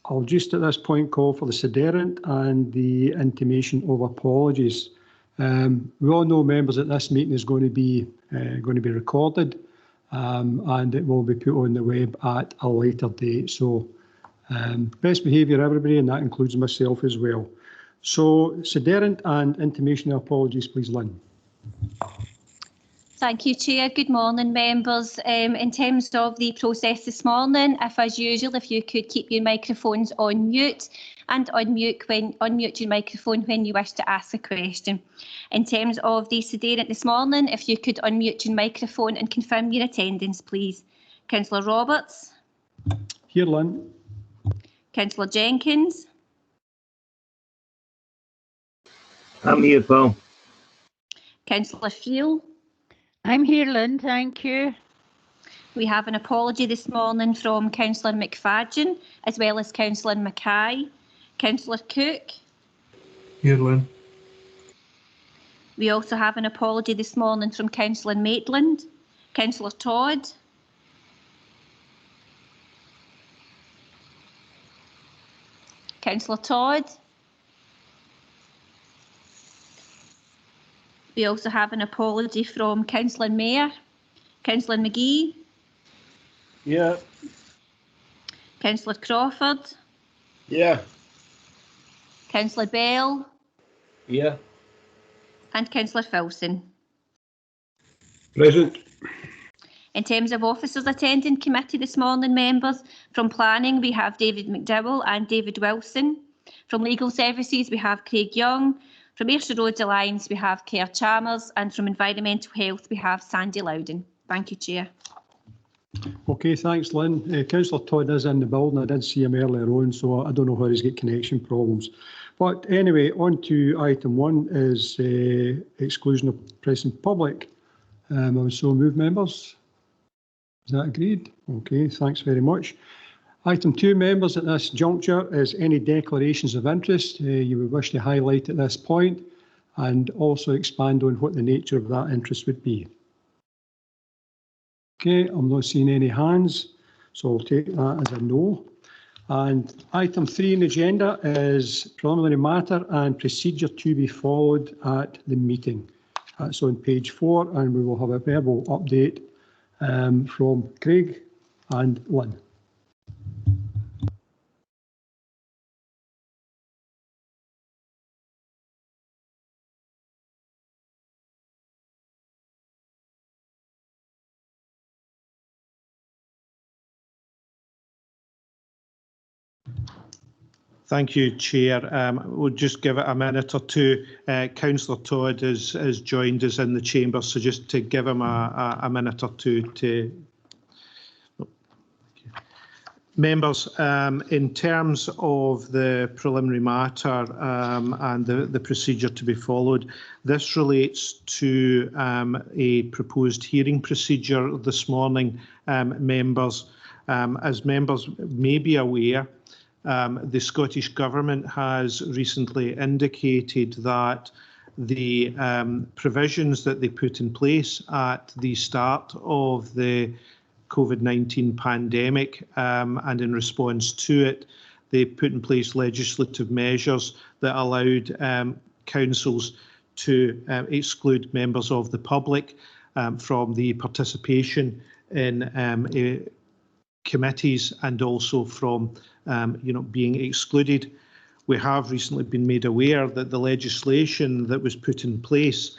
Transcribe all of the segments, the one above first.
I'll just at this point call for the sederunt and the intimation of apologies. We all know, members, that this meeting is going to be recorded, and it will be put on the web at a later date. So best behaviour, everybody, and that includes myself as well. So sederunt and intimation of apologies, please, Lynn. Thank you, Chair. Good morning, members. In terms of the process this morning, as usual, if you could keep your microphones on mute and unmute your microphone when you wish to ask a question. In terms of the sederunt this morning, if you could unmute your microphone and confirm your attendance, please. Councillor Roberts. Here, Lynn. Councillor Jenkins. I'm here, Paul. Councillor Friel. I'm here, Lynn, thank you. We have an apology this morning from Councillor McFadden, as well as Councillor Mackay. Councillor Cook. Here, Lynn. We also have an apology this morning from Councillor Maitland. Councillor Todd. Councillor Todd. We also have an apology from Councillor Mayer. Councillor McGee. Yeah. Councillor Crawford. Yeah. Councillor Bell. Yeah. And Councillor Filson. Present. In terms of officers attending committee this morning, members, from planning we have David McDowell and David Wilson. From legal services we have Craig Young. From Ayrshire Roads Alliance we have Claire Chalmers, and from environmental health we have Sandy Loudon. Thank you, Chair. Okay, thanks, Lynn. Councillor Todd is in the building. I did see him earlier on, so I don't know where he's got connection problems. But anyway, on to item 1 is exclusion of press and public. I would so move, members. Is that agreed? Okay, thanks very much. Item 2, members, at this juncture is any declarations of interest you would wish to highlight at this point, and also expand on what the nature of that interest would be. Okay, I'm not seeing any hands, so I'll take that as a no. And item 3 in the agenda is preliminary matter and procedure to be followed at the meeting. That's on page 4, and we will have a verbal update from Craig and Lynn. Thank you, Chair. We'll just give it a minute or two. Councillor Todd has joined us in the chamber, so just to give him a minute or two to... Members, in terms of the preliminary matter and the procedure to be followed, this relates to a proposed hearing procedure this morning, members. As members may be aware, the Scottish Government has recently indicated that the provisions that they put in place at the start of the COVID-19 pandemic and in response to it, they put in place legislative measures that allowed councils to exclude members of the public from the participation in committees, and also from being excluded. We have recently been made aware that the legislation that was put in place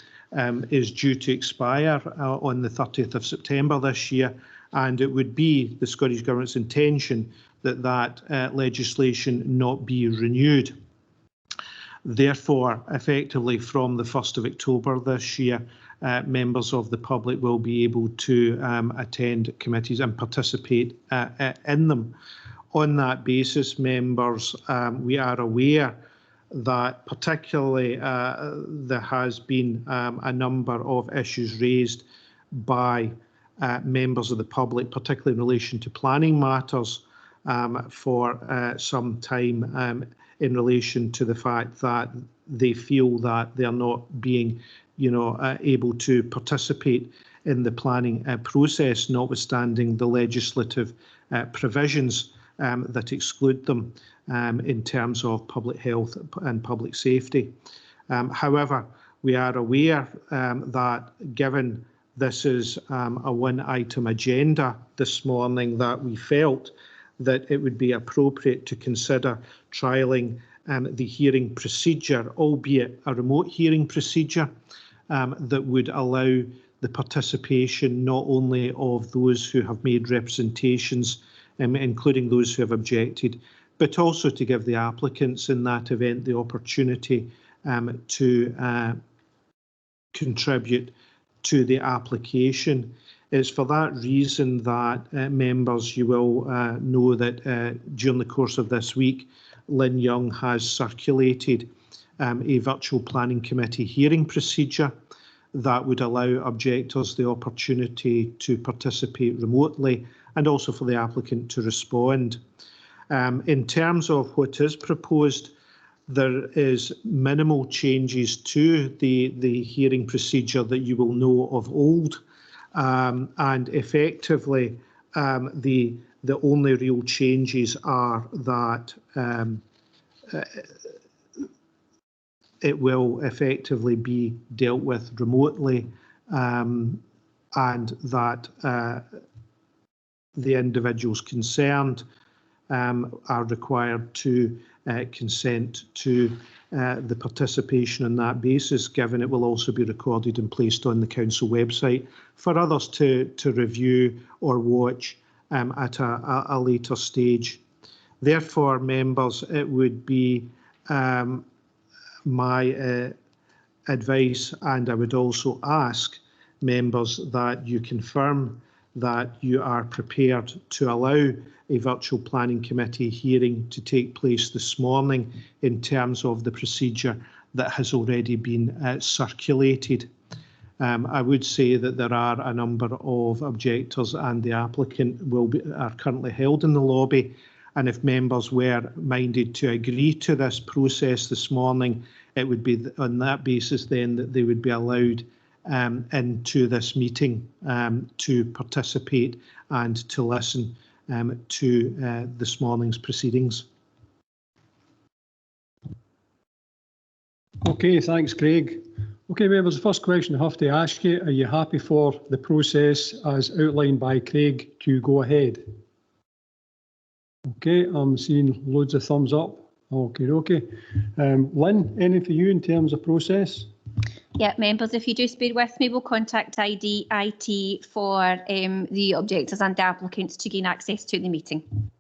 is due to expire on the 30th of September this year, and it would be the Scottish Government's intention that that legislation not be renewed. Therefore, effectively from the 1st of October this year, members of the public will be able to attend committees and participate in them. On that basis, members, we are aware that particularly there has been a number of issues raised by members of the public, particularly in relation to planning matters, for some time in relation to the fact that they feel that they're not being able to participate in the planning process, notwithstanding the legislative provisions that exclude them in terms of public health and public safety. However, we are aware that given this is a one-item agenda this morning, that we felt that it would be appropriate to consider trialling the hearing procedure, albeit a remote hearing procedure, that would allow the participation not only of those who have made representations, including those who have objected, but also to give the applicants in that event the opportunity to contribute to the application. It's for that reason that members, you will know that during the course of this week, Lynn Young has circulated a virtual planning committee hearing procedure that would allow objectors the opportunity to participate remotely and also for the applicant to respond. In terms of what is proposed, there is minimal changes to the hearing procedure that you will know of old, and effectively the only real changes are that it will effectively be dealt with remotely, and that the individuals concerned are required to consent to the participation on that basis, given it will also be recorded and placed on the council website for others to review or watch at a later stage. Therefore, members, it would be my advice, and I would also ask members that you confirm that you are prepared to allow a virtual planning committee hearing to take place this morning in terms of the procedure that has already been circulated. I would say that there are a number of objectors and the applicant are currently held in the lobby, and if members were minded to agree to this process this morning, it would be on that basis then that they would be allowed into this meeting to participate and to listen to this morning's proceedings. Okay, thanks, Craig. Okay, members, the first question I have to ask you, are you happy for the process as outlined by Craig to go ahead? Okay, I'm seeing loads of thumbs up. Okay. Lynn, anything for you in terms of process? Yeah, members, if you just bear with me, we'll contact IT for the objectors and the applicants to gain access to the meeting.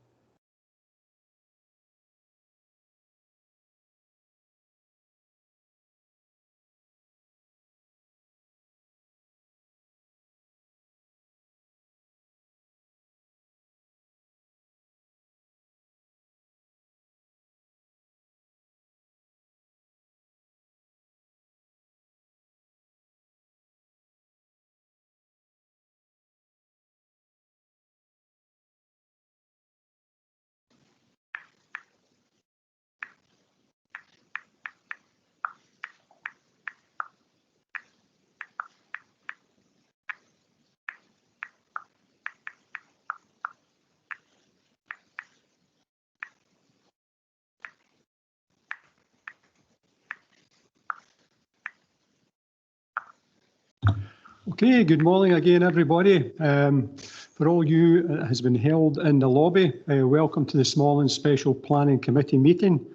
Okay, good morning again, everybody. For all you that has been held in the lobby, welcome to the Smallland Special Planning Committee meeting.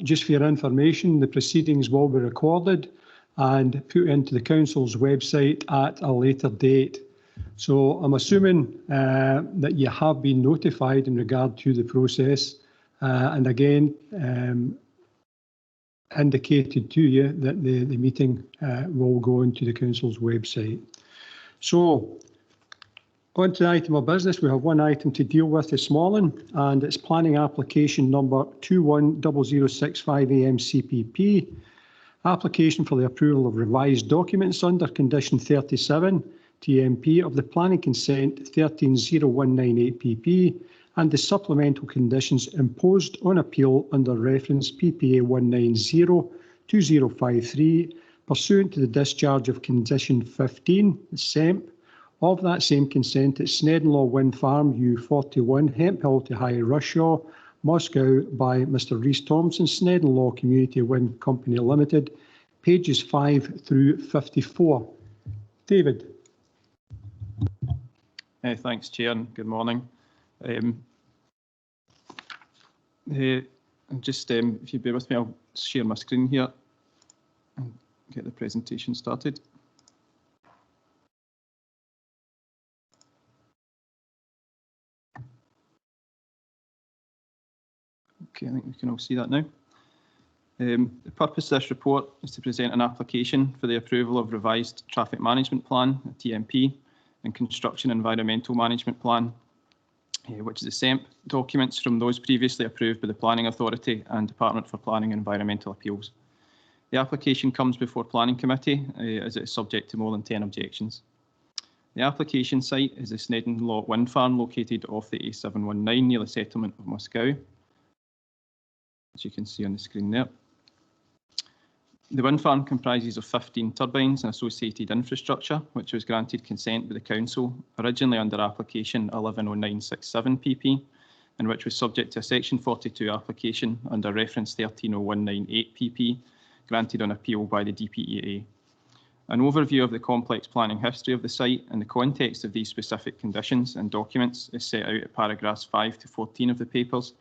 Just for your information, the proceedings will be recorded and put into the Council's website at a later date. So I'm assuming that you have been notified in regard to the process, and again, indicated to you that the meeting will go into the Council's website. So, on to the item of business, we have one item to deal with this morning, and it's planning application number 210065 application for the approval of revised documents under condition 37 TMP of the planning consent 130198 PP and the supplemental conditions imposed on appeal under reference PPA 1902053 pursuant to the discharge of condition 15, the SEMP, Of that same consent at Sneddenlaw Wind Farm U41, Hemphill to High Rushaw, Moscow by Mr Rhys Thompson, Sneddenlaw Community Wind Company Limited, pages 5 through 54. David. Thanks, Chair, and good morning. Just if you bear with me, I'll share my screen here and get the presentation started. Okay, I think we can all see that now. The purpose of this report is to present an application for the approval of revised traffic management plan, a TMP, and construction environmental management plan, which is the SEMP documents from those previously approved by the Planning Authority and Department for Planning and Environmental Appeals. The application comes before Planning Committee as it is subject to more than 10 objections. The application site is the Sneddenlaw Wind Farm located off the A719 near the settlement of Moscow, as you can see on the screen there. The wind farm comprises of 15 turbines and associated infrastructure, which was granted consent by the Council, originally under application 110967 PP, and which was subject to a Section 42 application under reference 13098 PP, granted on appeal by the DPEA. An overview of the complex planning history of the site and the context of these specific conditions and documents is set out at paragraphs 5 to 14 of the papers,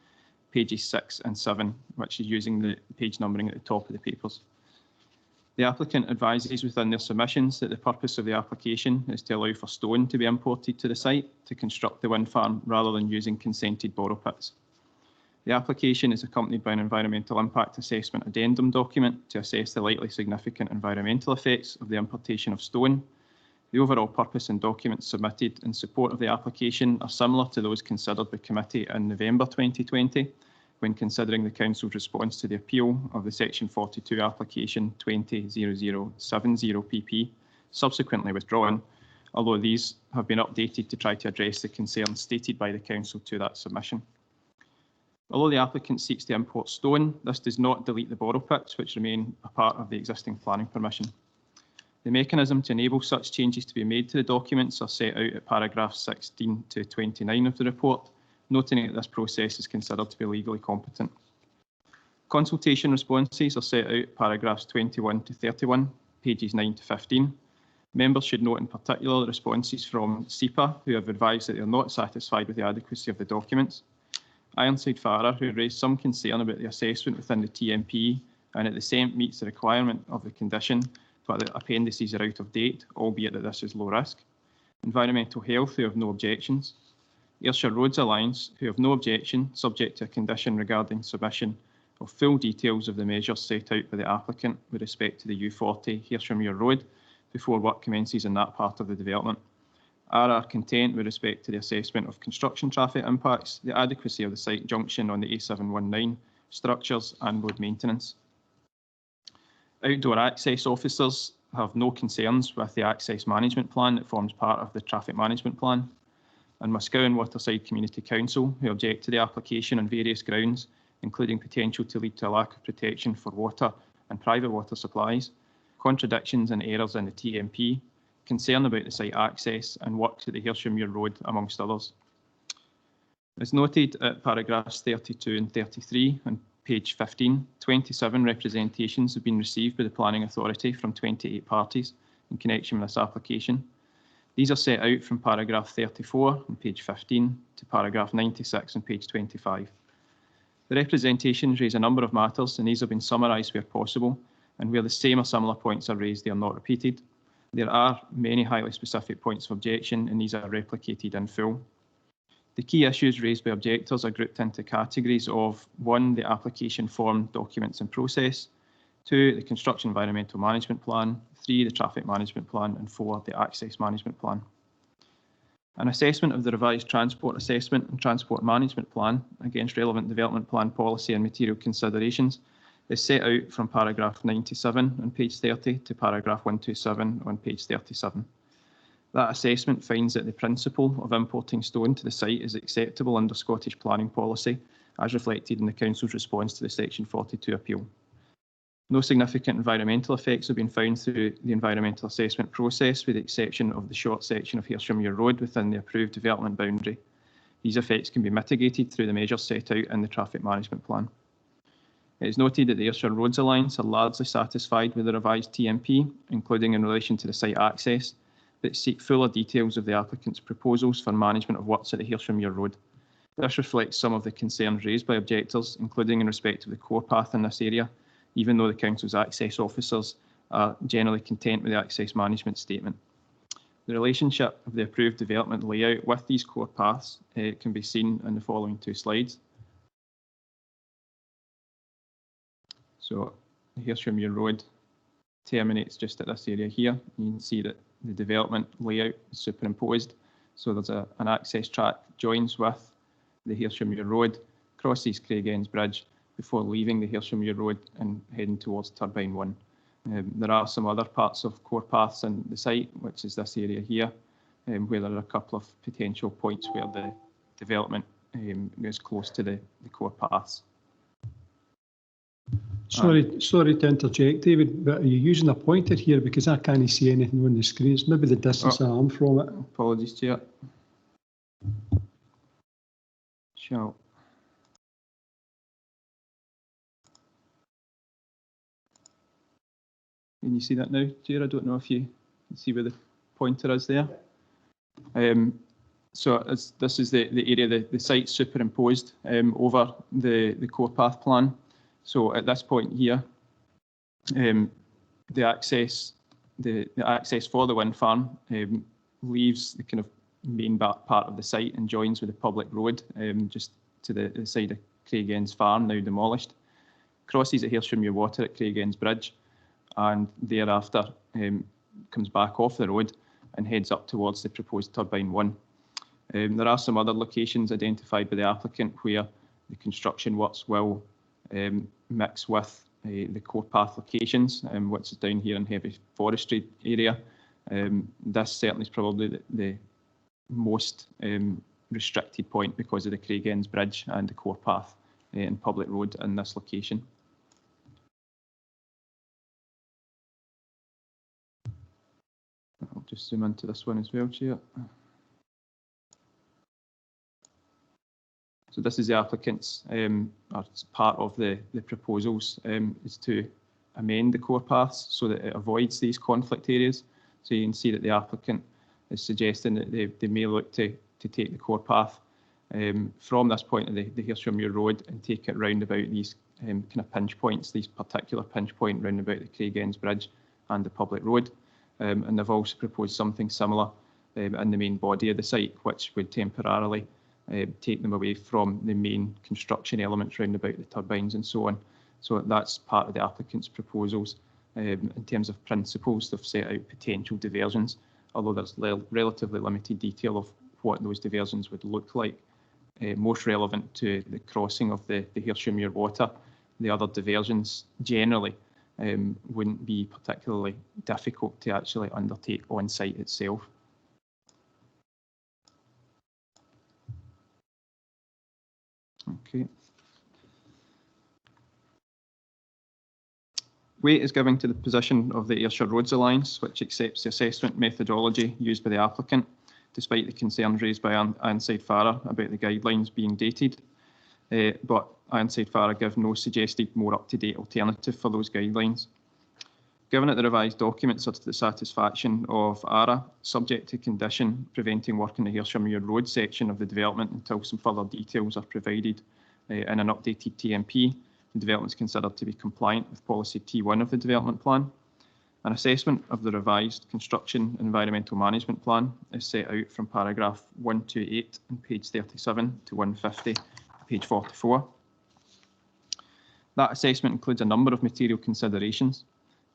pages 6 and 7, which is using the page numbering at the top of the papers. The applicant advises within their submissions that the purpose of the application is to allow for stone to be imported to the site to construct the wind farm rather than using consented borrow pits. The application is accompanied by an environmental impact assessment addendum document to assess the likely significant environmental effects of the importation of stone. The overall purpose and documents submitted in support of the application are similar to those considered by committee in November 2020, when considering the Council's response to the appeal of the Section 42 application 200070 PP, subsequently withdrawn, although these have been updated to try to address the concerns stated by the Council to that submission. Although the applicant seeks to import stone, this does not delete the borrow pits, which remain a part of the existing planning permission. The mechanism to enable such changes to be made to the documents are set out at paragraphs 16 to 29 of the report, noting that this process is considered to be legally competent. Consultation responses are set out paragraphs 21 to 31, pages 9 to 15. Members should note in particular the responses from SEPA, who have advised that they are not satisfied with the adequacy of the documents. Ironside Farrer, who raised some concern about the assessment within the TMP and that the SEMP meets the requirement of the condition, but the appendices are out of date, albeit that this is low risk. Environmental Health, who have no objections. Ayrshire Roads Alliance, who have no objection, subject to a condition regarding submission of full details of the measures set out by the applicant with respect to the U40 Ayrshire Road before work commences in that part of the development. Are content with respect to the assessment of construction traffic impacts, the adequacy of the site junction on the A719, structures and road maintenance. Outdoor access officers have no concerns with the access management plan that forms part of the traffic management plan. And Moscow and Waterside Community Council, who object to the application on various grounds, including potential to lead to a lack of protection for water and private water supplies, contradictions and errors in the TMP, concern about the site access and works at the Ayrshire Road, amongst others. As noted at paragraphs 32 and 33 on page 15, 27 representations have been received by the Planning Authority from 28 parties in connection with this application. These are set out from paragraph 34 on page 15 to paragraph 96 on page 25. The representations raise a number of matters, and these have been summarised where possible, and where the same or similar points are raised, they are not repeated. There are many highly specific points of objection, and these are replicated in full. The key issues raised by objectors are grouped into categories of 1, the application form, documents and process, 2, the construction environmental management plan, 3, the traffic management plan, and 4, the access management plan. An assessment of the revised transport assessment and transport management plan against relevant development plan policy and material considerations is set out from paragraph 97 on page 30 to paragraph 127 on page 37. That assessment finds that the principle of importing stone to the site is acceptable under Scottish planning policy, as reflected in the Council's response to the Section 42 appeal. No significant environmental effects have been found through the environmental assessment process, with the exception of the short section of Hersham Road within the approved development boundary. These effects can be mitigated through the measures set out in the traffic management plan. It is noted that the Ayrshire Roads Alliance are largely satisfied with the revised TMP, including in relation to the site access, but seek fuller details of the applicant's proposals for management of works at the Hersham Road. This reflects some of the concerns raised by objectors, including in respect of the core path in this area, even though the Council's access officers are generally content with the access management statement. The relationship of the approved development layout with these core paths can be seen in the following two slides. So the Hersham Road terminates just at this area here. You can see that the development layout is superimposed. So there's an access track joins with the Hersham Road, crosses Craigends Bridge before leaving the Hersham Road and heading towards Turbine 1. There are some other parts of core paths in the site, which is this area here, where there are a couple of potential points where the development is close to the core paths. Sorry to interject, David, but are you using a pointer here? Because I can't see anything on the screen. It's maybe the distance I am from it. Apologies, Chair. Can you see that now, Chair? I don't know if you can see where the pointer is there. So this is the area, the site superimposed over the core path plan. So at this point here, the access for the wind farm leaves the kind of main part of the site and joins with the public road just to the side of Craigends Farm, now demolished, crosses at Hersham Water at Craigends Bridge, and thereafter comes back off the road and heads up towards the proposed Turbine 1. There are some other locations identified by the applicant where the construction works will mix with the core path locations, which is down here in heavy forestry area. This certainly is probably the most restricted point because of the Craigends Bridge and the core path and public road in this location. I'll just zoom into this one as well, Chair. So this is the applicant's, or part of the proposals, is to amend the core paths so that it avoids these conflict areas. So you can see that the applicant is suggesting that they may look to take the core path from this point of the Hersham Road and take it round about these kind of pinch points, these particular pinch point round about the Craigends Bridge and the public road. And they've also proposed something similar in the main body of the site, which would temporarily take them away from the main construction elements round about the turbines and so on. So that's part of the applicant's proposals. In terms of principles, they've set out potential diversions, although there's relatively limited detail of what those diversions would look like. Most relevant to the crossing of the Hersham Water, the other diversions generally wouldn't be particularly difficult to actually undertake on site itself. Okay. Weight is given to the position of the Ayrshire Roads Alliance, which accepts the assessment methodology used by the applicant, despite the concerns raised by Ironside Farrar about the guidelines being dated. But Ironside Farrar give no suggested more up-to-date alternative for those guidelines. Given that the revised documents are to the satisfaction of ARA, subject to condition preventing work in the Hersham Road section of the development until some further details are provided in an updated TMP, the development is considered to be compliant with policy T1 of the development plan. An assessment of the revised construction environmental management plan is set out from paragraph 128 on page 37 to 150, page 44. That assessment includes a number of material considerations.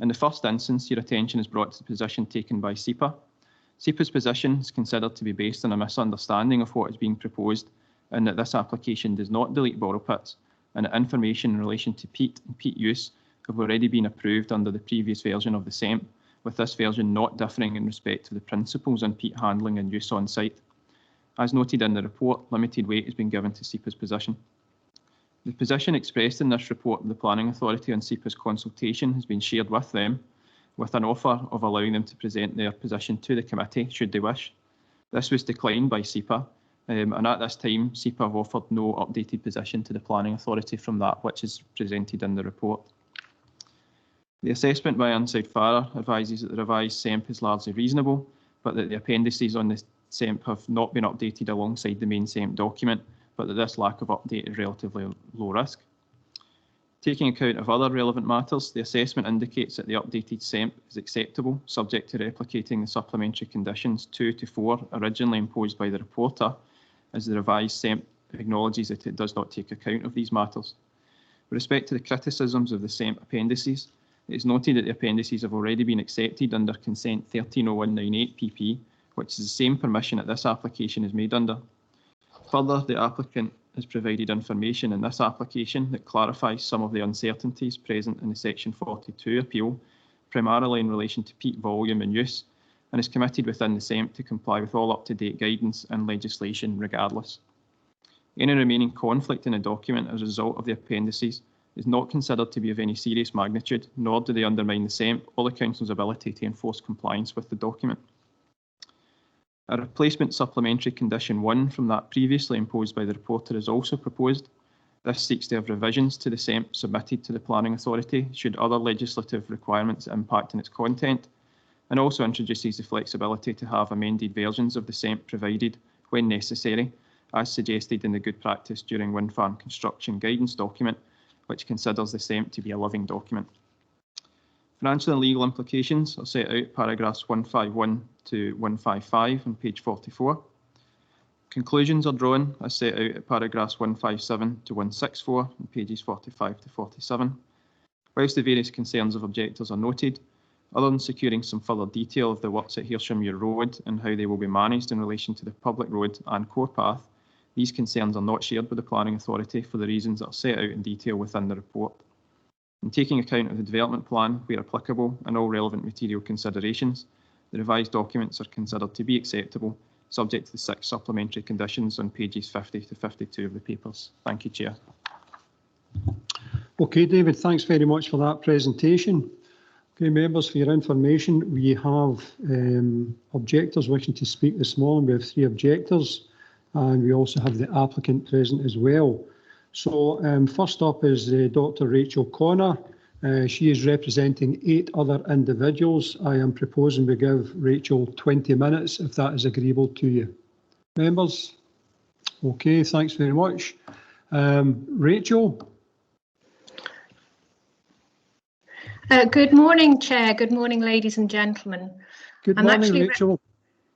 In the first instance, your attention is brought to the position taken by SEPA. SEPA's position is considered to be based on a misunderstanding of what is being proposed, and that this application does not delete borrow pits, and that information in relation to peat and peat use have already been approved under the previous version of the SEMP, with this version not differing in respect to the principles on peat handling and use on site. As noted in the report, limited weight has been given to SEPA's position. The position expressed in this report of the Planning Authority on SEPA's consultation has been shared with them, with an offer of allowing them to present their position to the committee should they wish. This was declined by SEPA, and at this time SEPA have offered no updated position to the Planning Authority from that which is presented in the report. The assessment by Inside Farrer advises that the revised SEMP is largely reasonable, but that the appendices on the SEMP have not been updated alongside the main SEMP document, but that this lack of update is relatively low risk. Taking account of other relevant matters, the assessment indicates that the updated SEMP is acceptable, subject to replicating the supplementary conditions 2 to 4 originally imposed by the reporter, as the revised SEMP acknowledges that it does not take account of these matters. With respect to the criticisms of the SEMP appendices, it is noted that the appendices have already been accepted under Consent 130198 PP, which is the same permission that this application is made under. Further, the applicant has provided information in this application that clarifies some of the uncertainties present in the Section 42 appeal, primarily in relation to peak volume and use, and is committed within the SEMP to comply with all up-to-date guidance and legislation regardless. Any remaining conflict in the document as a result of the appendices is not considered to be of any serious magnitude, nor do they undermine the SEMP or the Council's ability to enforce compliance with the document. A replacement supplementary condition 1 from that previously imposed by the reporter is also proposed. This seeks to have revisions to the SEMP submitted to the Planning Authority should other legislative requirements impact on its content, and also introduces the flexibility to have amended versions of the SEMP provided when necessary, as suggested in the Good Practice During Wind Farm Construction Guidance document, which considers the SEMP to be a living document. Financial and legal implications are set out paragraphs 151 to 155 on page 44. Conclusions are drawn as set out at paragraphs 157 to 164 on pages 45 to 47. Whilst the various concerns of objectors are noted, other than securing some further detail of the works at Hersham Road and how they will be managed in relation to the public road and core path, these concerns are not shared with the Planning Authority for the reasons that are set out in detail within the report. In taking account of the development plan where applicable and all relevant material considerations, the revised documents are considered to be acceptable, subject to the 6 supplementary conditions on pages 50 to 52 of the papers. Thank you, Chair. Okay, David, thanks very much for that presentation. Okay, members, for your information, we have objectors wishing to speak this morning. We have 3 objectors, and we also have the applicant present as well. So first up is Dr. Rachel Connor. She is representing 8 other individuals. I am proposing we give Rachel 20 minutes, if that is agreeable to you. Members? Okay, thanks very much. Rachel? Good morning, Chair. Good morning, ladies and gentlemen. Good morning, Rachel.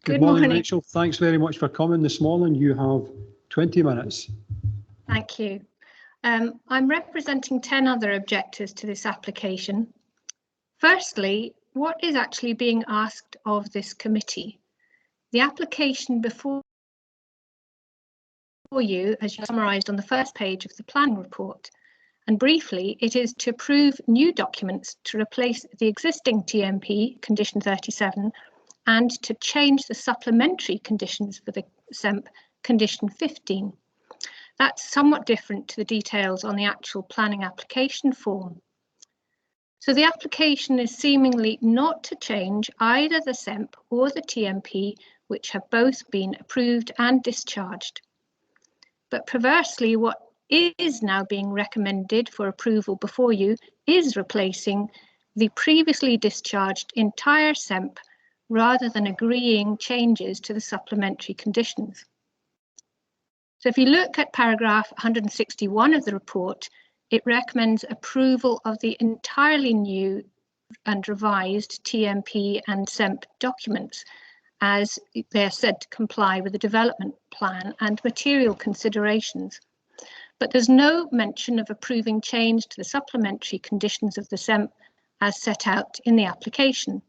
Good morning, Rachel. Thanks very much for coming this morning. You have 20 minutes. Thank you. I'm representing 10 other objectors to this application. Firstly, what is actually being asked of this committee? The application before you, as you summarised on the first page of the planning report, and briefly, it is to approve new documents to replace the existing TMP, condition 37, and to change the supplementary conditions for the SEMP, condition 15. That's somewhat different to the details on the actual planning application form. So the application is seemingly not to change either the SEMP or the TMP, which have both been approved and discharged. But perversely, what is now being recommended for approval before you is replacing the previously discharged entire SEMP rather than agreeing changes to the supplementary conditions. So if you look at paragraph 161 of the report, it recommends approval of the entirely new and revised TMP and SEMP documents, as they're said to comply with the development plan and material considerations. But there's no mention of approving change to the supplementary conditions of the SEMP as set out in the application.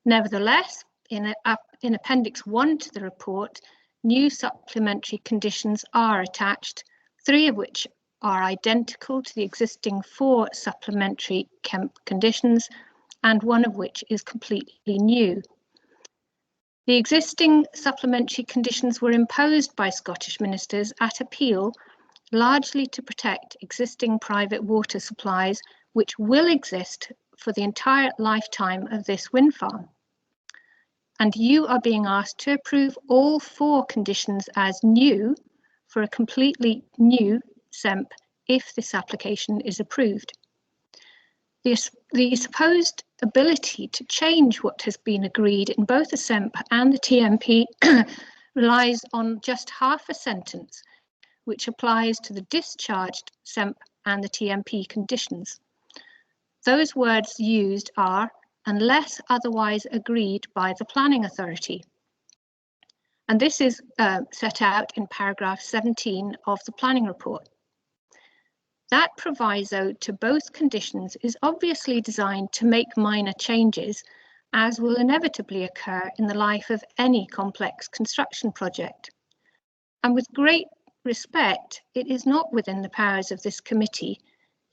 Nevertheless, in Appendix 1 to the report, new supplementary conditions are attached, 3 of which are identical to the existing 4 supplementary conditions, and 1 of which is completely new. The existing supplementary conditions were imposed by Scottish ministers at appeal largely to protect existing private water supplies which will exist for the entire lifetime of this wind farm. And you are being asked to approve all 4 conditions as new for a completely new SEMP if this application is approved. The supposed ability to change what has been agreed in both the SEMP and the TMP relies on just half a sentence, which applies to the discharged SEMP and the TMP conditions. Those words used are unless otherwise agreed by the planning authority. And this is set out in paragraph 17 of the planning report. That proviso to both conditions is obviously designed to make minor changes, as will inevitably occur in the life of any complex construction project. And with great respect, it is not within the powers of this committee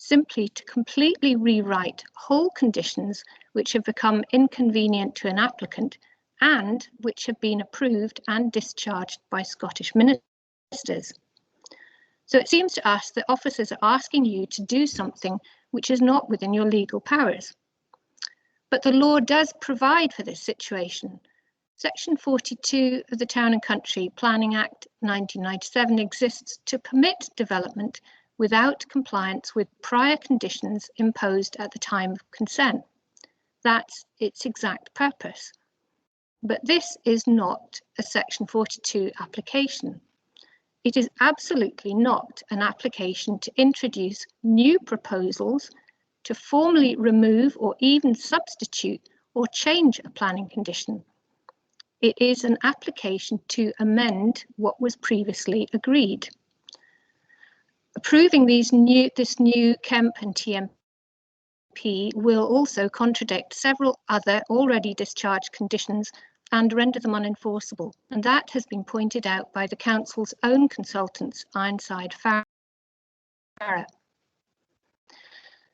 simply to completely rewrite whole conditions which have become inconvenient to an applicant and which have been approved and discharged by Scottish ministers. So it seems to us that officers are asking you to do something which is not within your legal powers. But the law does provide for this situation. Section 42 of the Town and Country Planning Act 1997 exists to permit development without compliance with prior conditions imposed at the time of consent. That's its exact purpose. But this is not a Section 42 application. It is absolutely not an application to introduce new proposals to formally remove or even substitute or change a planning condition. It is an application to amend what was previously agreed. Approving this new KEMP and TMP will also contradict several other already discharged conditions and render them unenforceable, and that has been pointed out by the Council's own consultants, Ironside Farrer.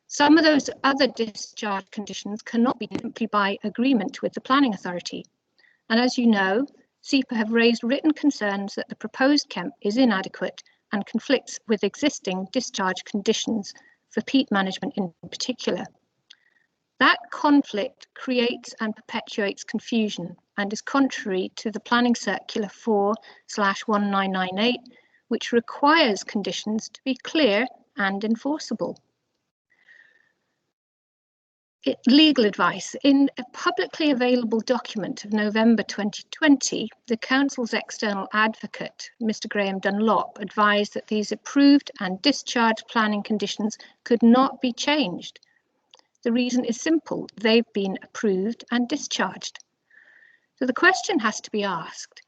Some of those other discharge conditions cannot be simply by agreement with the planning authority. And as you know, SEPA have raised written concerns that the proposed KEMP is inadequate and conflicts with existing discharge conditions for peat management in particular. That conflict creates and perpetuates confusion and is contrary to the Planning Circular 4/1998, which requires conditions to be clear and enforceable. Legal advice. In a publicly available document of November 2020, the Council's external advocate, Mr. Graham Dunlop, advised that these approved and discharged planning conditions could not be changed. The reason is simple: they've been approved and discharged. So the question has to be asked,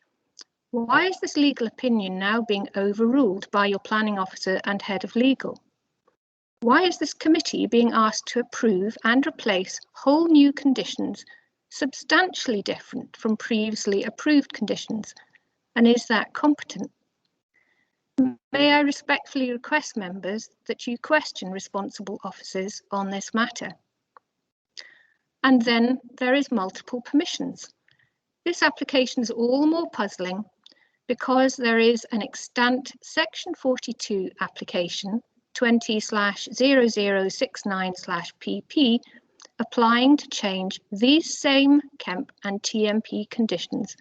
why is this legal opinion now being overruled by your planning officer and head of legal? Why is this committee being asked to approve and replace whole new conditions substantially different from previously approved conditions? And is that competent? May I respectfully request, members, that you question responsible officers on this matter? And then there is multiple permissions. This application is all the more puzzling because there is an extant Section 42 application 20/0069/PP applying to change these same KEMP and TMP conditions,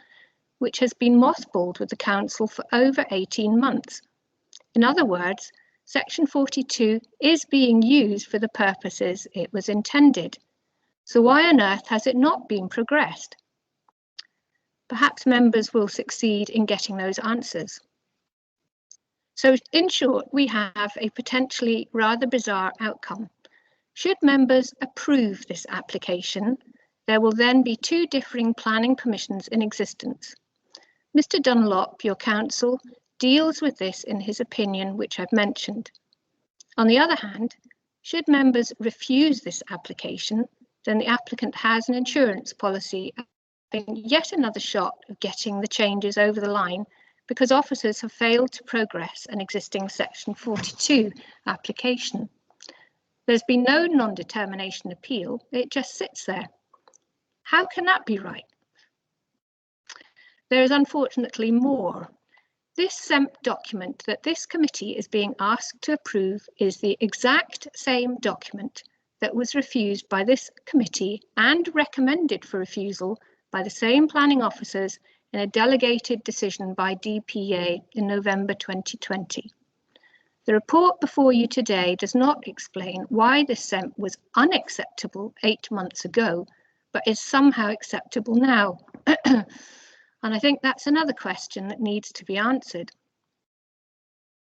which has been mothballed with the Council for over 18 months. In other words, Section 42 is being used for the purposes it was intended. So why on earth has it not been progressed? Perhaps members will succeed in getting those answers. So in short, we have a potentially rather bizarre outcome. Should members approve this application, there will then be 2 differing planning permissions in existence. Mr. Dunlop, your counsel, deals with this in his opinion, which I've mentioned. On the other hand, should members refuse this application, then the applicant has an insurance policy and yet another shot of getting the changes over the line because officers have failed to progress an existing Section 42 application. There's been no non-determination appeal, it just sits there. How can that be right? There is unfortunately more. This SEMP document that this committee is being asked to approve is the exact same document that was refused by this committee and recommended for refusal by the same planning officers in a delegated decision by DPA in November 2020. The report before you today does not explain why this SEMP was unacceptable 8 months ago, but is somehow acceptable now. And I think that's another question that needs to be answered.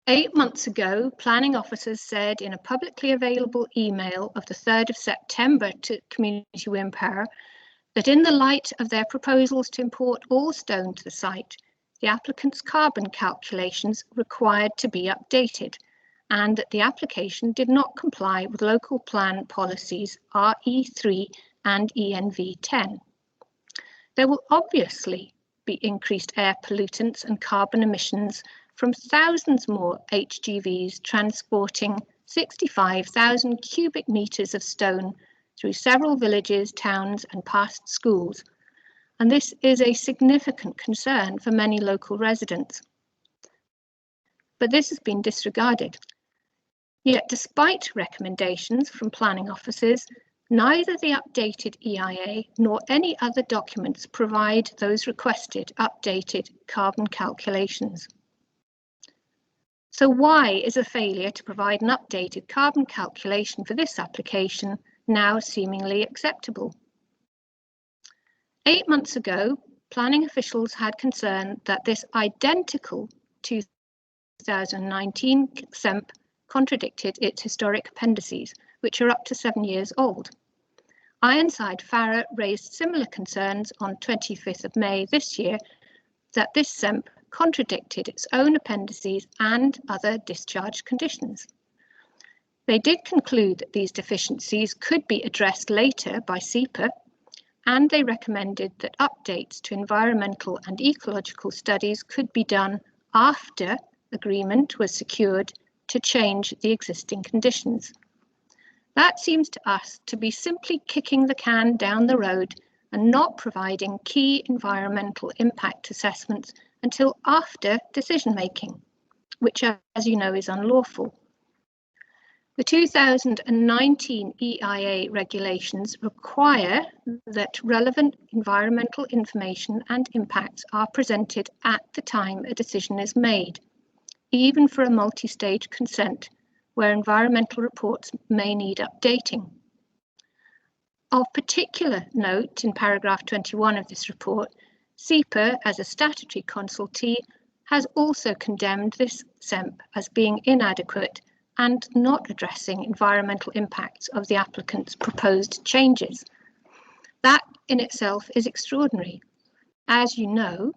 8 months ago, planning officers said in a publicly available email of the 3rd of September to Community Wind Power that in the light of their proposals to import all stone to the site, the applicant's carbon calculations required to be updated, and that the application did not comply with local plan policies RE3 and ENV10. There will obviously be increased air pollutants and carbon emissions from thousands more HGVs transporting 65,000 cubic metres of stone through several villages, towns and past schools. And this is a significant concern for many local residents. But this has been disregarded. Yet, despite recommendations from planning officers, neither the updated EIA nor any other documents provide those requested updated carbon calculations. So why is a failure to provide an updated carbon calculation for this application now seemingly acceptable? 8 months ago, planning officials had concern that this identical 2019 SEMP contradicted its historic appendices, which are up to 7 years old. Ironside Farrer raised similar concerns on 25th of May this year that this SEMP contradicted its own appendices and other discharge conditions. They did conclude that these deficiencies could be addressed later by SEPA, and they recommended that updates to environmental and ecological studies could be done after agreement was secured to change the existing conditions. That seems to us to be simply kicking the can down the road and not providing key environmental impact assessments until after decision making, which, as you know, is unlawful. The 2019 EIA regulations require that relevant environmental information and impacts are presented at the time a decision is made, even for a multi-stage consent where environmental reports may need updating. Of particular note in paragraph 21 of this report, SEPA, as a statutory consultee, has also condemned this SEMP as being inadequate and not addressing environmental impacts of the applicant's proposed changes. That in itself is extraordinary. As you know,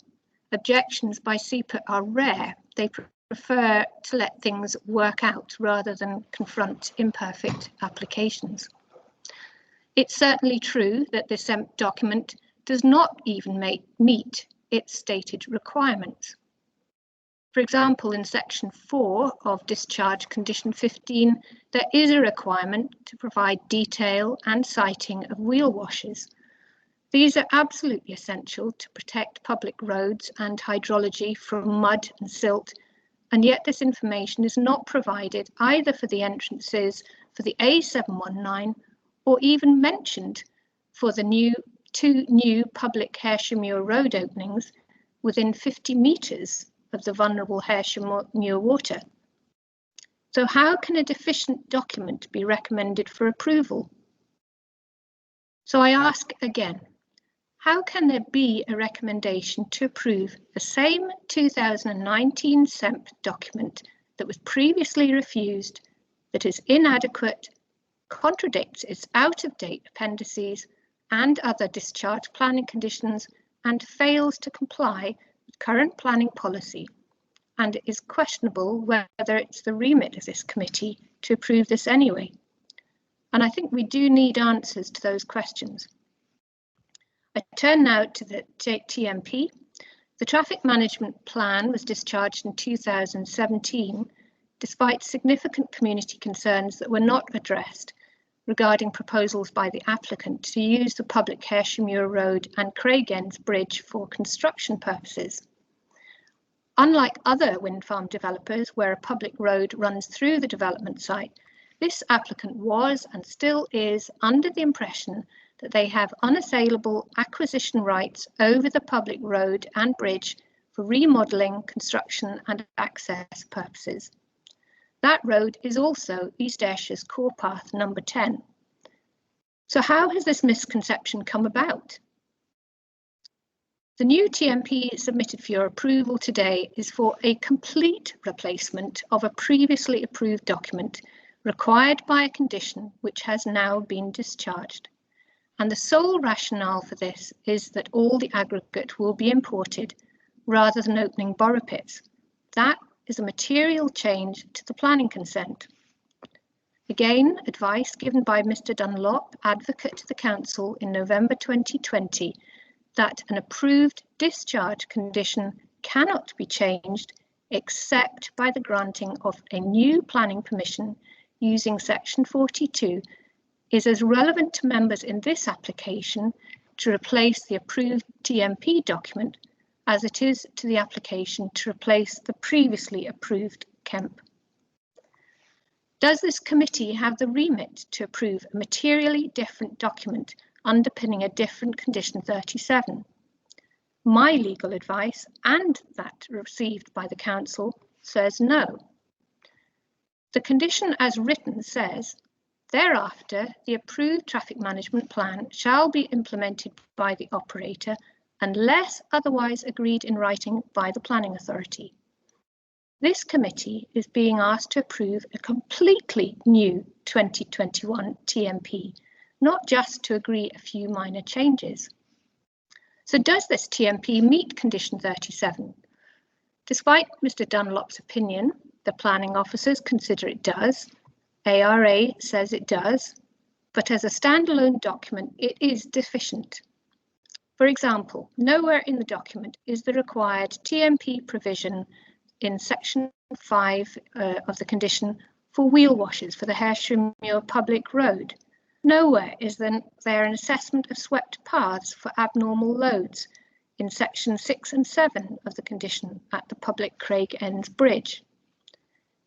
objections by SEPA are rare. They prefer to let things work out rather than confront imperfect applications. It's certainly true that the SEMP document does not even meet its stated requirements. For example, in section 4 of discharge condition 15, there is a requirement to provide detail and siting of wheel washes. These are absolutely essential to protect public roads and hydrology from mud and silt, and yet this information is not provided either for the entrances for the A719 or even mentioned for the two new public Hersham Muir Road openings within 50 metres of the vulnerable Hersham Muir water. So how can a deficient document be recommended for approval? So I ask again, how can there be a recommendation to approve the same 2019 SEMP document that was previously refused, that is inadequate, contradicts its out-of-date appendices and other discharge planning conditions, and fails to comply with current planning policy, and it is questionable whether it's the remit of this committee to approve this anyway? And I think we do need answers to those questions. I turn now to the TMP. The traffic management plan was discharged in 2017, despite significant community concerns that were not addressed regarding proposals by the applicant to use the public Hersham Muir Road and Craigends Bridge for construction purposes. Unlike other wind farm developers where a public road runs through the development site, this applicant was and still is under the impression that they have unassailable acquisition rights over the public road and bridge for remodelling, construction and access purposes. That road is also East Ayrshire's core path number 10. So how has this misconception come about? The new TMP submitted for your approval today is for a complete replacement of a previously approved document required by a condition which has now been discharged. And the sole rationale for this is that all the aggregate will be imported rather than opening borough pits. That is a material change to the planning consent. Again, advice given by Mr. Dunlop, advocate to the council in November 2020, that an approved discharge condition cannot be changed except by the granting of a new planning permission using section 42 is as relevant to members in this application to replace the approved TMP document as it is to the application to replace the previously approved KEMP. Does this committee have the remit to approve a materially different document underpinning a different condition 37? My legal advice and that received by the council says no. The condition as written says, thereafter, the approved traffic management plan shall be implemented by the operator unless otherwise agreed in writing by the planning authority. This committee is being asked to approve a completely new 2021 TMP, not just to agree a few minor changes. So does this TMP meet condition 37? Despite Mr. Dunlop's opinion, the planning officers consider it does. ARA says it does, but as a standalone document, it is deficient. For example, nowhere in the document is the required TMP provision in section 5 of the condition for wheel washers for the Hersham Muir public road. Nowhere is there an assessment of swept paths for abnormal loads in section 6 and 7 of the condition at the public Craig Ends Bridge.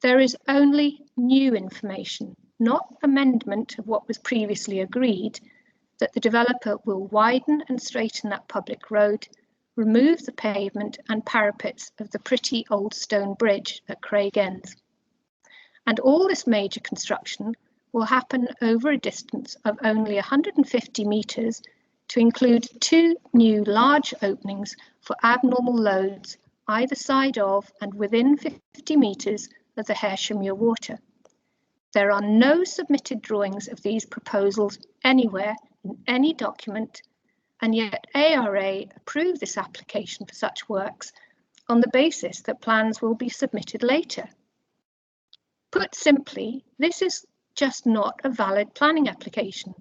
There is only new information, not amendment of what was previously agreed, that the developer will widen and straighten that public road, remove the pavement and parapets of the pretty old stone bridge at Craig Ends. And all this major construction will happen over a distance of only 150 metres to include 2 new large openings for abnormal loads either side of and within 50 metres of the Hersham Muir water. There are no submitted drawings of these proposals anywhere in any document, and yet ARA approved this application for such works on the basis that plans will be submitted later. Put simply, this is just not a valid planning application.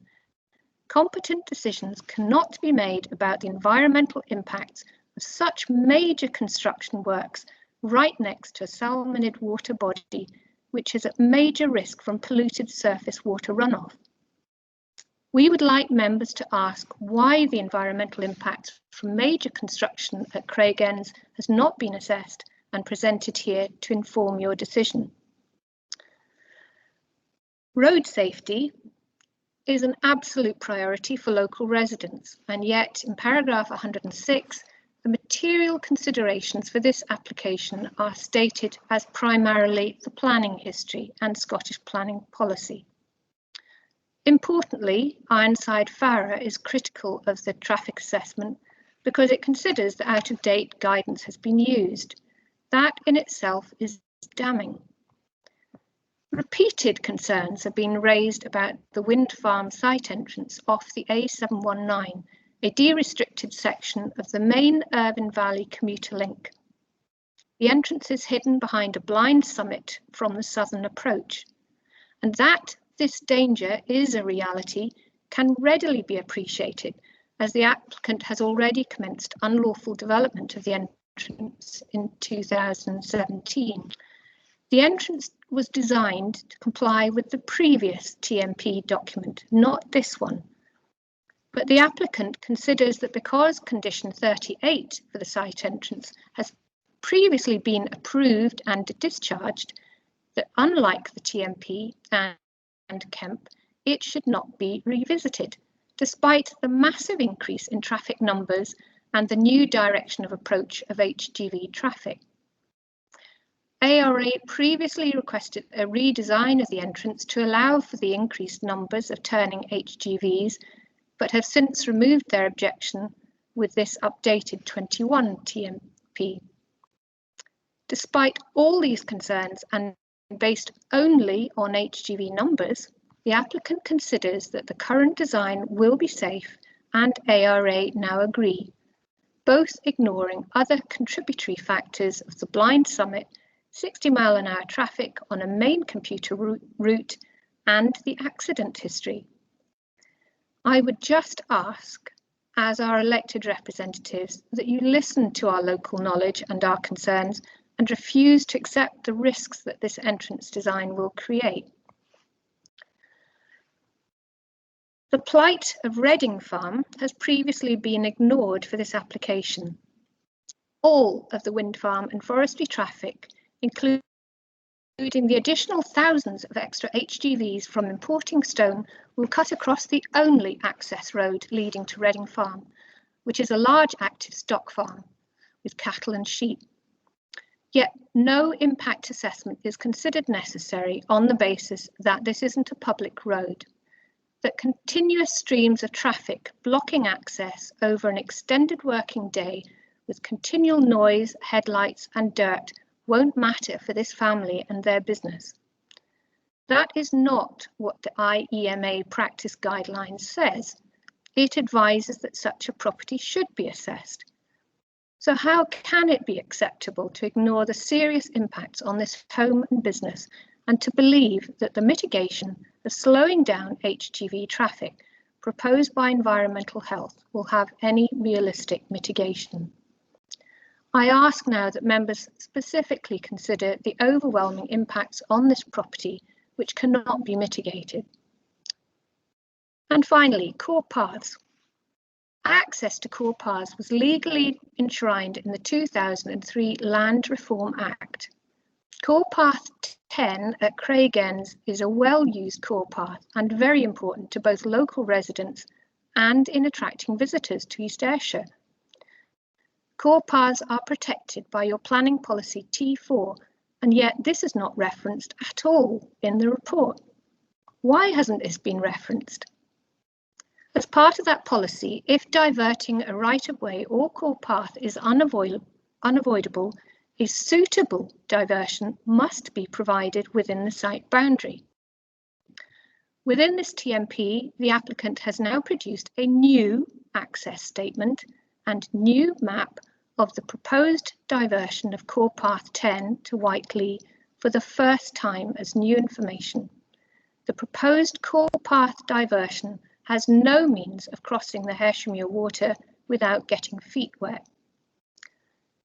Competent decisions cannot be made about the environmental impacts of such major construction works right next to a salmonid water body, which is at major risk from polluted surface water runoff. We would like members to ask why the environmental impact from major construction at Craig Ends has not been assessed and presented here to inform your decision. Road safety is an absolute priority for local residents, and yet in paragraph 106, the material considerations for this application are stated as primarily the planning history and Scottish planning policy. Importantly, Ironside Farrer is critical of the traffic assessment because it considers that out-of-date guidance has been used. That in itself is damning. Repeated concerns have been raised about the wind farm site entrance off the A719, a de-restricted section of the main Irvine Valley commuter link. The entrance is hidden behind a blind summit from the southern approach, and that this danger is a reality can readily be appreciated as the applicant has already commenced unlawful development of the entrance in 2017. The entrance was designed to comply with the previous TMP document, not this one. But the applicant considers that because condition 38 for the site entrance has previously been approved and discharged, that unlike the TMP and Kemp, it should not be revisited, despite the massive increase in traffic numbers and the new direction of approach of HGV traffic. ARA previously requested a redesign of the entrance to allow for the increased numbers of turning HGVs, but have since removed their objection with this updated 21 TMP. Despite all these concerns and based only on HGV numbers, the applicant considers that the current design will be safe, and ARA now agree, both ignoring other contributory factors of the blind summit, 60-mile-an-hour traffic on a main computer route, and the accident history. I would just ask, as our elected representatives, that you listen to our local knowledge and our concerns and refuse to accept the risks that this entrance design will create. The plight of Reading Farm has previously been ignored for this application. All of the wind farm and forestry traffic, including the additional thousands of extra HGVs from importing stone, will cut across the only access road leading to Reading Farm, which is a large active stock farm with cattle and sheep. Yet no impact assessment is considered necessary on the basis that this isn't a public road, that continuous streams of traffic blocking access over an extended working day with continual noise, headlights and dirt won't matter for this family and their business. That is not what the IEMA practice guidelines says. It advises that such a property should be assessed. So how can it be acceptable to ignore the serious impacts on this home and business and to believe that the mitigation of slowing down HGV traffic proposed by Environmental Health will have any realistic mitigation? I ask now that members specifically consider the overwhelming impacts on this property which cannot be mitigated. And finally, core paths. Access to core paths was legally enshrined in the 2003 Land Reform Act. Core Path 10 at Craigends is a well-used core path and very important to both local residents and in attracting visitors to East Ayrshire. Core paths are protected by your planning policy T4, and yet this is not referenced at all in the report. Why hasn't this been referenced? As part of that policy, if diverting a right-of-way or core path is unavoidable, a suitable diversion must be provided within the site boundary. Within this TMP, the applicant has now produced a new access statement and new map of the proposed diversion of core path 10 to Whiteley for the first time as new information. The proposed core path diversion has no means of crossing the Hersheymuir water without getting feet wet.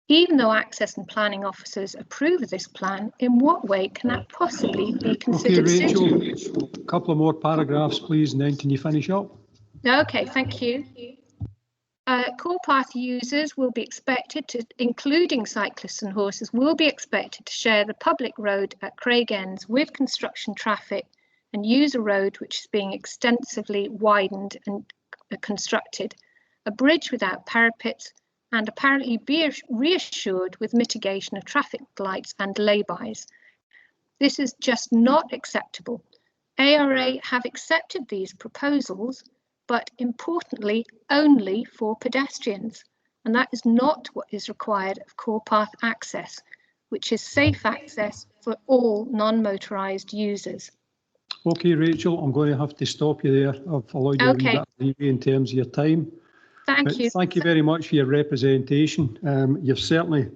Even though access and planning officers approve of this plan, in what way can that possibly be considered Rachel, suitable? a couple of more paragraphs, please, and then can you finish up? Okay, thank you. Core path users will be expected to, including cyclists and horses, will be expected to share the public road at Craigends with construction traffic and use a road which is being extensively widened and constructed, a bridge without parapets, and apparently be reassured with mitigation of traffic lights and laybys. This is just not acceptable. ARA have accepted these proposals, but importantly, only for pedestrians. And that is not what is required of core path access, which is safe access for all non-motorised users. Okay, Rachel, I'm going to have to stop you there. I've allowed you a wee bit of leeway in terms of your time. Thank you. Thank you very much for your representation. You've certainly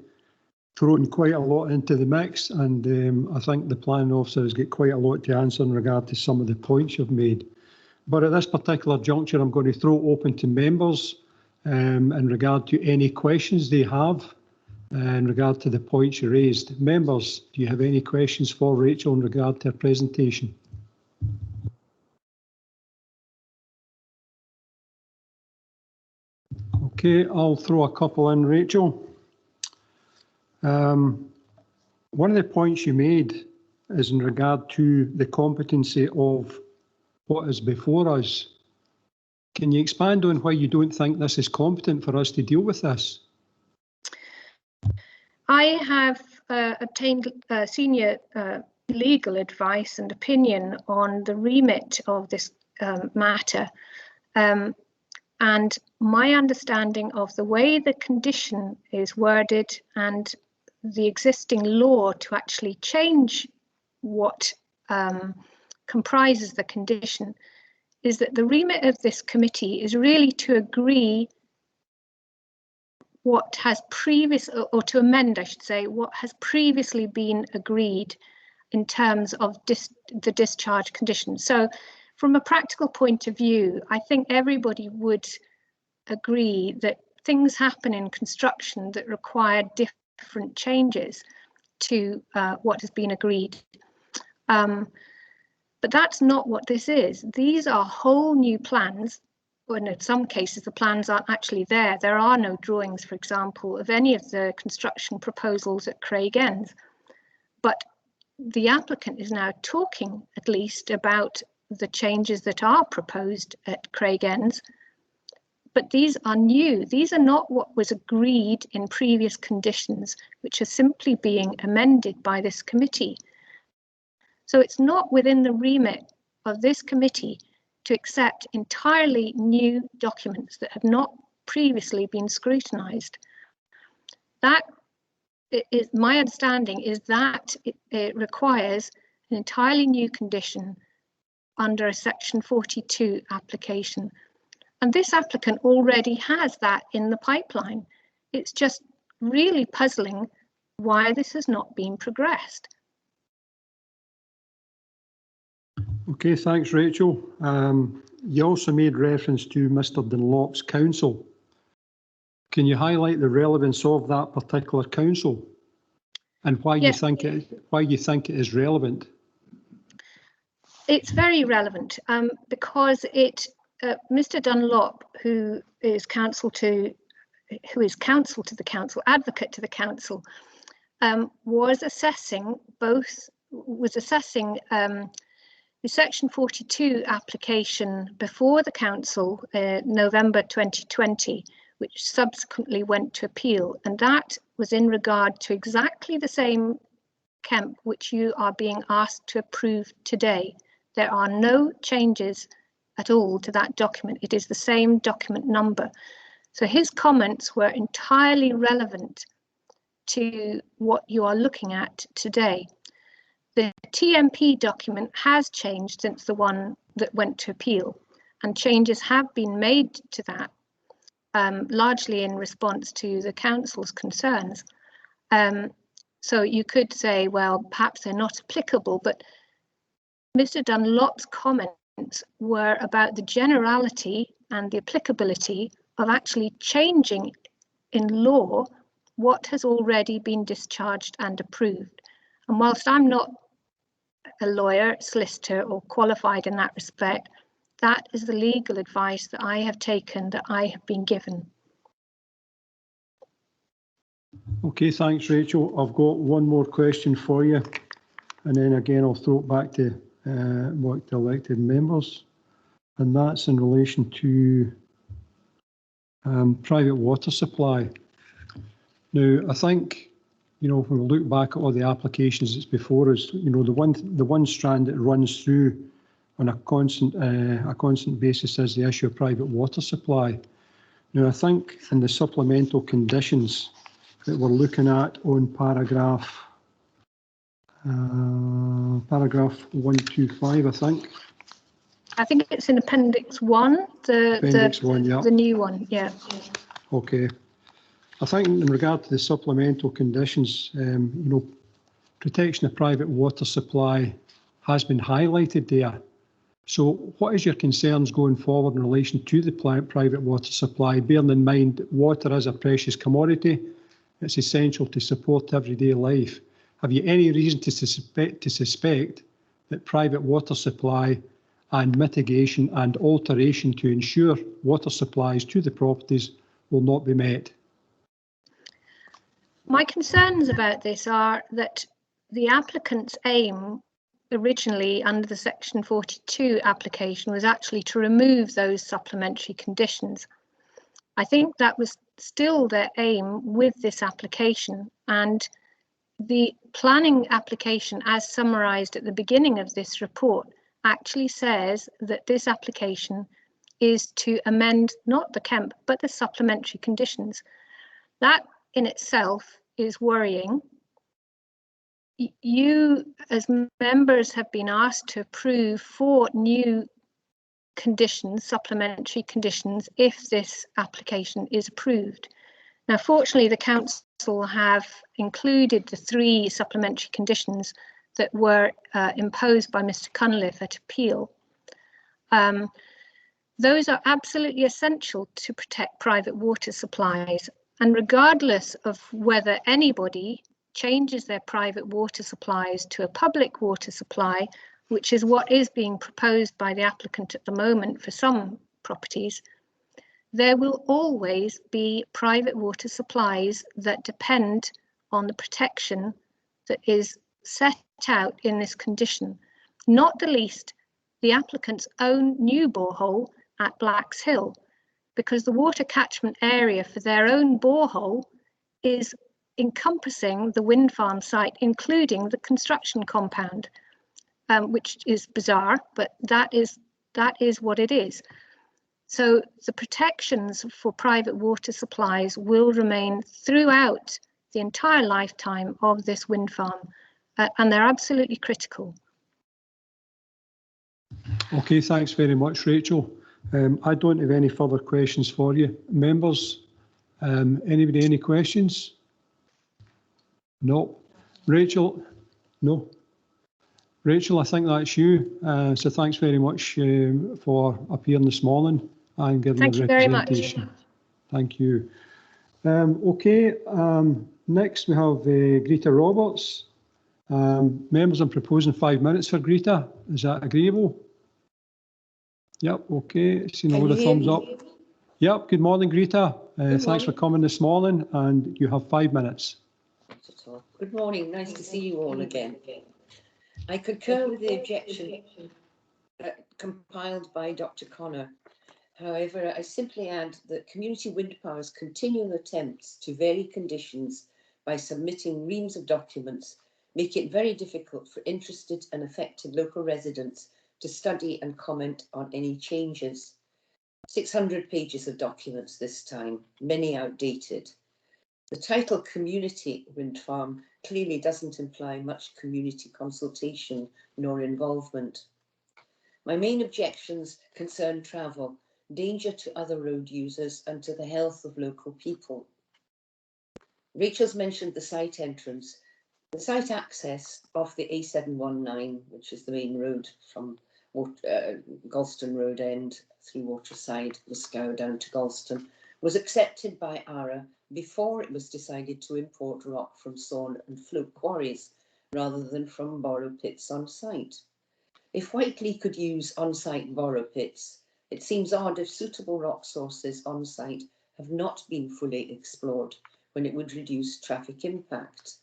thrown quite a lot into the mix, and I think the planning officer has got quite a lot to answer in regard to some of the points you've made. But at this particular juncture, I'm going to throw open to members in regard to any questions they have in regard to the points you raised. Members, do you have any questions for Rachel in regard to her presentation? Okay, I'll throw a couple in, Rachel. One of the points you made is in regard to the competency of what is before us. Can you expand on why you don't think this is competent for us to deal with this? I have obtained senior legal advice and opinion on the remit of this matter. And my understanding of the way the condition is worded and the existing law to actually change what comprises the condition is that the remit of this committee is really to agree what has or to amend, I should say, what has previously been agreed in terms of the discharge condition. So from a practical point of view, I think everybody would agree that things happen in construction that require different changes to what has been agreed. But that's not what this is. These are whole new plans. And in some cases, the plans aren't actually there. There are no drawings, for example, of any of the construction proposals at Craig End. But the applicant is now talking at least about the changes that are proposed at Craig End. But these are new. These are not what was agreed in previous conditions, which are simply being amended by this committee. So it's not within the remit of this committee to accept entirely new documents that have not previously been scrutinised. That is my understanding, is that it requires an entirely new condition under a Section 42 application. And this applicant already has that in the pipeline. It's just really puzzling why this has not been progressed. Okay, thanks, Rachel. You also made reference to Mr. Dunlop's counsel. Can you highlight the relevance of that particular counsel and why you think it is relevant? It's very relevant because Mr. Dunlop, who is counsel to the council, advocate to the council, was assessing the Section 42 application before the council November 2020, which subsequently went to appeal, and that was in regard to exactly the same camp which you are being asked to approve today. There are no changes at all to that document. It is the same document number. So his comments were entirely relevant to what you are looking at today. The TMP document has changed since the one that went to appeal, and changes have been made to that, largely in response to the council's concerns. So you could say, well, perhaps they're not applicable, but Mr. Dunlop's comments were about the generality and the applicability of actually changing in law what has already been discharged and approved. And whilst I'm not a lawyer, solicitor, or qualified in that respect, that is the legal advice that I have taken, that I have been given. Okay, thanks, Rachel. I've got one more question for you, and then again I'll throw it back to the elected members, and that's in relation to private water supply. Now, I think, you know, when we look back at all the applications that's before us, you know, the one strand that runs through on a constant basis is the issue of private water supply. Now, I think in the supplemental conditions that we're looking at on paragraph 125, I think it's in Appendix 1, the new one, yeah. Okay. I think in regard to the supplemental conditions, you know, protection of private water supply has been highlighted there. So what is your concerns going forward in relation to the private water supply, bearing in mind that water is a precious commodity? It's essential to support everyday life. Have you any reason to suspect that private water supply and mitigation and alteration to ensure water supplies to the properties will not be met? My concerns about this are that the applicant's aim originally under the Section 42 application was actually to remove those supplementary conditions. I think that was still their aim with this application, and the planning application as summarised at the beginning of this report actually says that this application is to amend not the Kemp but the supplementary conditions. That in itself is worrying. You as members have been asked to approve 4 new conditions, supplementary conditions, if this application is approved. Now, fortunately, the council have included the 3 supplementary conditions that were imposed by Mr. Cunliffe at appeal. Those are absolutely essential to protect private water supplies, and regardless of whether anybody changes their private water supplies to a public water supply, which is what is being proposed by the applicant at the moment for some properties, there will always be private water supplies that depend on the protection that is set out in this condition, not the least the applicant's own new borehole at Blacks Hill, because the water catchment area for their own borehole is encompassing the wind farm site, including the construction compound, which is bizarre, but that is what it is. So the protections for private water supplies will remain throughout the entire lifetime of this wind farm, and they're absolutely critical. Okay, thanks very much, Rachel. I don't have any further questions for you. Members, anybody, any questions? No. Rachel? No. Rachel, I think that's you. So thanks very much for appearing this morning and giving the representation. Thank you. Okay, next we have Greta Roberts. Members, I'm proposing 5 minutes for Greta. Is that agreeable? Yep, okay. Seen all the thumbs up. Yep, good morning, Greta. Thanks for coming this morning, and you have 5 minutes. Good morning, nice to see you all again. I concur with the objection compiled by Dr. Connor. However, I simply add that Community Wind Power's continual attempts to vary conditions by submitting reams of documents make it very difficult for interested and affected local residents to study and comment on any changes. 600 pages of documents this time, many outdated. The title Community Wind Farm clearly doesn't imply much community consultation nor involvement. My main objections concern travel, danger to other road users and to the health of local people. Rachel's mentioned the site entrance. The site access off the A719, which is the main road from Galston Road End through Waterside, Liscow down to Galston, was accepted by ARA before it was decided to import rock from Sawn and Float quarries rather than from borrow pits on site. If Whiteley could use on-site borrow pits, it seems odd if suitable rock sources on site have not been fully explored when it would reduce traffic impact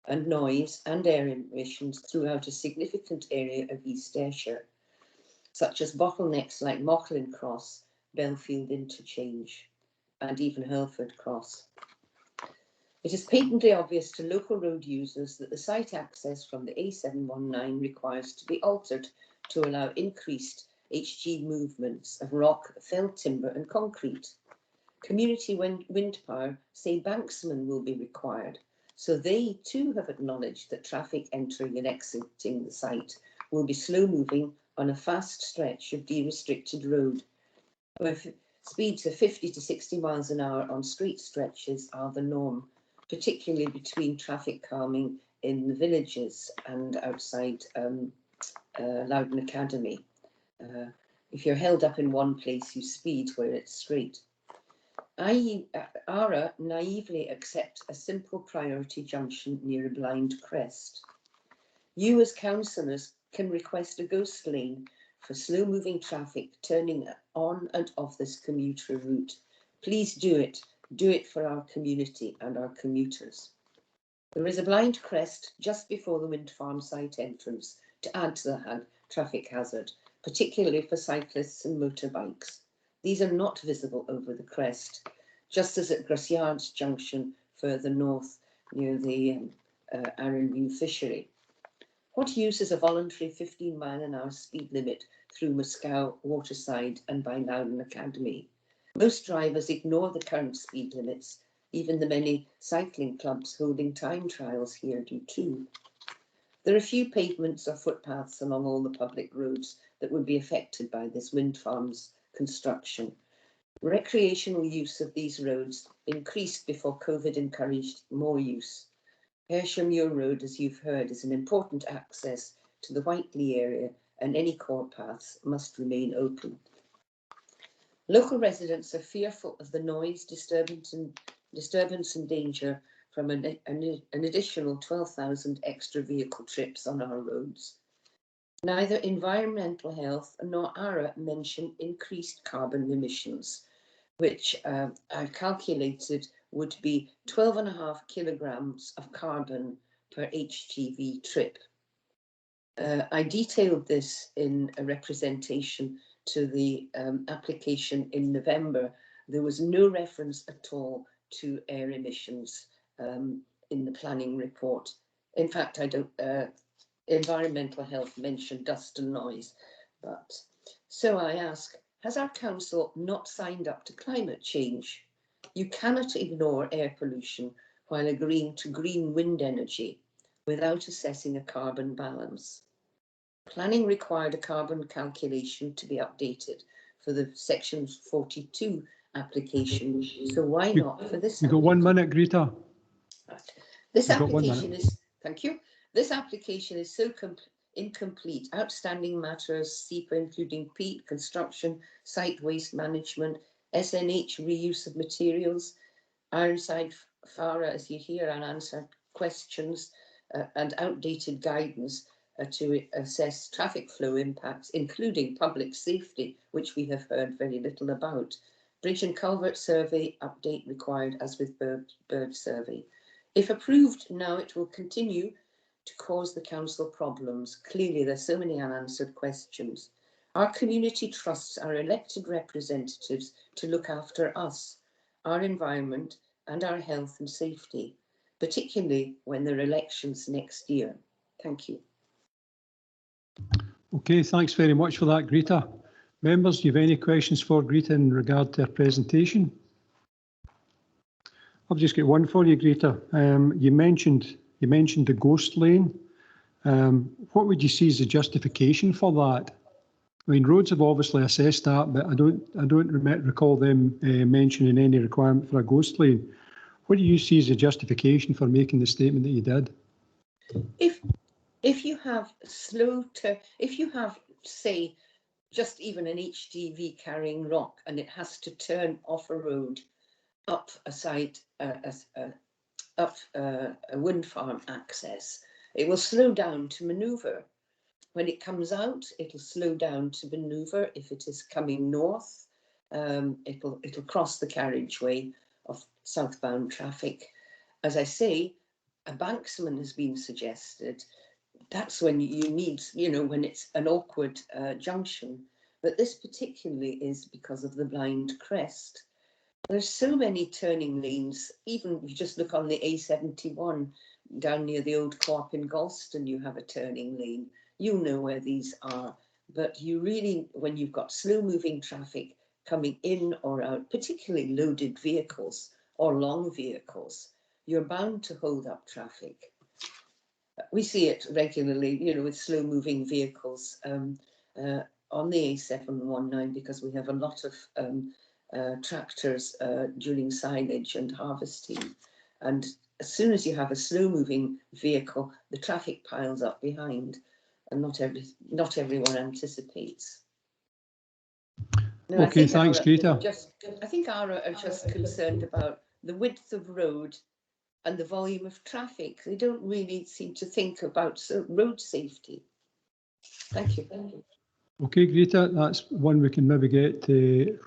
and noise and air emissions throughout a significant area of East Ayrshire, such as bottlenecks like Mauchline Cross, Belfield Interchange, and even Hurlford Cross. It is patently obvious to local road users that the site access from the A719 requires to be altered to allow increased HG movements of rock, felled timber and concrete. Community wind power say banksmen will be required, so they too have acknowledged that traffic entering and exiting the site will be slow moving on a fast stretch of de-restricted road, where speeds of 50 to 60 miles an hour on straight stretches are the norm, particularly between traffic calming in the villages and outside Loudon Academy. If you're held up in one place, you speed where it's straight. ARA naively accept a simple priority junction near a blind crest. You as councillors can request a ghost lane for slow-moving traffic turning on and off this commuter route. Please do it Do it for our community and our commuters. There is a blind crest just before the wind farm site entrance to add to the traffic hazard, particularly for cyclists and motorbikes. These are not visible over the crest, just as at Grasyard's Junction further north near the Arranview fishery. What use is a voluntary 15-mile-an-hour speed limit through Moscow, Waterside and by Loudon Academy? Most drivers ignore the current speed limits. Even the many cycling clubs holding time trials here do too. There are few pavements or footpaths along all the public roads that would be affected by this wind farm's construction. Recreational use of these roads increased before COVID encouraged more use. Ayrshire Muir Road, as you've heard, is an important access to the Whiteley area, and any core paths must remain open. Local residents are fearful of the noise, disturbance and danger from an additional 12,000 extra vehicle trips on our roads. Neither environmental health nor ARA mention increased carbon emissions, which are calculated would be 12.5 kilograms of carbon per HGV trip. I detailed this in a representation to the application in November. There was no reference at all to air emissions in the planning report. In fact, I don't. Environmental health mentioned dust and noise, but so I ask, has our council not signed up to climate change? You cannot ignore air pollution while agreeing to green wind energy without assessing a carbon balance. Planning required a carbon calculation to be updated for the Section 42 application, so why not for this? You've got 1 minute, Greta. Right. This You've got 1 application minute. is, thank you. This application is so incomplete. Outstanding matters, SEPA, including peat, construction, site waste management, SNH reuse of materials, Ironside FARA, as you hear, unanswered questions and outdated guidance to assess traffic flow impacts, including public safety, which we have heard very little about. Bridge and culvert survey update required, as with bird survey. If approved now, it will continue to cause the council problems. Clearly, there's so many unanswered questions. Our community trusts our elected representatives to look after us, our environment, and our health and safety, particularly when there are elections next year. Thank you. Okay, thanks very much for that, Greta. Members, do you have any questions for Greta in regard to her presentation? I've just got one for you, Greta. You mentioned the ghost lane. What would you see as the justification for that? I mean, roads have obviously assessed that, but I don't recall them mentioning any requirement for a ghost lane. What do you see as the justification for making the statement that you did? If you have say, just even an HGV carrying rock and it has to turn off a road up a site, up a wind farm access, it will slow down to manoeuvre. When it comes out, it'll slow down to manoeuvre. If it is coming north, it'll cross the carriageway of southbound traffic. As I say, a banksman has been suggested. That's when you need, when it's an awkward junction. But this particularly is because of the blind crest. There's so many turning lanes. Even you just look on the A71 down near the old co-op in Galston, you have a turning lane. You know where these are. But you really, when you've got slow moving traffic coming in or out, particularly loaded vehicles or long vehicles, you're bound to hold up traffic. We see it regularly, with slow moving vehicles on the A719 because we have a lot of tractors during silage and harvesting. And as soon as you have a slow moving vehicle, the traffic piles up behind and not everyone anticipates. No, okay, thanks, Greta. I think ARA are just concerned about the width of road and the volume of traffic. They don't really seem to think about road safety. Thank you. Okay, Greta, that's one we can maybe get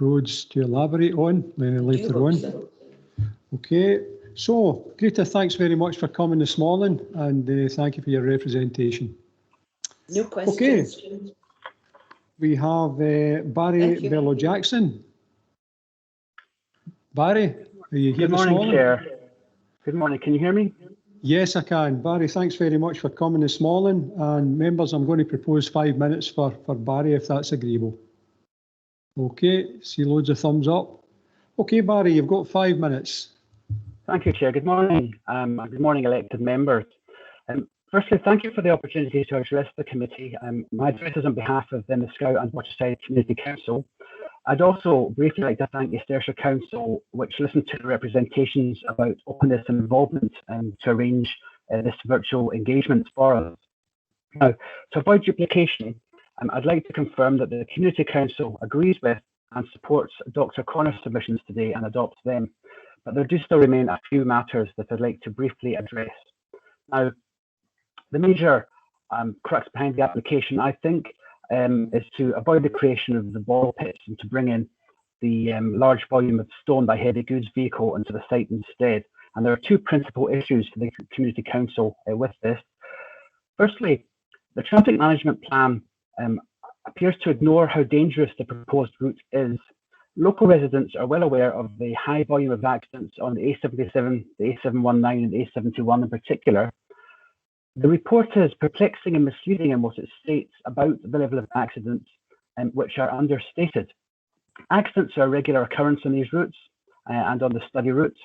roads to elaborate on later on. So. Okay, so Greta, thanks very much for coming this morning, and thank you for your representation. No questions. Okay, we have Barry Thank you. Bello-Jackson. Barry, are you here Good this morning, morning? Chair. Good morning. Can you hear me? Yes, I can. Barry, thanks very much for coming this morning. And members, I'm going to propose 5 minutes for Barry, if that's agreeable. Okay, see loads of thumbs up. Okay, Barry, you've got 5 minutes. Thank you, Chair. Good morning. Good morning, elected members. Firstly, thank you for the opportunity to address the committee. My address is on behalf of the Scout and Waterside Community Council. I'd also briefly like to thank the Ayrshire Council, which listened to the representations about openness and involvement to arrange this virtual engagement for us. Now, to avoid duplication, I'd like to confirm that the Community Council agrees with and supports Dr. Connor's submissions today and adopts them, but there do still remain a few matters that I'd like to briefly address. Now, the major crux behind the application, I think, is to avoid the creation of the ball pits and to bring in the large volume of stone by heavy goods vehicle into the site instead. And there are two principal issues for the Community Council with this. Firstly, the traffic management plan appears to ignore how dangerous the proposed route is. Local residents are well aware of the high volume of accidents on the A77, the A719 and the A721 in particular. The report is perplexing and misleading in what it states about the level of accidents, which are understated. Accidents are a regular occurrence on these routes and on the study route.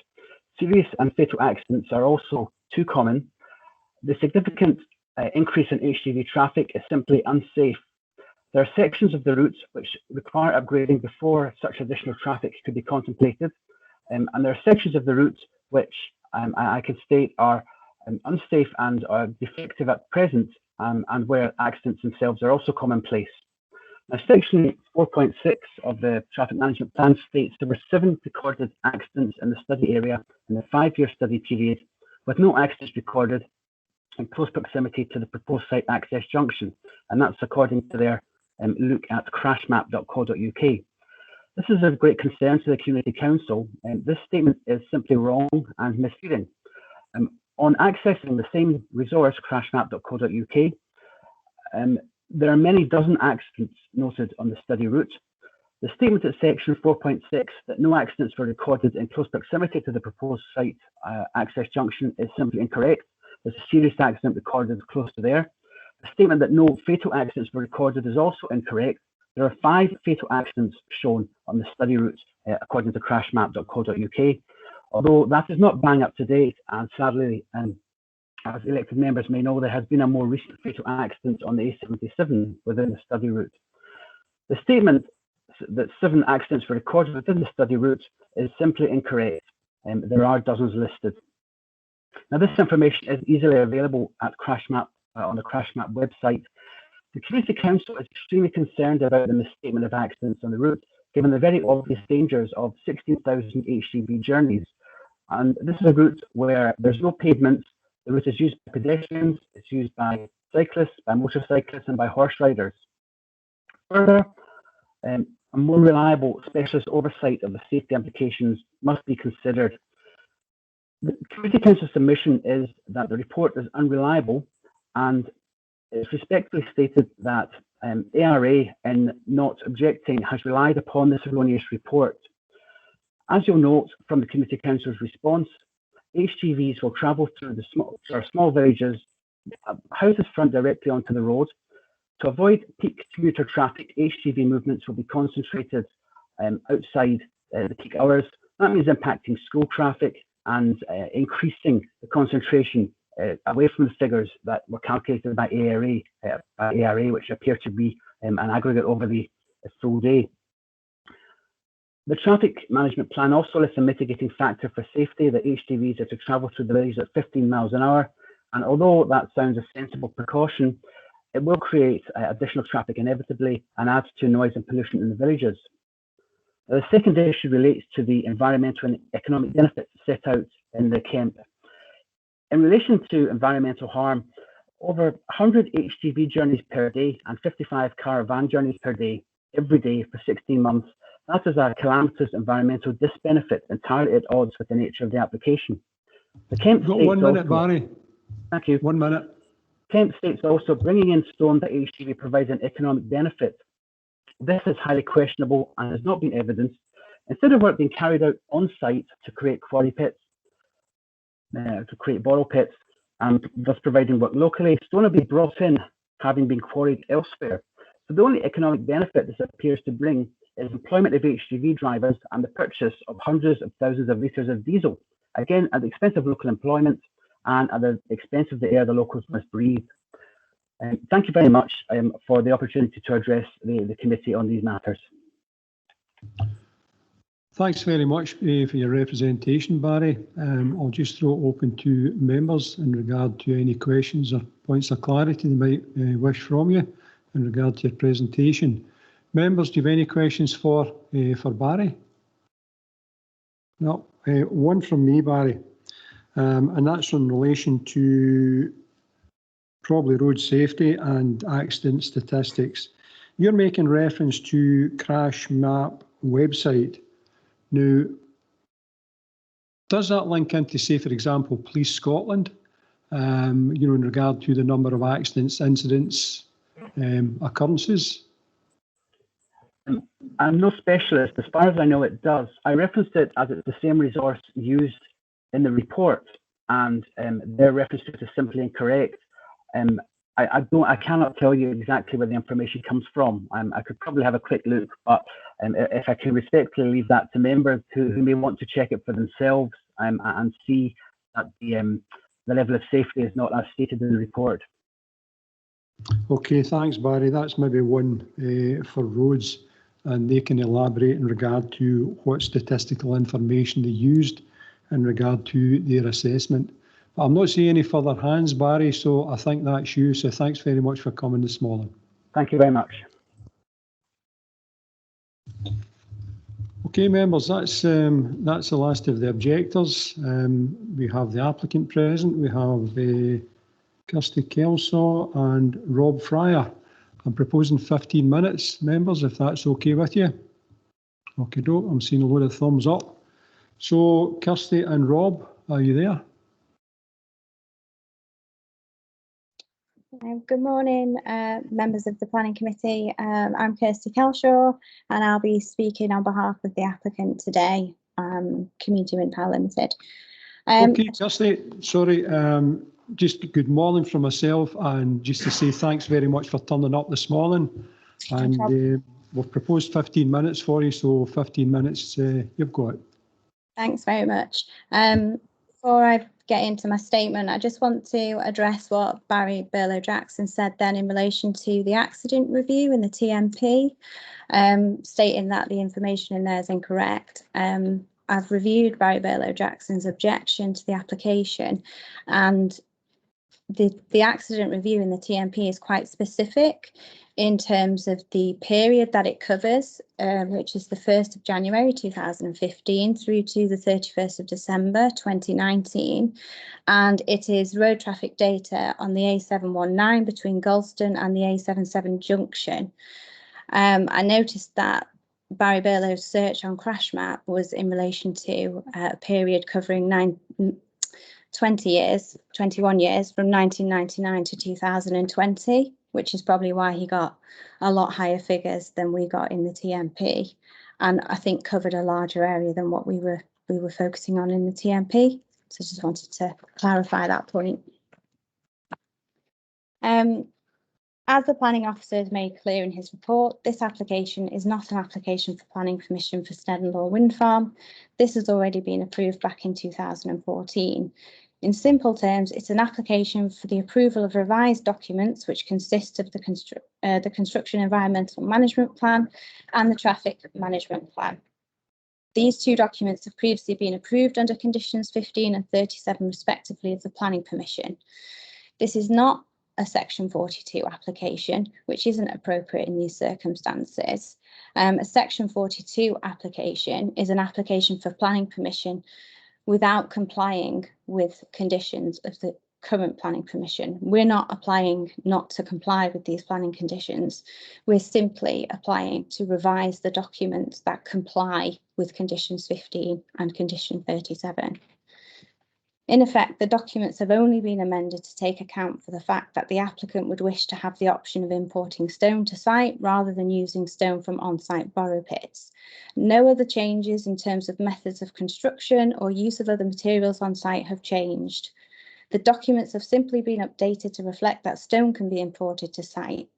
Serious and fatal accidents are also too common. The significant increase in HGV traffic is simply unsafe. There are sections of the route which require upgrading before such additional traffic could be contemplated, and there are sections of the route which I can state are unsafe and are defective at present, and where accidents themselves are also commonplace. Now, section 4.6 of the Traffic Management Plan states there were 7 recorded accidents in the study area in the 5-year study period, with no accidents recorded in close proximity to the proposed site access junction, and that's according to their look at crashmap.co.uk. This is of great concern to the Community Council, and this statement is simply wrong and misleading. On accessing the same resource, crashmap.co.uk, there are many dozen accidents noted on the study route. The statement at section 4.6 that no accidents were recorded in close proximity to the proposed site access junction is simply incorrect. There's a serious accident recorded close to there. The statement that no fatal accidents were recorded is also incorrect. There are 5 fatal accidents shown on the study route according to crashmap.co.uk. Although that is not bang up to date, and sadly, as elected members may know, there has been a more recent fatal accident on the A77 within the study route. The statement that 7 accidents were recorded within the study route is simply incorrect. There are dozens listed. Now, this information is easily available at CrashMap on the CrashMap website. The Community Council is extremely concerned about the misstatement of accidents on the route, given the very obvious dangers of 16,000 HGV journeys. And this is a route where there's no pavement. The route is used by pedestrians, it's used by cyclists, by motorcyclists, and by horse riders. Further, a more reliable specialist oversight of the safety implications must be considered. The Community Council submission is that the report is unreliable, and it's respectfully stated that ARA, in not objecting, has relied upon this erroneous report. As you'll note from the Community Council's response, HGVs will travel through the small villages, houses front directly onto the road. To avoid peak commuter traffic, HGV movements will be concentrated outside the peak hours. That means impacting school traffic and increasing the concentration away from the figures that were calculated by ARA, which appear to be an aggregate over the full day. The Traffic Management Plan also lists a mitigating factor for safety, that HGVs are to travel through the villages at 15 miles an hour. And although that sounds a sensible precaution, it will create additional traffic inevitably and add to noise and pollution in the villages. The second issue relates to the environmental and economic benefits set out in the KEMP. In relation to environmental harm, over 100 HGV journeys per day and 55 caravan journeys per day, every day for 16 months, That is a calamitous environmental disbenefit entirely at odds with the nature of the application. The Kent Got states 1 minute, also, Barry. Thank you. 1 minute. Kent states also bringing in stone that HGV provides an economic benefit. This is highly questionable and has not been evidenced. Instead of work being carried out on site to create quarry pits, to create borrow pits, and thus providing work locally, stone will be brought in, having been quarried elsewhere. So the only economic benefit this appears to bring is employment of HGV drivers and the purchase of hundreds of thousands of litres of diesel, again at the expense of local employment and at the expense of the air the locals must breathe. Thank you very much for the opportunity to address the committee on these matters. Thanks very much for your representation, Barry. I'll just throw it open to members in regard to any questions or points of clarity they might wish from you in regard to your presentation. Members, do you have any questions for Barry? No, one from me, Barry, and that's in relation to probably road safety and accident statistics. You're making reference to Crash Map website. Now, does that link into, say, for example, Police Scotland, in regard to the number of accidents, incidents, occurrences? I'm no specialist. As far as I know, it does. I referenced it as it's the same resource used in the report, and their reference to it is simply incorrect. I cannot tell you exactly where the information comes from. I could probably have a quick look, but if I can respectfully leave that to members who may want to check it for themselves and see that the level of safety is not as stated in the report. Okay, thanks, Barry. That's maybe one for roads, and they can elaborate in regard to what statistical information they used in regard to their assessment. But I'm not seeing any further hands, Barry, so I think that's you. So thanks very much for coming this morning. Thank you very much. Okay, members, that's the last of the objectors. We have the applicant present. We have Kirsty Kelso and Rob Fryer. I'm proposing 15 minutes, members, if that's okay with you. Okay, I'm seeing a load of thumbs up. So, Kirsty and Rob, are you there? Good morning, members of the Planning Committee. I'm Kirsty Kelshaw, and I'll be speaking on behalf of the applicant today, Community Wind Power Limited. Okay, Kirsty, sorry, just good morning from myself, and just to say thanks very much for turning up this morning. And we've proposed 15 minutes for you, so 15 minutes you've got. Thanks very much. Before I get into my statement, I just want to address what Barry Burlow-Jackson said then in relation to the accident review in the TMP, stating that the information in there is incorrect. I've reviewed Barry Burlow-Jackson's objection to the application, and the accident review in the TMP is quite specific in terms of the period that it covers, which is the 1st of January 2015 through to the 31st of December 2019. And it is road traffic data on the A719 between Galston and the A77 junction. I noticed that Barry Burlow's search on Crash Map was in relation to a period covering 21 years from 1999 to 2020, which is probably why he got a lot higher figures than we got in the TMP, and I think covered a larger area than what we were focusing on in the TMP. So just wanted to clarify that point. As the planning officer has made clear in his report, this application is not an application for planning permission for Sneddon Law Wind Farm. This has already been approved back in 2014. In simple terms, it's an application for the approval of revised documents, which consist of the Construction Environmental Management Plan and the Traffic Management Plan. These two documents have previously been approved under conditions 15 and 37 respectively of the planning permission. This is not a Section 42 application, which isn't appropriate in these circumstances. A Section 42 application is an application for planning permission without complying with conditions of the current planning permission. We're not applying not to comply with these planning conditions. We're simply applying to revise the documents that comply with conditions 15 and condition 37. In effect, the documents have only been amended to take account for the fact that the applicant would wish to have the option of importing stone to site rather than using stone from on-site borrow pits. No other changes in terms of methods of construction or use of other materials on site have changed. The documents have simply been updated to reflect that stone can be imported to site.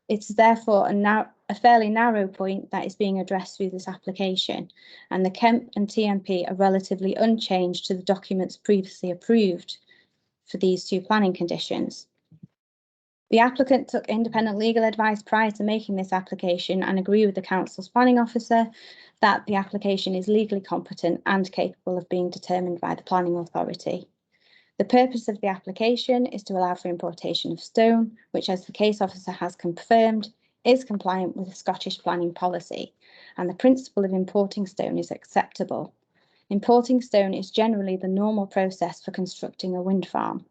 It's therefore a fairly narrow point that is being addressed through this application, and the KEMP and TMP are relatively unchanged to the documents previously approved for these two planning conditions. The applicant took independent legal advice prior to making this application and agreed with the Council's planning officer that the application is legally competent and capable of being determined by the planning authority. The purpose of the application is to allow for importation of stone, which, as the case officer has confirmed, is compliant with the Scottish planning policy, and the principle of importing stone is acceptable. Importing stone is generally the normal process for constructing a wind farm.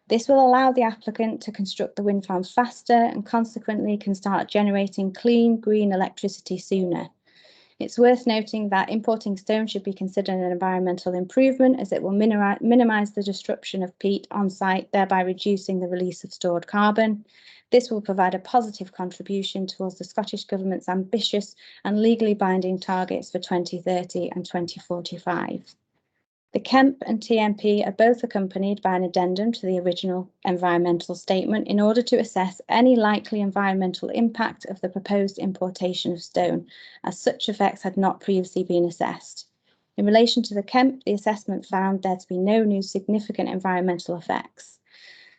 This will allow the applicant to construct the wind farms faster and consequently can start generating clean, green electricity sooner. It's worth noting that importing stone should be considered an environmental improvement, as it will minimise the disruption of peat on site, thereby reducing the release of stored carbon. This will provide a positive contribution towards the Scottish Government's ambitious and legally binding targets for 2030 and 2045. The KEMP and TMP are both accompanied by an addendum to the original environmental statement in order to assess any likely environmental impact of the proposed importation of stone, as such effects had not previously been assessed. In relation to the KEMP, the assessment found there to be no new significant environmental effects.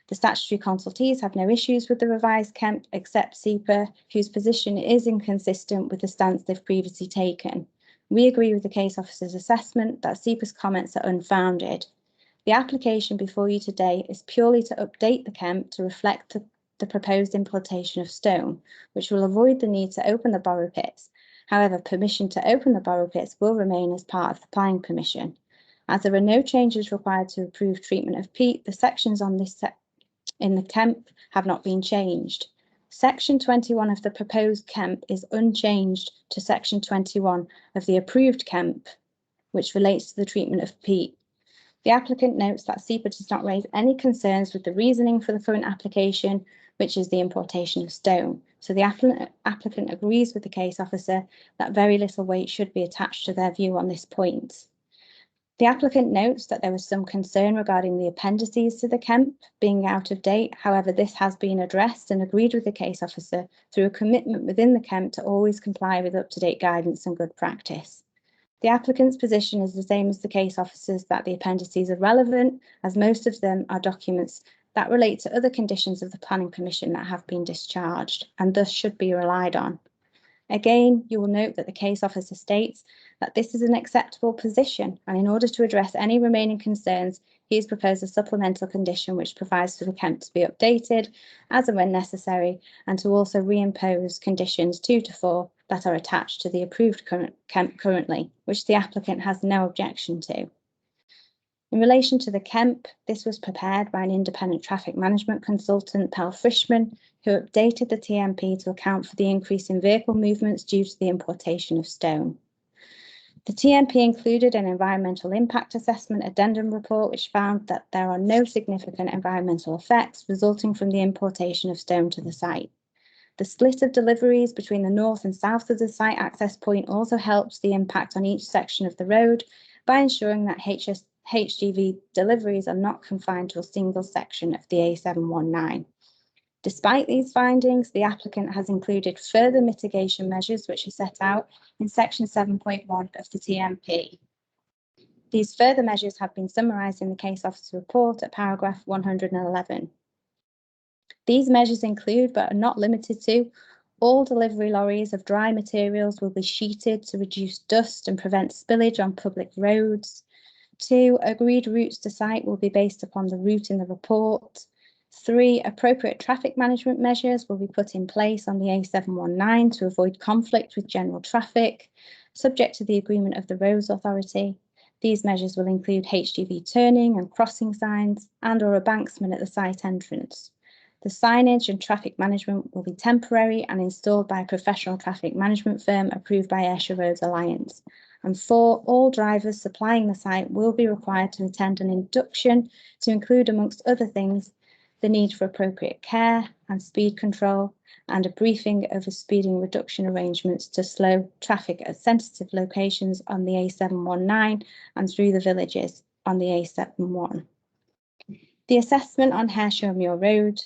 The statutory consultees have no issues with the revised KEMP except SEPA, whose position is inconsistent with the stance they've previously taken. We agree with the case officer's assessment that SEPA's comments are unfounded. The application before you today is purely to update the KEMP to reflect the proposed importation of stone, which will avoid the need to open the borrow pits. However, permission to open the borrow pits will remain as part of the planning permission. As there are no changes required to approve treatment of peat, the sections on this in the KEMP have not been changed. Section 21 of the proposed KEMP is unchanged to Section 21 of the approved KEMP, which relates to the treatment of peat. The applicant notes that SEPA does not raise any concerns with the reasoning for the current application, which is the importation of stone. So the applicant agrees with the case officer that very little weight should be attached to their view on this point. The applicant notes that there was some concern regarding the appendices to the KEMP being out of date. However, this has been addressed and agreed with the case officer through a commitment within the KEMP to always comply with up-to-date guidance and good practice. The applicant's position is the same as the case officer's, that the appendices are relevant, as most of them are documents that relate to other conditions of the planning permission that have been discharged and thus should be relied on. Again, you will note that the case officer states that this is an acceptable position, and in order to address any remaining concerns, he has proposed a supplemental condition which provides for the KEMP to be updated as and when necessary, and to also reimpose conditions 2 to 4 that are attached to the approved KEMP currently, which the applicant has no objection to. In relation to the KEMP, this was prepared by an independent traffic management consultant, Pell Frischman, who updated the TMP to account for the increase in vehicle movements due to the importation of stone. The TMP included an environmental impact assessment addendum report, which found that there are no significant environmental effects resulting from the importation of stone to the site. The split of deliveries between the north and south of the site access point also helps the impact on each section of the road by ensuring that HGV deliveries are not confined to a single section of the A719. Despite these findings, the applicant has included further mitigation measures which are set out in section 7.1 of the TMP. These further measures have been summarised in the case officer report at paragraph 111. These measures include, but are not limited to, all delivery lorries of dry materials will be sheeted to reduce dust and prevent spillage on public roads. 2, agreed routes to site will be based upon the route in the report. 3, appropriate traffic management measures will be put in place on the A719 to avoid conflict with general traffic, subject to the agreement of the Roads Authority. These measures will include HGV turning and crossing signs and/or a banksman at the site entrance. The signage and traffic management will be temporary and installed by a professional traffic management firm approved by Ayrshire Roads Alliance. And 4, all drivers supplying the site will be required to attend an induction to include, amongst other things, the need for appropriate care and speed control, and a briefing over speeding reduction arrangements to slow traffic at sensitive locations on the A719 and through the villages on the A71. The assessment on Hareshaw Muir Road,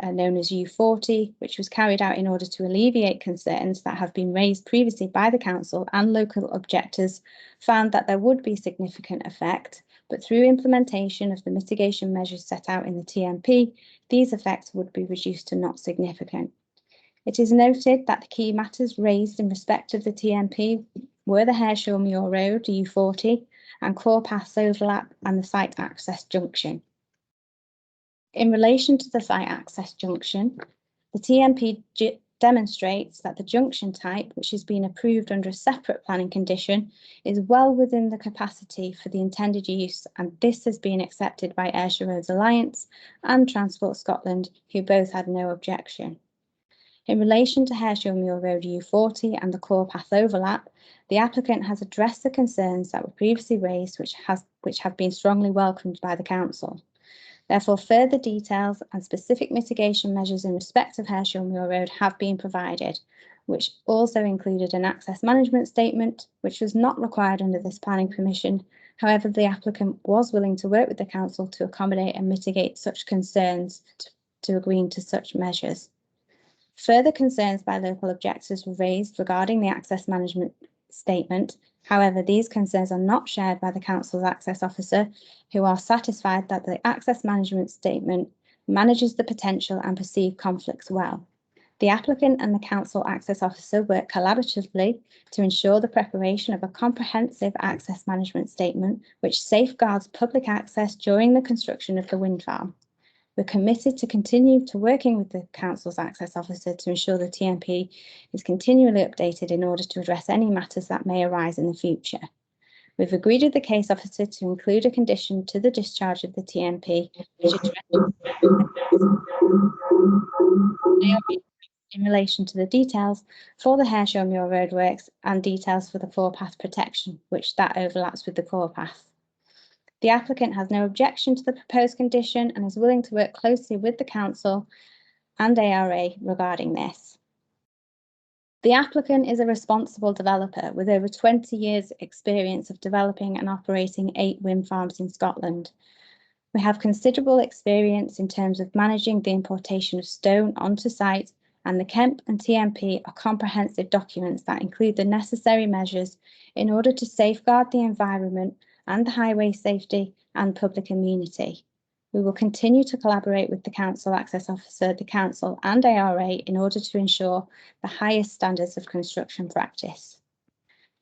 known as U40, which was carried out in order to alleviate concerns that have been raised previously by the council and local objectors, found that there would be significant effect, but through implementation of the mitigation measures set out in the TMP, these effects would be reduced to not significant. It is noted that the key matters raised in respect of the TMP were the Hareshaw Muir Road, U40, and core paths overlap and the site access junction. In relation to the site access junction, the TMP demonstrates that the junction type, which has been approved under a separate planning condition, is well within the capacity for the intended use, and this has been accepted by Ayrshire Roads Alliance and Transport Scotland, who both had no objection. In relation to Hareshaw Muir Road U40 and the core path overlap, the applicant has addressed the concerns that were previously raised, which have been strongly welcomed by the council. Therefore, further details and specific mitigation measures in respect of Hareshaw Muir Road have been provided, which also included an access management statement, which was not required under this planning permission. However, the applicant was willing to work with the council to accommodate and mitigate such concerns to agreeing to such measures. Further concerns by local objectors were raised regarding the access management statement. However, these concerns are not shared by the council's access officer, who are satisfied that the access management statement manages the potential and perceived conflicts well. The applicant and the council access officer work collaboratively to ensure the preparation of a comprehensive access management statement which safeguards public access during the construction of the wind farm. We're committed to continue to working with the council's access officer to ensure the TMP is continually updated in order to address any matters that may arise in the future. We've agreed with the case officer to include a condition to the discharge of the TMP which addresses in relation to the details for the Hareshaw Muir Road works and details for the four-path protection, which that overlaps with the core path. The applicant has no objection to the proposed condition and is willing to work closely with the council and ARA regarding this. The applicant is a responsible developer with over 20 years' experience of developing and operating 8 wind farms in Scotland. We have considerable experience in terms of managing the importation of stone onto site, and the KEMP and TMP are comprehensive documents that include the necessary measures in order to safeguard the environment and the highway safety and public amenity. We will continue to collaborate with the Council Access Officer, the Council and ARA in order to ensure the highest standards of construction practice.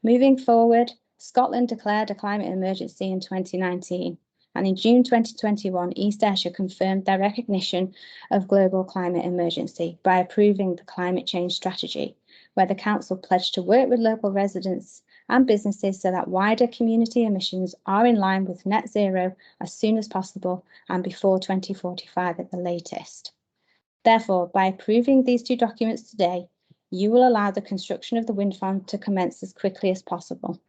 Moving forward, Scotland declared a climate emergency in 2019, and in June 2021, East Ayrshire confirmed their recognition of global climate emergency by approving the climate change strategy, where the Council pledged to work with local residents and businesses so that wider community emissions are in line with net zero as soon as possible and before 2045 at the latest. Therefore, by approving these 2 documents today, you will allow the construction of the wind farm to commence as quickly as possible.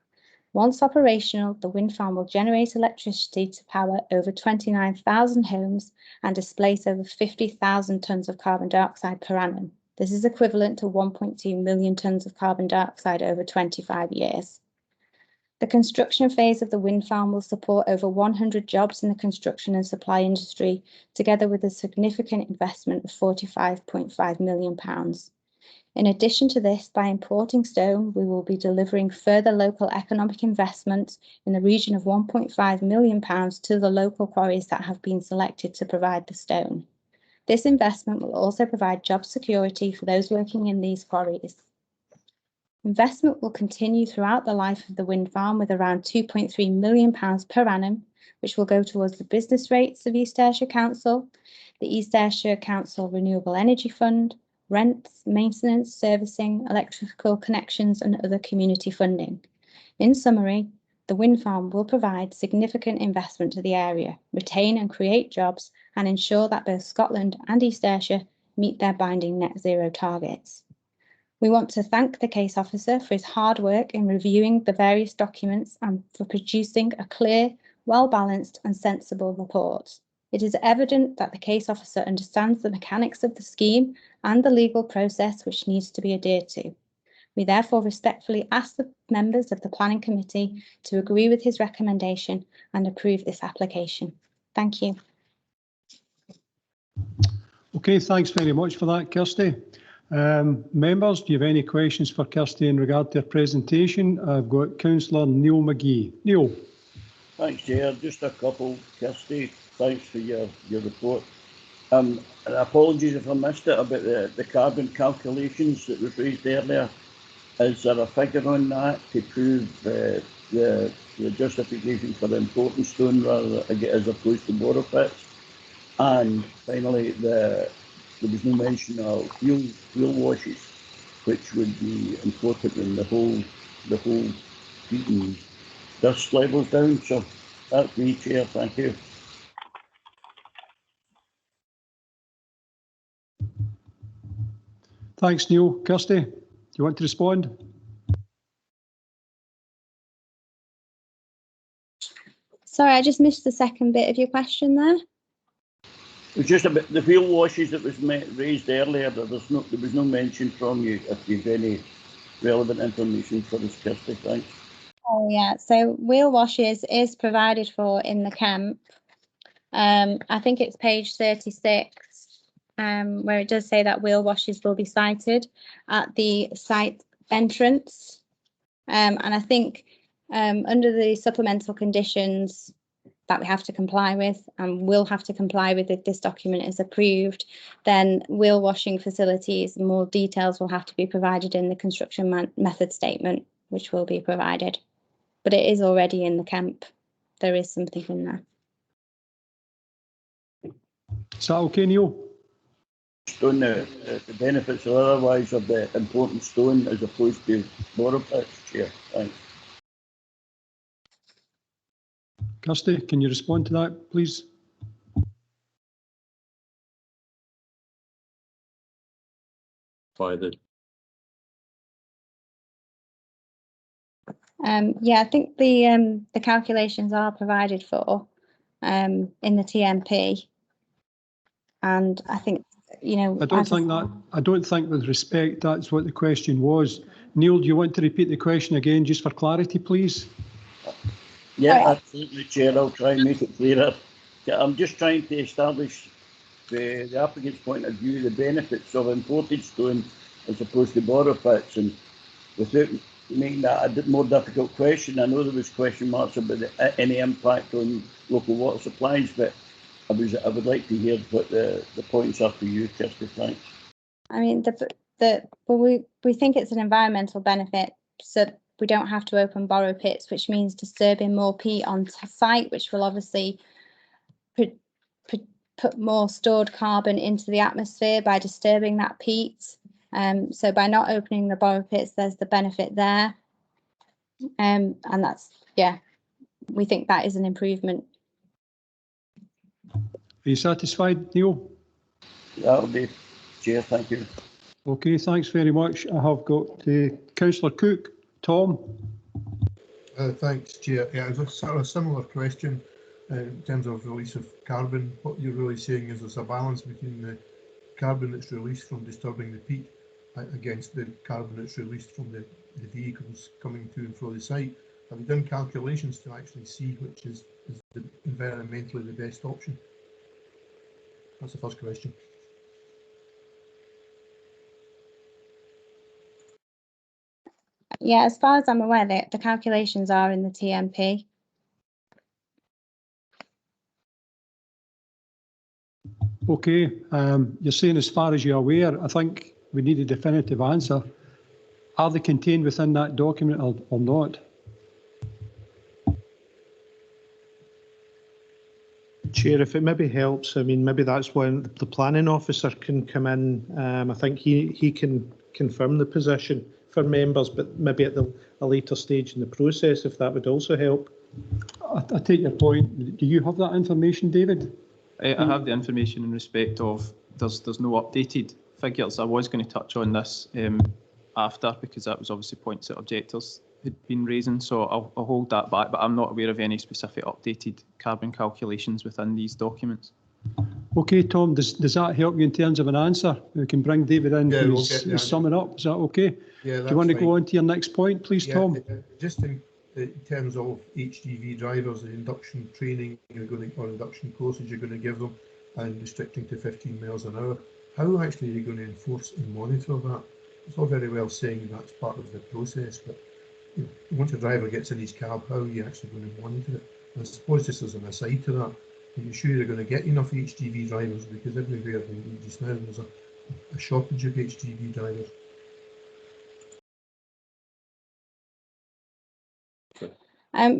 Once operational, the wind farm will generate electricity to power over 29,000 homes and displace over 50,000 tonnes of carbon dioxide per annum. This is equivalent to 1.2 million tonnes of carbon dioxide over 25 years. The construction phase of the wind farm will support over 100 jobs in the construction and supply industry, together with a significant investment of £45.5 million. In addition to this, by importing stone, we will be delivering further local economic investment in the region of £1.5 million to the local quarries that have been selected to provide the stone. This investment will also provide job security for those working in these quarries. Investment will continue throughout the life of the wind farm with around £2.3 million per annum, which will go towards the business rates of East Ayrshire Council, the East Ayrshire Council Renewable Energy Fund, rents, maintenance, servicing, electrical connections and other community funding. In summary, the wind farm will provide significant investment to the area, retain and create jobs, and ensure that both Scotland and East Ayrshire meet their binding net zero targets. We want to thank the case officer for his hard work in reviewing the various documents and for producing a clear, well-balanced and sensible report. It is evident that the case officer understands the mechanics of the scheme and the legal process which needs to be adhered to. We therefore respectfully ask the members of the Planning Committee to agree with his recommendation and approve this application. Thank you. Okay, thanks very much for that, Kirsty. Members, do you have any questions for Kirsty in regard to her presentation? I've got Councillor Neil McGee. Neil. Thanks, Chair. Just a couple, Kirsty. Thanks for your report. And apologies if I missed it about the carbon calculations that was raised earlier. Is there a figure on that to prove the justification for the important stone rather as opposed to borrow pits? And finally, there was no mention of wheel washes, which would be important in the whole beating dust levels down. So that's me, Chair. Thank you. Thanks, Neil. Kirsty, do you want to respond? Sorry, I just missed the second bit of your question there. It was just about the wheel washes that was raised earlier. There was no mention from you. If you've any relevant information for us, Kirsty, thanks. Oh yeah, so wheel washes is provided for in the camp. I think it's page 36, where it does say that wheel washes will be sited at the site entrance. And I think under the supplemental conditions that we have to comply with and will have to comply with if this document is approved, then wheel washing facilities, more details will have to be provided in the construction method statement, which will be provided. But it is already in the camp. There is something in there. Is that okay, Neil? Stone, the benefits or otherwise of the important stone as opposed to borrow pits, Chair. Thanks. Kirsty, can you respond to that, please? Yeah, I think the calculations are provided for in the TMP, and I think I don't think with respect that's what the question was. Neil, do you want to repeat the question again just for clarity, please? Yeah, absolutely, Chair. I'll try and make it clearer. I'm just trying to establish the applicant's point of view, the benefits of imported stone as opposed to borrow pits, and without making that a more difficult question, I know there was question marks about any impact on local water supplies, but I would like to hear what the points are for you, Kirsty. Thanks. I mean, we think it's an environmental benefit, so we don't have to open borrow pits, which means disturbing more peat on site, which will obviously put more stored carbon into the atmosphere by disturbing that peat. So by not opening the borrow pits, there's the benefit there. And that's, yeah, we think that is an improvement. Are you satisfied, Neil? That'll be, Chair. Thank you. Okay, thanks very much. I have got Councillor Cook. Tom? Thanks, Chair. Yeah, it's a sort of similar question in terms of release of carbon. What you're really saying is there's a balance between the carbon that's released from disturbing the peat against the carbon that's released from the vehicles coming to and from the site. Have you done calculations to actually see which is environmentally the best option? That's the first question. Yeah, as far as I'm aware, the calculations are in the TMP. Okay, you're saying as far as you're aware. I think we need a definitive answer. Are they contained within that document or not? Chair, if it maybe helps, I mean, maybe that's when the planning officer can come in. I think he can confirm the position for members, but maybe at a later stage in the process, if that would also help. I take your point. Do you have that information, David? I have the information in respect of there's no updated figures. I was going to touch on this after, because that was obviously points that objectors had been raising, so I'll hold that back, but I'm not aware of any specific updated carbon calculations within these documents. Okay, Tom, does that help you in terms of an answer? We can bring David in to sum it up. Is that okay? Yeah, do you want to go on to your next point, please, Tom? Just in terms of HGV drivers, the induction training or induction courses you're going to give them, and restricting to 15 miles an hour, how actually are you going to enforce and monitor that? It's all very well saying that's part of the process, but once a driver gets in his cab, how are you actually going to monitor it? And I suppose just as an aside to that, are you sure you're going to get enough HGV drivers? Because everywhere just now there's a shortage of HGV drivers.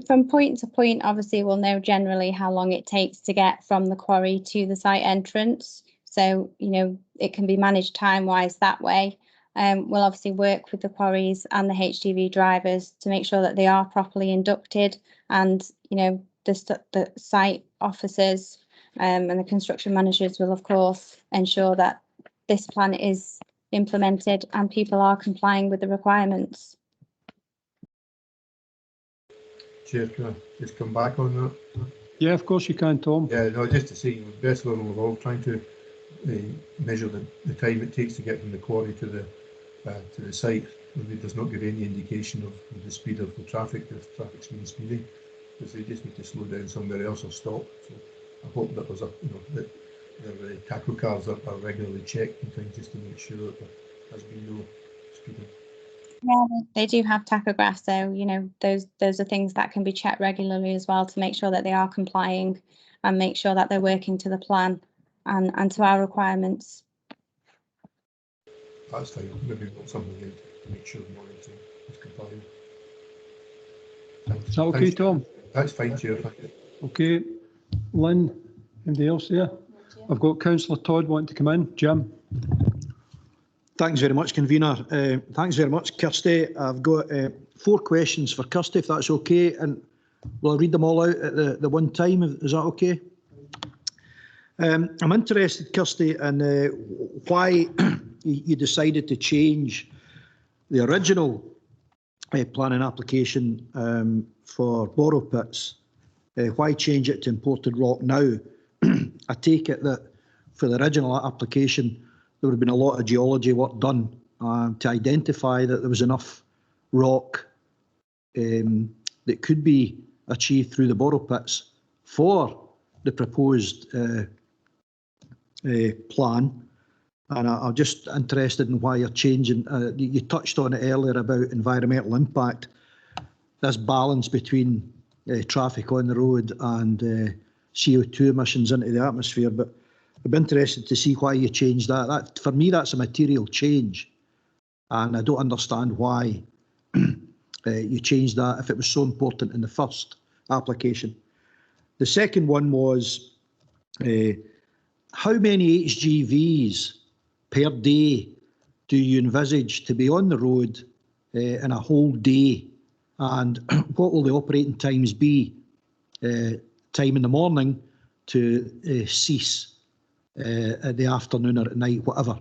From point to point, obviously, we'll know generally how long it takes to get from the quarry to the site entrance. So, it can be managed time-wise that way. We'll obviously work with the quarries and the HGV drivers to make sure that they are properly inducted, and, the site officers and the construction managers will, of course, ensure that this plan is implemented and people are complying with the requirements. Chair, can I just come back on that? Yeah, of course you can, Tom. Yeah, no, just to say, best level of all, trying to measure the time it takes to get from the quarry to the site really does not give any indication of the speed of the traffic, if traffic's been speeding, because they just need to slow down somewhere else or stop. So I hope that was that the tacho cars are regularly checked and things, just to make sure that there has been no speeding. Yeah, they do have tachographs, so those are things that can be checked regularly as well to make sure that they are complying and make sure that they're working to the plan and to our requirements. That's fine. Maybe we've got something to make sure the monitoring is compliant. Thanks. Is that okay, Thanks, Tom? That's fine, Chair. Okay. Lynn, anybody else there? I've got Councillor Todd wanting to come in. Jim? Thanks very much, Convener. Thanks very much, Kirsty. I've got 4 questions for Kirsty, if that's okay, and will I read them all out at the one time? Is that okay? I'm interested, Kirsty, in why you decided to change the original planning application for borrow pits. Why change it to imported rock now? I take it that for the original application, there would have been a lot of geology work done to identify that there was enough rock that could be achieved through the borrow pits for the proposed plan. And I'm just interested in why you're changing. You touched on it earlier about environmental impact, this balance between traffic on the road and CO2 emissions into the atmosphere. But I'd be interested to see why you changed that. For me, that's a material change, and I don't understand why you changed that if it was so important in the first application. The second one was how many HGVs per day do you envisage to be on the road in a whole day, and what will the operating times be? Time in the morning to cease at the afternoon or at night, whatever.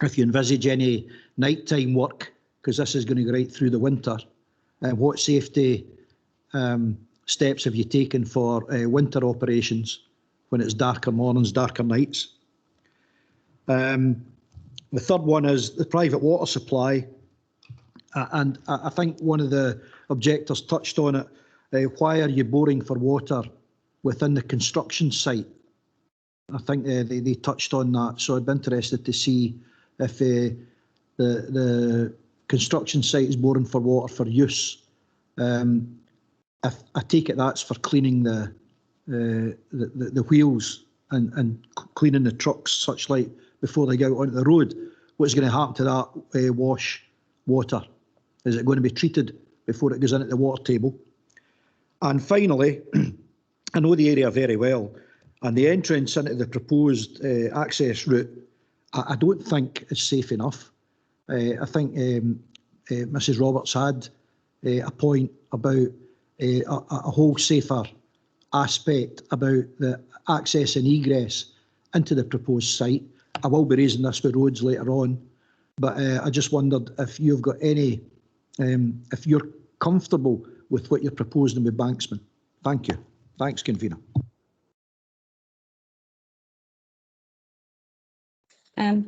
If you envisage any nighttime work, because this is going to go right through the winter, what safety steps have you taken for winter operations when it's darker mornings, darker nights? The third one is the private water supply, and I think one of the objectors touched on it. Why are you boring for water within the construction site? I think they touched on that, so I'd be interested to see if the construction site is boring for water for use. I take it that's for cleaning the wheels and cleaning the trucks, such like before they go out onto the road. What's going to happen to that wash water? Is it going to be treated before it goes into the water table? And finally, I know the area very well, and the entrance into the proposed access route, I don't think is safe enough. I think Mrs Roberts had a point about a whole safer aspect about the access and egress into the proposed site. I will be raising this with roads later on, but I just wondered if you've got any, if you're comfortable with what you're proposing with Banksman. Thank you. Thanks, Convener.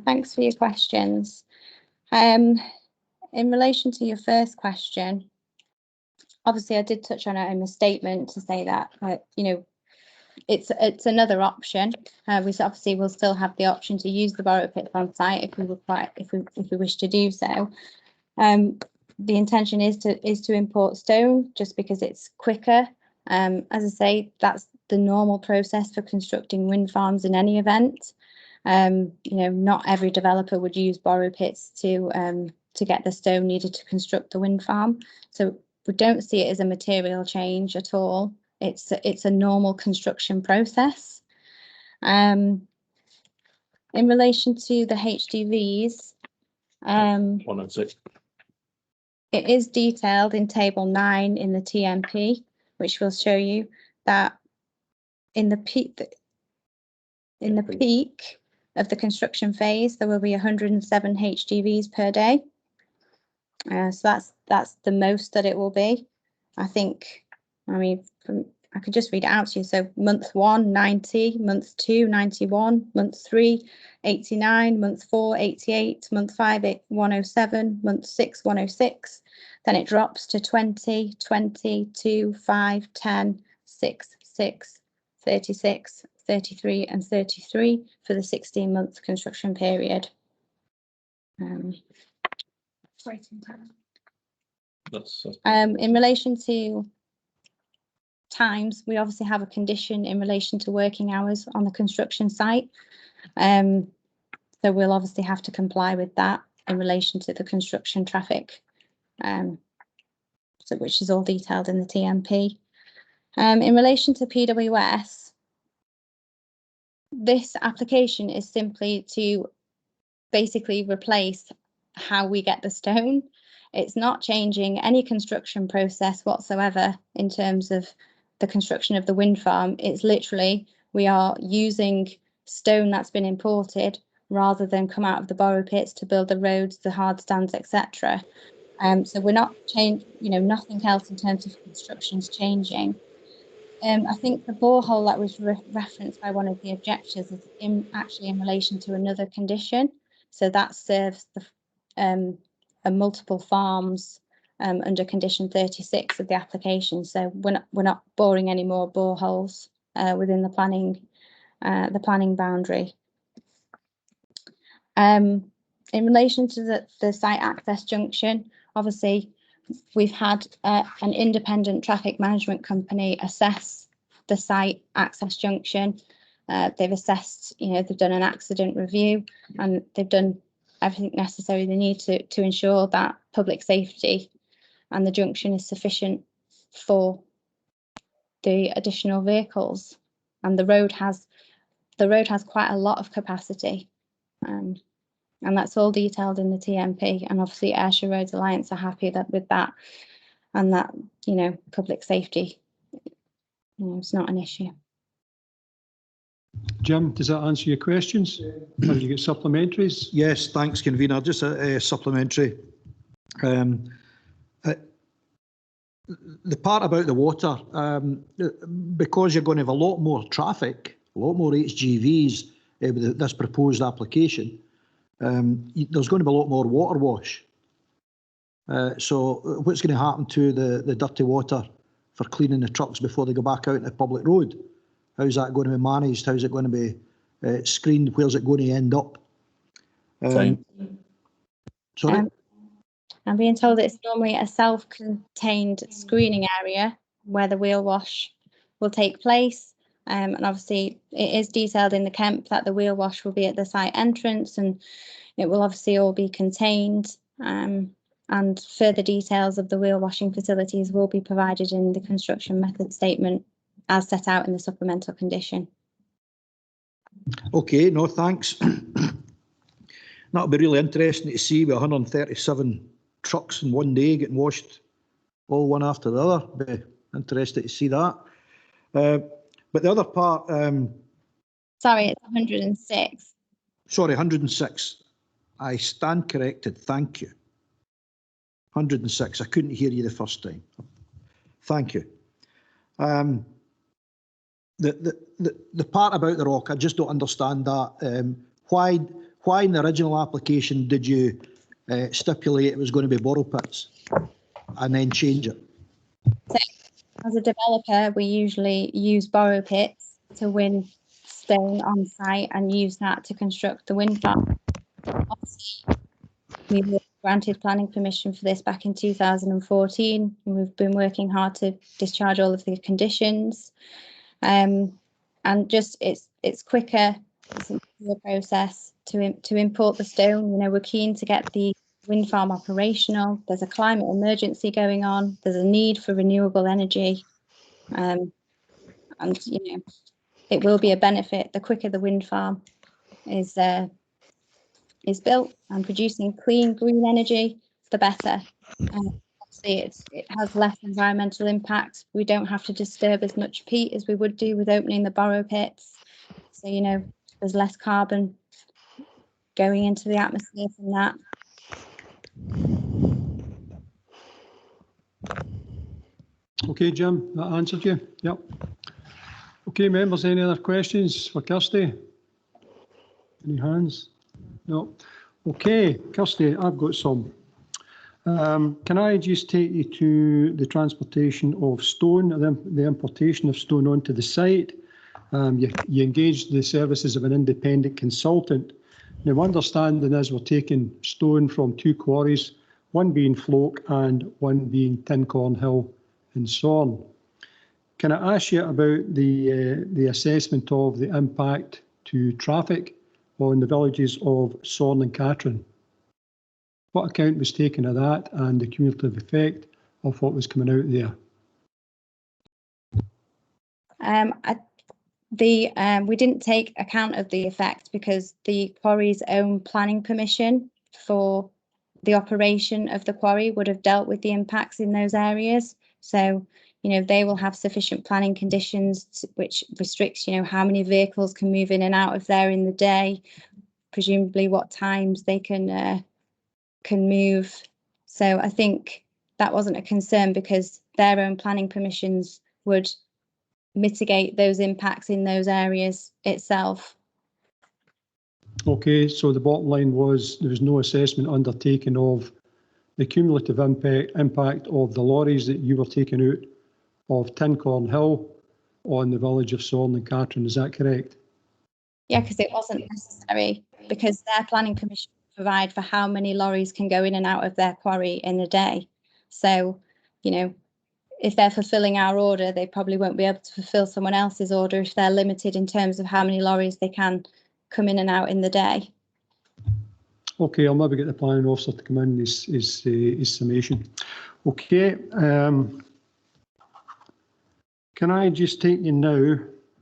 Thanks for your questions. In relation to your first question, obviously I did touch on it in my statement to say that, you know, it's another option. We obviously will still have the option to use the borrow pits on site if we wish to do so. The intention is to import stone just because it's quicker. As I say, that's the normal process for constructing wind farms in any event. You know, not every developer would use borrow pits to get the stone needed to construct the wind farm. So we don't see it as a material change at all. It's a normal construction process. In relation to the HDVs, 106. it is detailed in table 9 in the TMP, which will show you that in the peak of the construction phase, there will be 107 HDVs per day. So that's the most that it will be. I think, I mean, I could just read it out to you. So month 1, 90, month 2, 91, month 3, 89, month 4, 88, month 5, 107, month 6, 106. Then it drops to 20, 20, 2, 5, 10, 6, 6, 36, 33 and 33 for the 16-month construction period. In relation to times, we obviously have a condition in relation to working hours on the construction site. So we'll obviously have to comply with that in relation to the construction traffic, so which is all detailed in the TMP. In relation to PWS, this application is simply to basically replace how we get the stone. It's not changing any construction process whatsoever in terms of the construction of the wind farm. It's literally, we are using stone that's been imported rather than come out of the borrow pits to build the roads, the hard stands, etc. So we're not changing, you know, nothing else in terms of construction's changing. I think the borehole that was referenced by one of the objectors is actually in relation to another condition. So that serves the multiple farms under condition 36 of the application. So we're not boring any more boreholes within the planning boundary. In relation to the site access junction, obviously we've had an independent traffic management company assess the site access junction. They've assessed, you know, they've done an accident review and they've done everything necessary they need to ensure that public safety and the junction is sufficient for the additional vehicles. And the road has quite a lot of capacity. And that's all detailed in the TMP, and obviously Ayrshire Roads Alliance are happy with that, and that, you know, public safety, you know, it's not an issue. Jim, does that answer your questions? Have you got supplementaries? Yes, thanks, Convener. Just a supplementary. The part about the water, because you're going to have a lot more traffic, a lot more HGVs with this proposed application, there's going to be a lot more water wash. So what's going to happen to the dirty water for cleaning the trucks before they go back out on the public road? How's that going to be managed? How's it going to be screened? Where's it going to end up? Sorry? I'm being told it's normally a self-contained screening area where the wheel wash will take place. And obviously it is detailed in the KEMP that the wheel wash will be at the site entrance, and it will obviously all be contained. And further details of the wheel washing facilities will be provided in the construction method statement as set out in the supplemental condition. Okay, no, thanks. That'll be really interesting to see with 137 trucks in one day getting washed, all one after the other. Be interested to see that. But the other part. Sorry, it's 106. Sorry, 106. I stand corrected. Thank you. 106. I couldn't hear you the first time. Thank you. The part about the rock, I just don't understand that. Why in the original application did you stipulate it was going to be borrow pits and then change it? So, as a developer, we usually use borrow pits to win stone on site and use that to construct the wind farm. Obviously, we were granted planning permission for this back in 2014, and we've been working hard to discharge all of the conditions. And just it's quicker, it's an easier process to import the stone. You know, we're keen to get the wind farm operational. There's a climate emergency going on. There's a need for renewable energy, and you know, it will be a benefit. The quicker the wind farm is built and producing clean green energy, the better. Obviously, it has less environmental impact. We don't have to disturb as much peat as we would do with opening the borrow pits. So, you know, there's less carbon going into the atmosphere from that. Okay, Jim, that answered you. Yep. Okay, members, any other questions for Kirsty? Any hands? No. Okay, Kirsty, I've got some. Can I just take you to the transportation of stone, the importation of stone onto the site? You engaged the services of an independent consultant. Now, my understanding is we're taking stone from two quarries, one being Floke and one being Tincorn Hill in Sorn. Can I ask you about the assessment of the impact to traffic on the villages of Sorn and Catrin? What account was taken of that and the cumulative effect of what was coming out there? We didn't take account of the effect because the quarry's own planning permission for the operation of the quarry would have dealt with the impacts in those areas. So, you know, they will have sufficient planning conditions which restricts, you know, how many vehicles can move in and out of there in the day, presumably what times they can move. So I think that wasn't a concern because their own planning permissions would mitigate those impacts in those areas itself. Okay, so the bottom line was there was no assessment undertaken of the cumulative impact of the lorries that you were taking out of Tincorn Hill on the village of Sorn and Catrin, is that correct? Yeah, because it wasn't necessary, because their planning permission provide for how many lorries can go in and out of their quarry in a day. So, you know, if they're fulfilling our order, they probably won't be able to fulfill someone else's order if they're limited in terms of how many lorries they can come in and out in the day. Okay, I'll maybe get the planning officer to come in his summation. Okay, can I just take you now,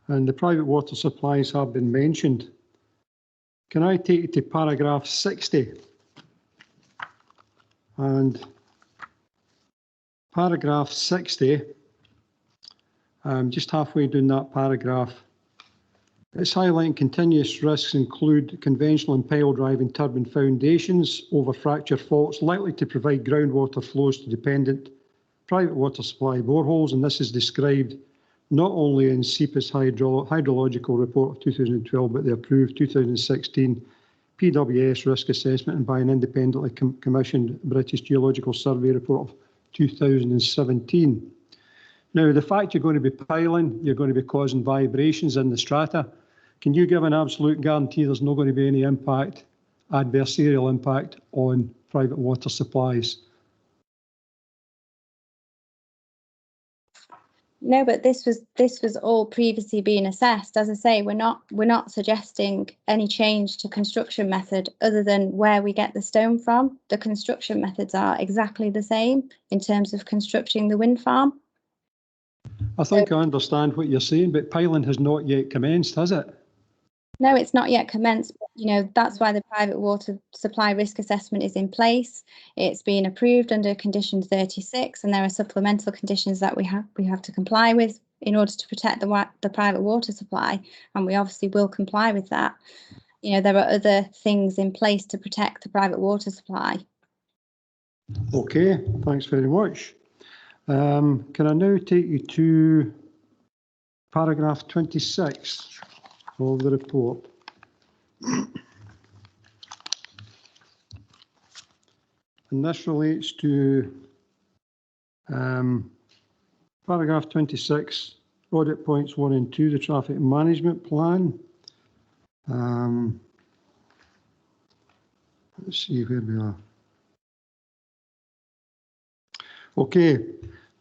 and the private water supplies have been mentioned, can I take you to paragraph 60? And paragraph 60, just halfway down that paragraph, it's highlighting continuous risks include conventional and pile driving turbine foundations over fracture faults likely to provide groundwater flows to dependent private water supply boreholes, and this is described not only in SEPA's hydrological report of 2012, but the approved 2016 PWS risk assessment and by an independently commissioned British Geological Survey report of 2017. Now, the fact you're going to be piling, you're going to be causing vibrations in the strata. Can you give an absolute guarantee there's not going to be any impact, adversarial impact on private water supplies? No, but this was all previously being assessed. As I say, we're not suggesting any change to construction method other than where we get the stone from. The construction methods are exactly the same in terms of constructing the wind farm. I think I understand what you're saying, but piling has not yet commenced, has it? No, it's not yet commenced. But, you know, that's why the private water supply risk assessment is in place. It's been approved under condition 36, and there are supplemental conditions that we have to comply with in order to protect the private water supply, and we obviously will comply with that. You know, there are other things in place to protect the private water supply. Okay, thanks very much. Can I now take you to paragraph 26 of the report? And this relates to paragraph 26, audit points 1 and 2, the traffic management plan. Let's see where we are. Okay,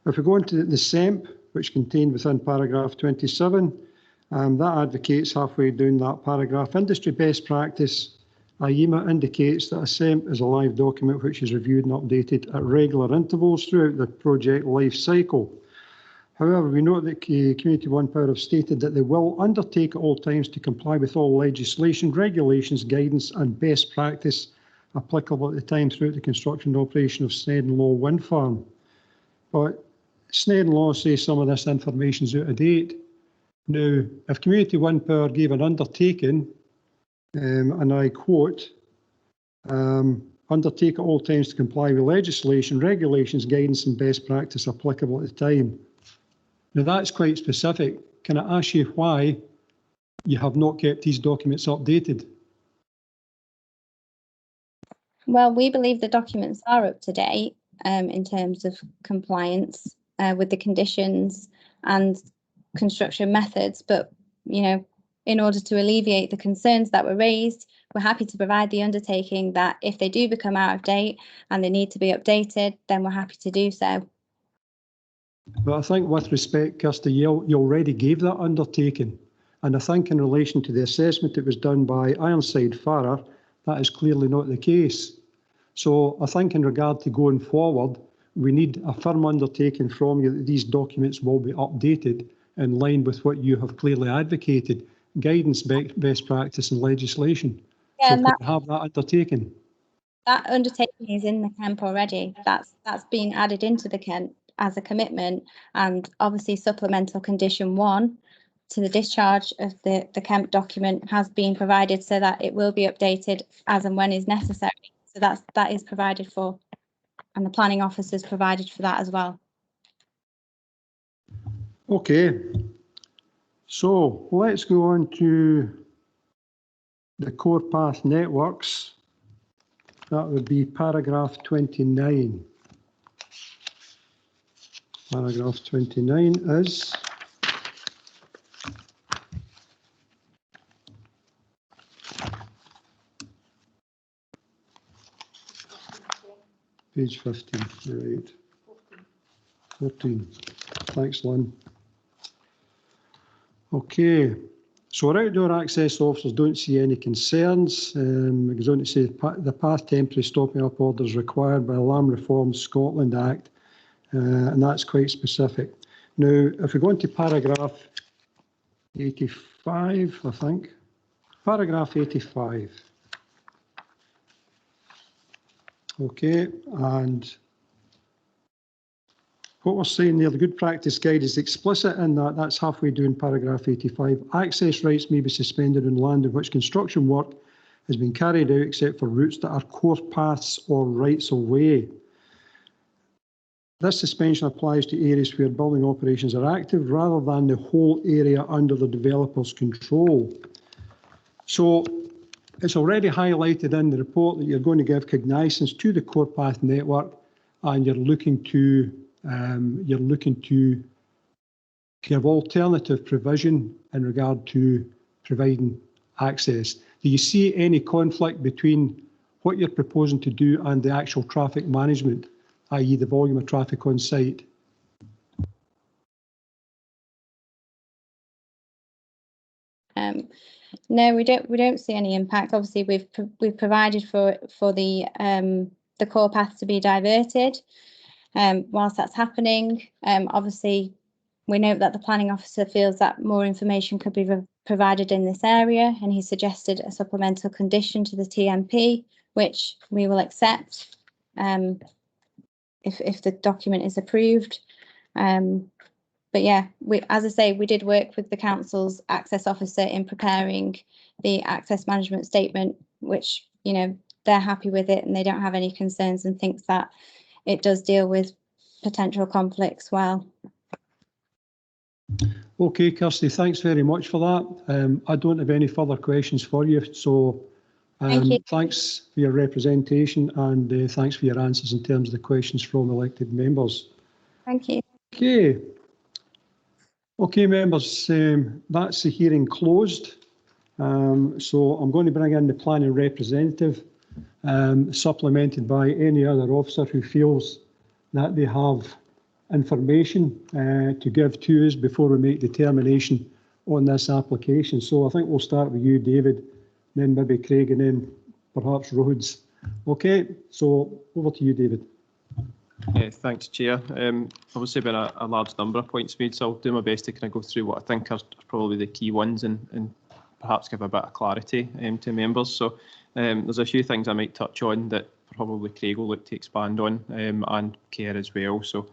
if we go into the SEMP, which contained within paragraph 27, that advocates halfway down that paragraph, industry best practice, IEMA indicates that a SEMP is a live document which is reviewed and updated at regular intervals throughout the project life cycle. However, we note that Community One Power have stated that they will undertake at all times to comply with all legislation, regulations, guidance and best practice applicable at the time throughout the construction and operation of Snedden Law Wind Farm. But Snedden Law says some of this information is out of date. Now, if Community One Power gave an undertaking, and I quote, undertake at all times to comply with legislation, regulations, guidance and best practice applicable at the time. Now that's quite specific. Can I ask you why you have not kept these documents updated? Well, we believe the documents are up to date in terms of compliance with the conditions and construction methods, but you know, in order to alleviate the concerns that were raised, we're happy to provide the undertaking that if they do become out of date and they need to be updated, then we're happy to do so. But I think with respect, Kirsty, you already gave that undertaking. And I think in relation to the assessment that was done by Ironside Farrer, that is clearly not the case. So I think in regard to going forward, we need a firm undertaking from you that these documents will be updated in line with what you have clearly advocated, guidance, best practice and legislation. Yeah, so and can we have that undertaken? That undertaking is in the CEMP already. That's been added into the CEMP as a commitment, and obviously supplemental condition 1 to the discharge of the CEMP document has been provided so that it will be updated as and when is necessary. So that is provided for, and the planning officers provided for that as well. Okay, so let's go on to the core path networks. That would be paragraph 29. Paragraph 29 is page 15, right. 14. Thanks, Lynn. Okay, so our outdoor access officers don't see any concerns. It goes on to say the path temporary stopping up orders required by Alarm Reform Scotland Act, and that's quite specific. Now, if we go into paragraph 85, I think, paragraph 85. Okay, and what we're saying there, the good practice guide is explicit in that. That's halfway down paragraph 85. Access rights may be suspended on land in which construction work has been carried out except for routes that are core paths or rights of way. This suspension applies to areas where building operations are active rather than the whole area under the developer's control. So it's already highlighted in the report that you're going to give cognizance to the core path network, and you're looking to give alternative provision in regard to providing access. Do you see any conflict between what you're proposing to do and the actual traffic management, i.e. the volume of traffic on site? No, we don't see any impact. Obviously, we've provided for the core path to be diverted. Whilst that's happening, obviously, we note that the planning officer feels that more information could be provided in this area, and he suggested a supplemental condition to the TMP, which we will accept if the document is approved. But yeah, as I say, we did work with the council's access officer in preparing the access management statement, which, you know, they're happy with it and they don't have any concerns and thinks that it does deal with potential conflicts well. Okay, Kirsty, thanks very much for that. I don't have any further questions for you, so thanks for your representation and thanks for your answers in terms of the questions from elected members. Thank you. Okay, members, that's the hearing closed. So I'm going to bring in the planning representative, supplemented by any other officer who feels that they have information to give to us before we make determination on this application. So I think we'll start with you, David, then maybe Craig, and then perhaps Rhodes. Okay, so over to you, David. Thanks, Chair. Obviously been a large number of points made, so I'll do my best to kind of go through what I think are probably the key ones and perhaps give a bit of clarity to members. So there's a few things I might touch on that probably Craig will look to expand on, and Kerr as well. So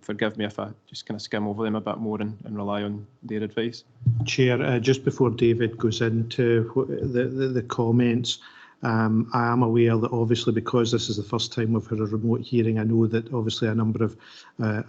forgive me if I just kind of skim over them a bit more and rely on their advice. Chair, just before David goes into the comments, I am aware that obviously because this is the first time we've had a remote hearing, I know that obviously a number of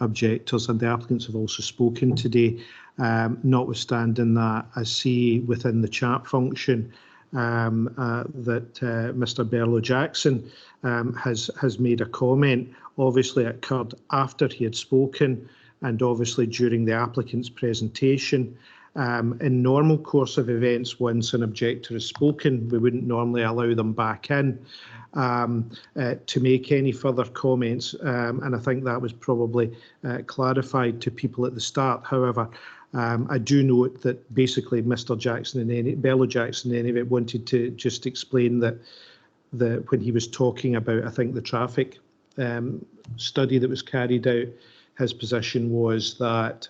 objectors and the applicants have also spoken today. Notwithstanding that, I see within the chat function that Mr. Berlo-Jackson has made a comment. Obviously it occurred after he had spoken and obviously during the applicant's presentation. In normal course of events, once an objector has spoken, we wouldn't normally allow them back in to make any further comments, and I think that was probably clarified to people at the start. However, I do note that basically Mr. Jackson and Berlo-Jackson anyway wanted to just explain that when he was talking about, I think, the traffic study that was carried out, his position was that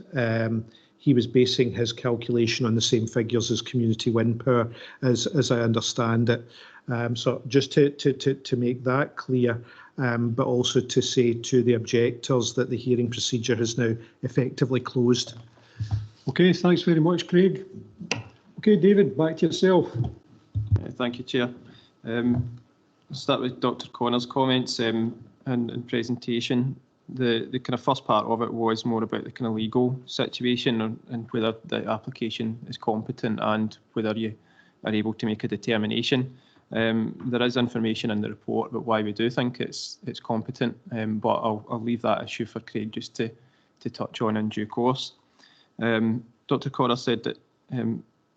he was basing his calculation on the same figures as community wind power, as I understand it. So just to make that clear, but also to say to the objectors that the hearing procedure has now effectively closed. Okay, thanks very much, Craig. Okay, David, back to yourself. Thank you, Chair. I'll start with Dr. Connor's comments and presentation. The kind of first part of it was more about the kind of legal situation and whether the application is competent and whether you are able to make a determination. There is information in the report about why we do think it's competent, but I'll leave that issue for Craig just to touch on in due course. Dr. Connor said that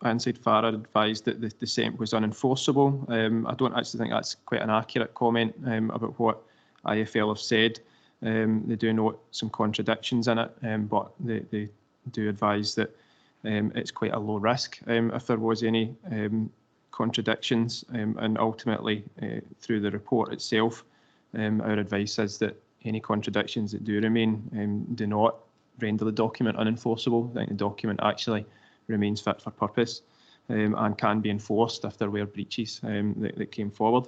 Inside Farah advised that the dissent was unenforceable. I don't actually think that's quite an accurate comment about what IFL have said. They do note some contradictions in it, but they do advise that it's quite a low risk if there was any contradictions, and ultimately through the report itself, our advice is that any contradictions that do remain do not render the document unenforceable. I think the document actually remains fit for purpose and can be enforced if there were breaches that came forward.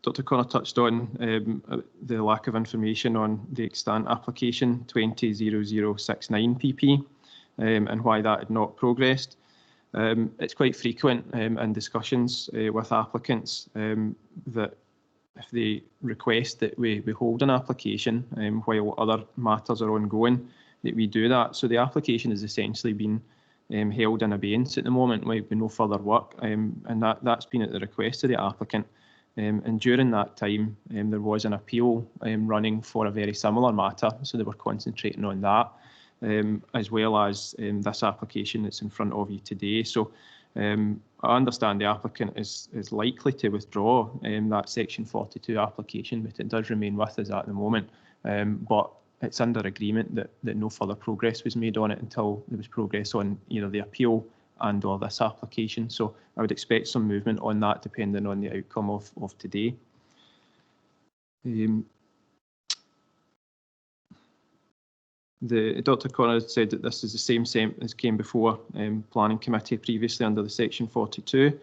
Dr. Connor touched on the lack of information on the extant application 200069 PP and why that had not progressed. It's quite frequent in discussions with applicants that if they request that we hold an application while other matters are ongoing, that we do that. So the application has essentially been held in abeyance at the moment with no further work, and that's been at the request of the applicant. And during that time, there was an appeal running for a very similar matter, so they were concentrating on that, as well as this application that's in front of you today. So I understand the applicant is likely to withdraw that Section 42 application, but it does remain with us at the moment. But it's under agreement that no further progress was made on it until there was progress on either the appeal and or this application. So I would expect some movement on that depending on the outcome of today. Dr. Conrad said that this is the same SEMP as came before Planning Committee previously under the Section 42.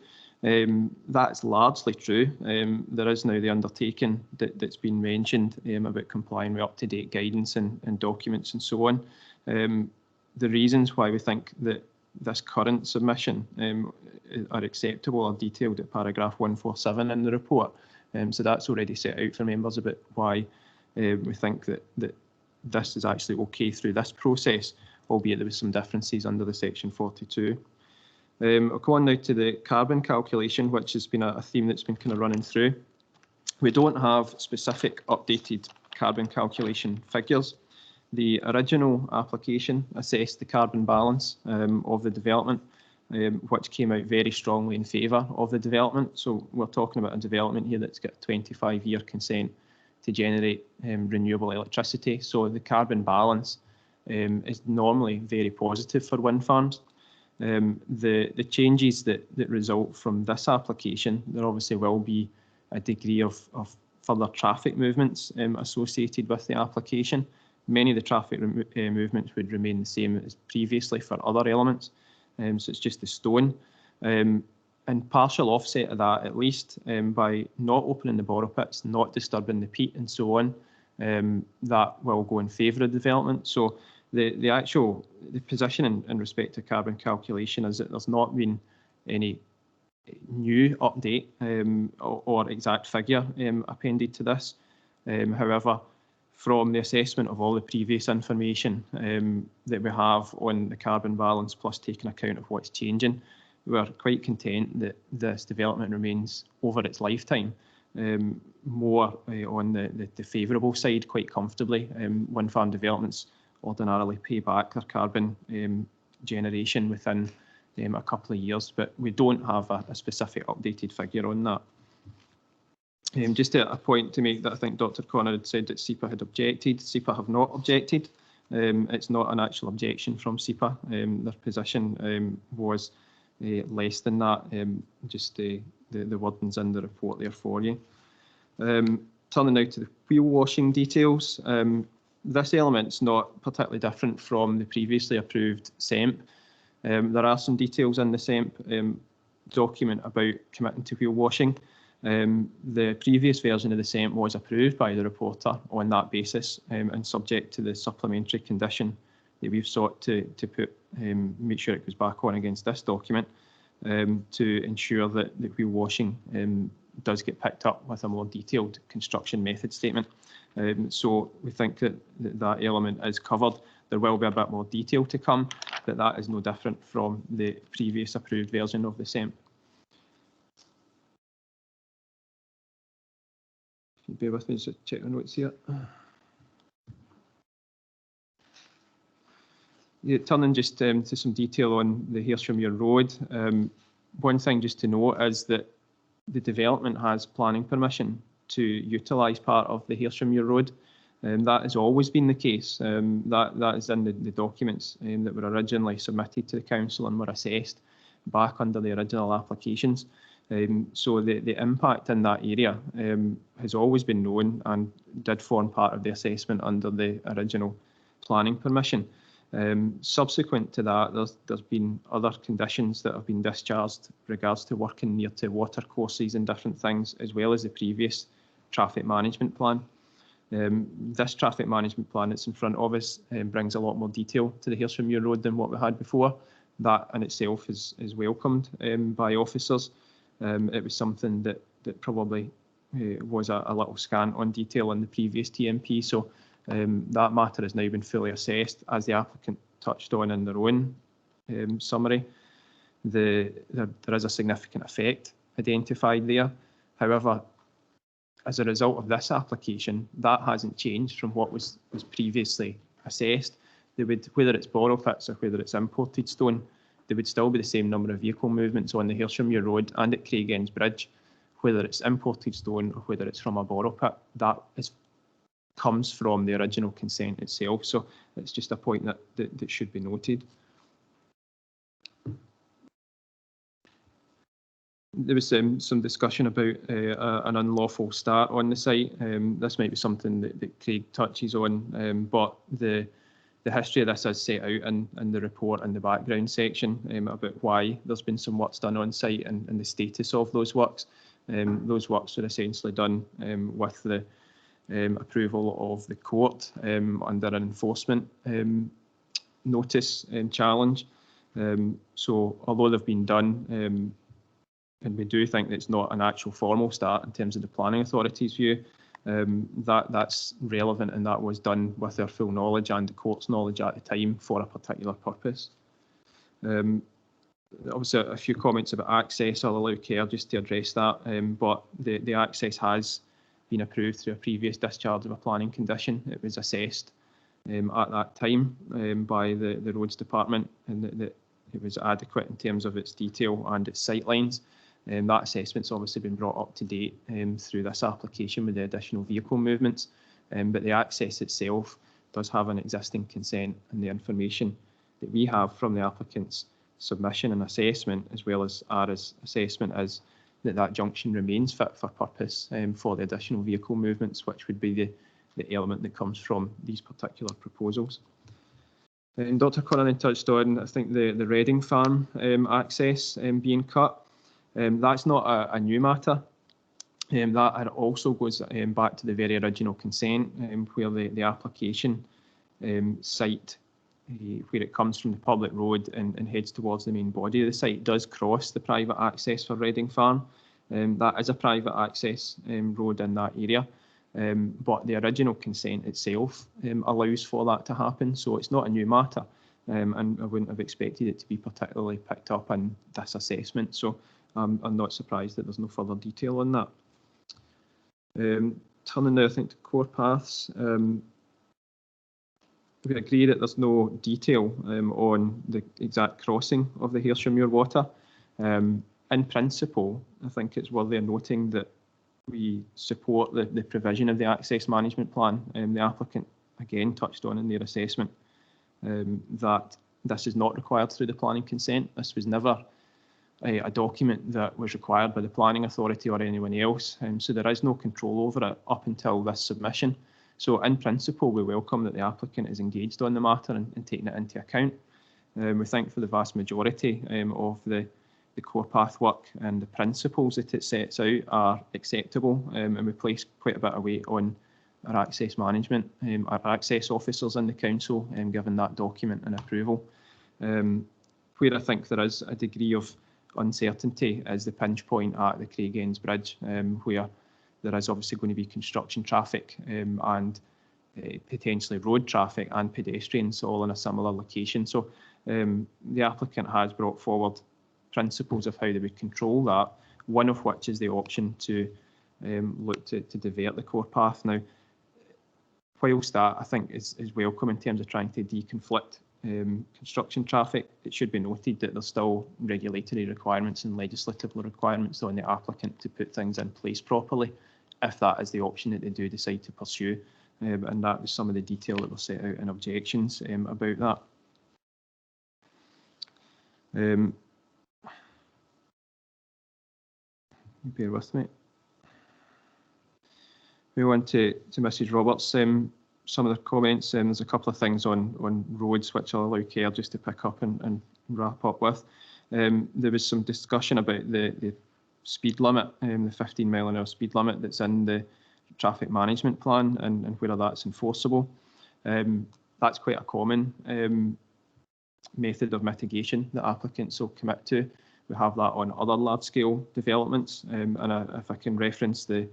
That's largely true. There is now the undertaking that's been mentioned about complying with up-to-date guidance and documents and so on. The reasons why we think that this current submission are acceptable are detailed at paragraph 147 in the report. So that's already set out for members about why we think that this is actually okay through this process, albeit there was some differences under the Section 42. I'll go on now to the carbon calculation, which has been a theme that's been kind of running through. We don't have specific updated carbon calculation figures. The original application assessed the carbon balance of the development, which came out very strongly in favour of the development. So we're talking about a development here that's got a 25-year consent to generate renewable electricity. So the carbon balance is normally very positive for wind farms. The changes that result from this application, there obviously will be a degree of further traffic movements associated with the application. Many of the traffic movements would remain the same as previously for other elements, so it's just the stone. And partial offset of that, at least, by not opening the borrow pits, not disturbing the peat and so on, that will go in favour of development. So the position in respect to carbon calculation is that there's not been any new update or exact figure appended to this. However, from the assessment of all the previous information that we have on the carbon balance, plus taking account of what's changing, we're quite content that this development remains over its lifetime more on the favourable side quite comfortably. Wind farm developments ordinarily pay back their carbon generation within a couple of years, but we don't have a specific updated figure on that. Just a point to make that I think Dr. Conrad said that SEPA had objected. SEPA have not objected. It's not an actual objection from SEPA. Their position was less than that. Just the wordings in the report there for you. Turning now to the wheel washing details. This element's not particularly different from the previously approved SEMP. There are some details in the SEMP document about committing to wheel washing. The previous version of the SEMP was approved by the reporter on that basis and subject to the supplementary condition that we've sought to make sure it goes back on against this document to ensure that the wheel washing does get picked up with a more detailed construction method statement. So we think that that element is covered. There will be a bit more detail to come, but that is no different from the previous approved version of the SEMP. If you bear with me, just check the notes here. Yeah, turning just to some detail on the Hersham Road. One thing just to note is that the development has planning permission to utilise part of the Hersham Road. That has always been the case. That is in the documents that were originally submitted to the council and were assessed back under the original applications. So the impact in that area has always been known and did form part of the assessment under the original planning permission. Subsequent to that, there's been other conditions that have been discharged with regards to working near to water courses and different things, as well as the previous traffic management plan. This traffic management plan that's in front of us brings a lot more detail to the Hersham Road than what we had before. That in itself is welcomed by officers. It was something that probably was a little scant on detail in the previous TMP. So that matter has now been fully assessed, as the applicant touched on in their own summary. There is a significant effect identified there. However, as a result of this application, that hasn't changed from what was previously assessed. Whether it's borrow pits or whether it's imported stone, there would still be the same number of vehicle movements on the Hersham Road and at Craigends Bridge, whether it's imported stone or whether it's from a borrow pit. That comes from the original consent itself. So it's just a point that should be noted. There was some discussion about an unlawful start on the site. This might be something that Craig touches on, but the the history of this is set out in the report in the background section about why there's been some works done on site and the status of those works. Those works were essentially done with the approval of the court under an enforcement notice and challenge. So although they've been done, and we do think that it's not an actual formal start in terms of the planning authority's view, that's relevant, and that was done with their full knowledge and the court's knowledge at the time for a particular purpose. Obviously, a few comments about access. I'll allow Claire just to address that, but the access has been approved through a previous discharge of a planning condition. It was assessed at that time by the Roads Department, and that it was adequate in terms of its detail and its sightlines. That assessment's obviously been brought up to date through this application with the additional vehicle movements, but the access itself does have an existing consent, and the information that we have from the applicant's submission and assessment, as well as our assessment, is that junction remains fit for purpose for the additional vehicle movements, which would be the element that comes from these particular proposals. And Dr. Conlon touched on, I think, the Reading Farm access being cut. That's not a new matter. That also goes back to the very original consent, where the application site, where it comes from the public road and heads towards the main body of the site, does cross the private access for Reading Farm. That is a private access road in that area, but the original consent itself allows for that to happen, so it's not a new matter, and I wouldn't have expected it to be particularly picked up in this assessment, so I'm not surprised that there's no further detail on that. Turning now, I think, to core paths. We agree that there's no detail on the exact crossing of the Hersham Water. In principle, I think it's worthy of noting that we support the provision of the access management plan. The applicant again touched on in their assessment that this is not required through the planning consent. This was never a document that was required by the planning authority or anyone else, so there is no control over it up until this submission. So in principle, we welcome that the applicant is engaged on the matter and taking it into account. We think for the vast majority of the core path work and the principles that it sets out are acceptable, and we place quite a bit of weight on our access management, our access officers in the council, given that document and approval. Where I think there is a degree of uncertainty is the pinch point at the Craigends Bridge, where there is obviously going to be construction traffic and potentially road traffic and pedestrians all in a similar location. So the applicant has brought forward principles of how they would control that, one of which is the option to look to divert the core path. Now, whilst that I think is welcome in terms of trying to deconflict construction traffic, it should be noted that there's still regulatory requirements and legislative requirements on the applicant to put things in place properly, if that is the option that they do decide to pursue. And that was some of the detail that was set out in objections about that. Bear with me. Move on to Mrs. Roberts. Some of the comments, there's a couple of things on roads which I'll allow Claire just to pick up and wrap up with. There was some discussion about the speed limit, the 15-mile-an-hour speed limit that's in the traffic management plan and whether that's enforceable. That's quite a common method of mitigation that applicants will commit to. We have that on other large-scale developments, and if I can reference the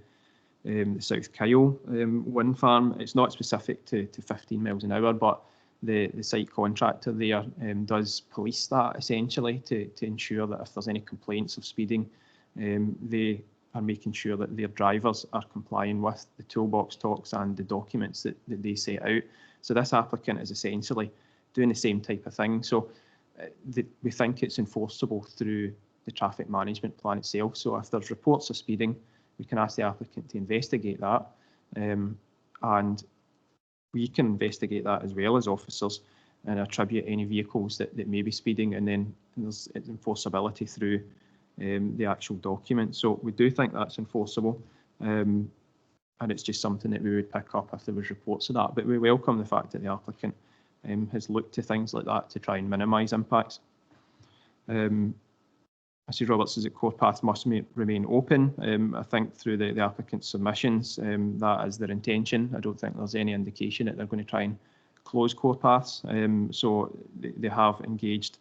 South Kyle wind farm, it's not specific to 15 miles an hour, but the site contractor there does police that essentially to ensure that if there's any complaints of speeding, they are making sure that their drivers are complying with the toolbox talks and the documents that they set out. So this applicant is essentially doing the same type of thing. So we think it's enforceable through the traffic management plan itself. So if there's reports of speeding, we can ask the applicant to investigate that, and we can investigate that as well as officers and attribute any vehicles that may be speeding, and then there's enforceability through the actual document. So we do think that's enforceable, and it's just something that we would pick up if there was reports of that. But we welcome the fact that the applicant has looked to things like that to try and minimise impacts. Mrs Roberts says that core paths must remain open. I think through the applicant's submissions, that is their intention. I don't think there's any indication that they're going to try and close core paths. So they have engaged,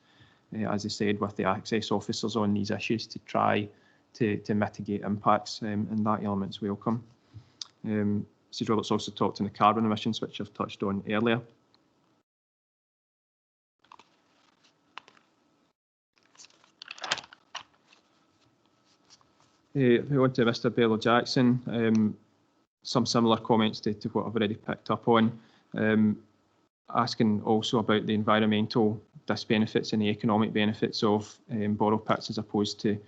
as I said, with the access officers on these issues to try to mitigate impacts, and that element's welcome. Mrs Roberts also talked on the carbon emissions, which I've touched on earlier. On to Mr Bello-Jackson, some similar comments to what I've already picked up on, asking also about the environmental disbenefits and the economic benefits of borrow pits as opposed to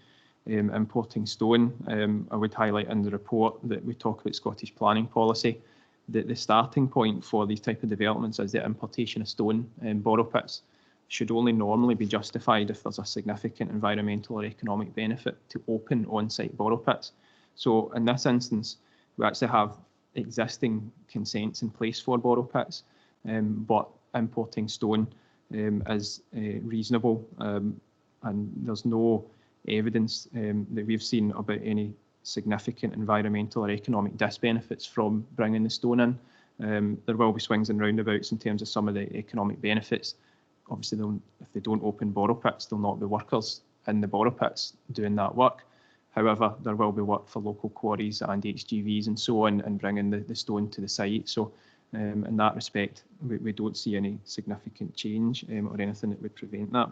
importing stone. I would highlight in the report that we talk about Scottish planning policy, that the starting point for these type of developments is the importation of stone and borrow pits should only normally be justified if there's a significant environmental or economic benefit to open on-site borrow pits. So in this instance, we actually have existing consents in place for borrow pits, but importing stone is reasonable, and there's no evidence that we've seen about any significant environmental or economic disbenefits from bringing the stone in. There will be swings and roundabouts in terms of some of the economic benefits. Obviously, if they don't open borrow pits, there'll not be workers in the borrow pits doing that work. However, there will be work for local quarries and HGVs and so on, and bringing the stone to the site. So in that respect, we don't see any significant change or anything that would prevent that.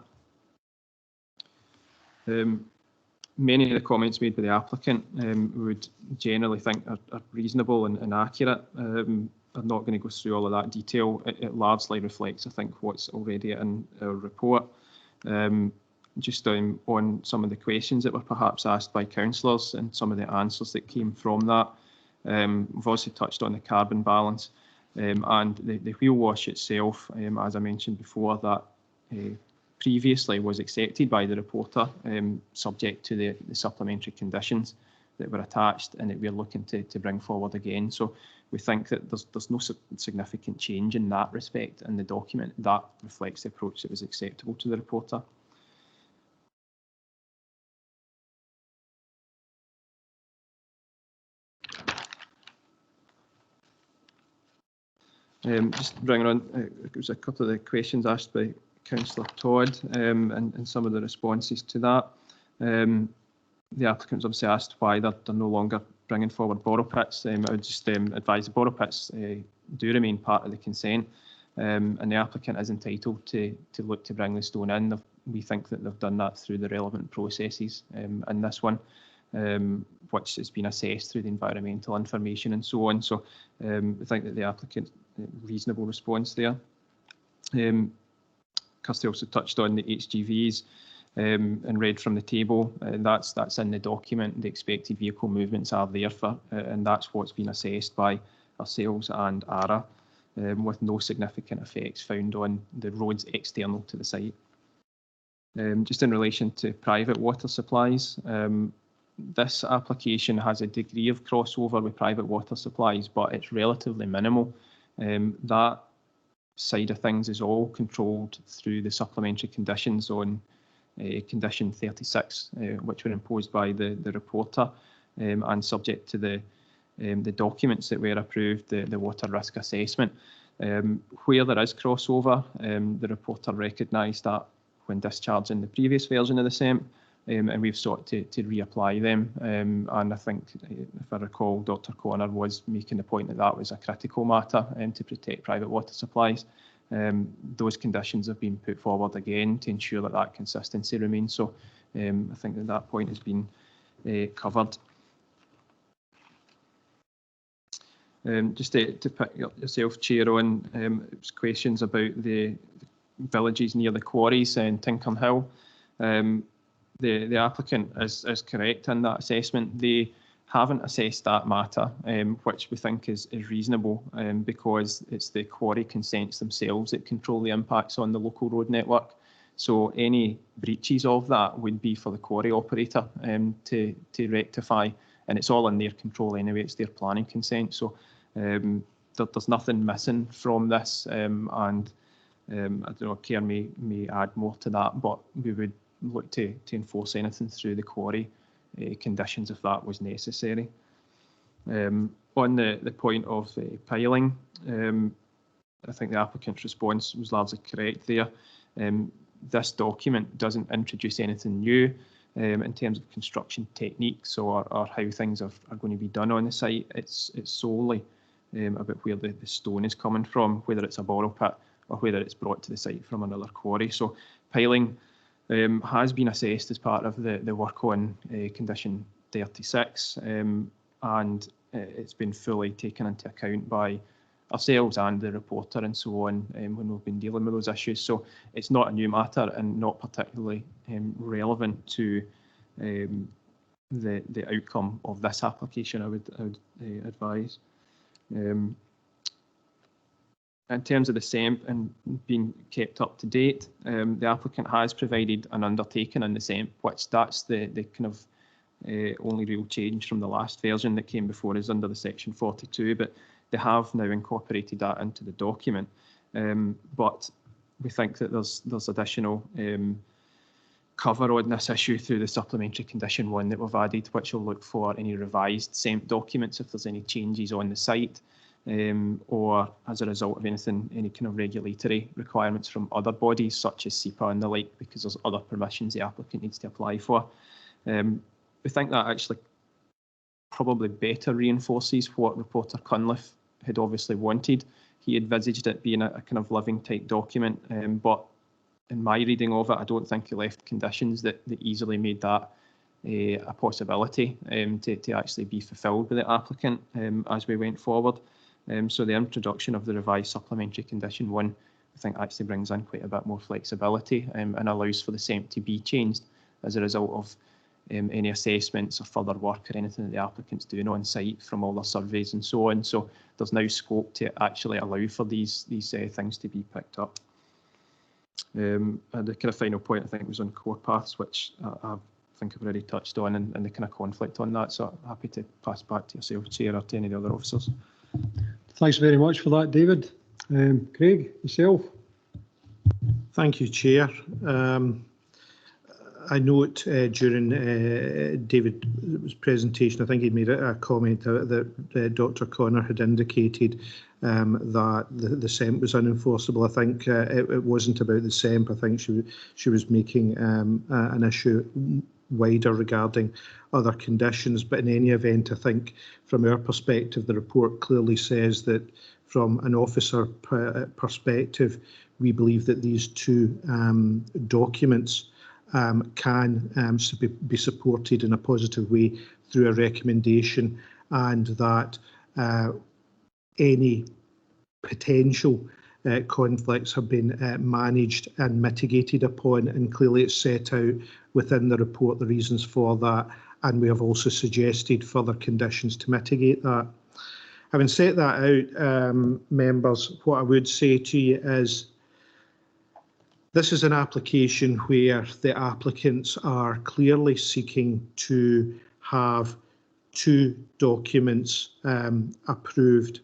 Many of the comments made by the applicant we would generally think are reasonable and accurate. I'm not going to go through all of that detail. It largely reflects, I think, what's already in our report. Just on some of the questions that were perhaps asked by councillors and some of the answers that came from that. We've also touched on the carbon balance and the wheel wash itself, as I mentioned before, that previously was accepted by the reporter, subject to the supplementary conditions that were attached and that we're looking to bring forward again. So we think that there's no significant change in that respect in the document. That reflects the approach that was acceptable to the reporter. Just bringing on, it was a couple of the questions asked by Councillor Todd and some of the responses to that. The applicants obviously asked why they're no longer bringing forward borrow pits. I would just advise the borrow pits do remain part of the consent, and the applicant is entitled to look to bring the stone in. We think that they've done that through the relevant processes in this one, which has been assessed through the environmental information and so on. So I think that the applicant reasonable response there. Kirsty also touched on the HGVs and read from the table. That's in the document. The expected vehicle movements are there for, and that's what's been assessed by ourselves and ARA, with no significant effects found on the roads external to the site. Just in relation to private water supplies, this application has a degree of crossover with private water supplies, but it's relatively minimal. That side of things is all controlled through the supplementary conditions on condition 36, which were imposed by the reporter and subject to the documents that were approved, the water risk assessment. Where there is crossover, the reporter recognised that when discharging the previous version of the SEMP, and we've sought to reapply them. And I think, if I recall, Dr. Connor was making the point that that was a critical matter to protect private water supplies. Those conditions have been put forward again to ensure that that consistency remains. So I think that that point has been covered. Just to pick up yourself, Chair, on it was questions about the villages near the quarries in Tinkham Hill. The applicant is correct in that assessment. They haven't assessed that matter, which we think is reasonable, because it's the quarry consents themselves that control the impacts on the local road network. So any breaches of that would be for the quarry operator to rectify, and it's all in their control anyway. It's their planning consent. So there's nothing missing from this, and I don't know, Claire may add more to that, but we would look to enforce anything through the quarry conditions if that was necessary. On the point of piling, I think the applicant's response was largely correct there. This document doesn't introduce anything new in terms of construction techniques or how things are going to be done on the site. It's solely about where the stone is coming from, whether it's a borrow pit or whether it's brought to the site from another quarry. So piling has been assessed as part of the work on condition 36, and it's been fully taken into account by ourselves and the reporter and so on when we've been dealing with those issues. So it's not a new matter and not particularly relevant to the outcome of this application, I would advise. In terms of the SEMP and being kept up to date, the applicant has provided an undertaking on the SEMP, which that's the kind of only real change from the last version that came before us under the section 42, but they have now incorporated that into the document. But we think that there's additional cover on this issue through the supplementary condition 1 that we've added, which will look for any revised SEMP documents if there's any changes on the site, or as a result of anything, any kind of regulatory requirements from other bodies such as SEPA and the like, because there's other permissions the applicant needs to apply for. We think that actually probably better reinforces what Reporter Cunliffe had obviously wanted. He envisaged it being a kind of living type document, but in my reading of it, I don't think he left conditions that easily made that a possibility to actually be fulfilled by the applicant as we went forward. So the introduction of the revised supplementary condition 1, I think actually brings in quite a bit more flexibility and allows for the SEMP to be changed as a result of any assessments or further work or anything that the applicant's doing on site from all their surveys and so on. So there's now scope to actually allow for these things to be picked up. And the kind of final point I think was on core paths, which I think I've already touched on, and the kind of conflict on that. So I'm happy to pass back to yourself, Chair, or to any of the other officers. Thanks very much for that, David. Craig, yourself. Thank you, Chair. I note during David's presentation, I think he made a comment that Dr. Connor had indicated that the SEMP was unenforceable. I think it wasn't about the SEMP. I think she was making an issue wider regarding other conditions. But in any event, I think from our perspective, the report clearly says that from an officer perspective, we believe that these two documents can be supported in a positive way through a recommendation, and that any potential conflicts have been managed and mitigated upon, and clearly it's set out within the report the reasons for that, and we have also suggested further conditions to mitigate that. Having set that out, members, what I would say to you is this is an application where the applicants are clearly seeking to have two documents approved.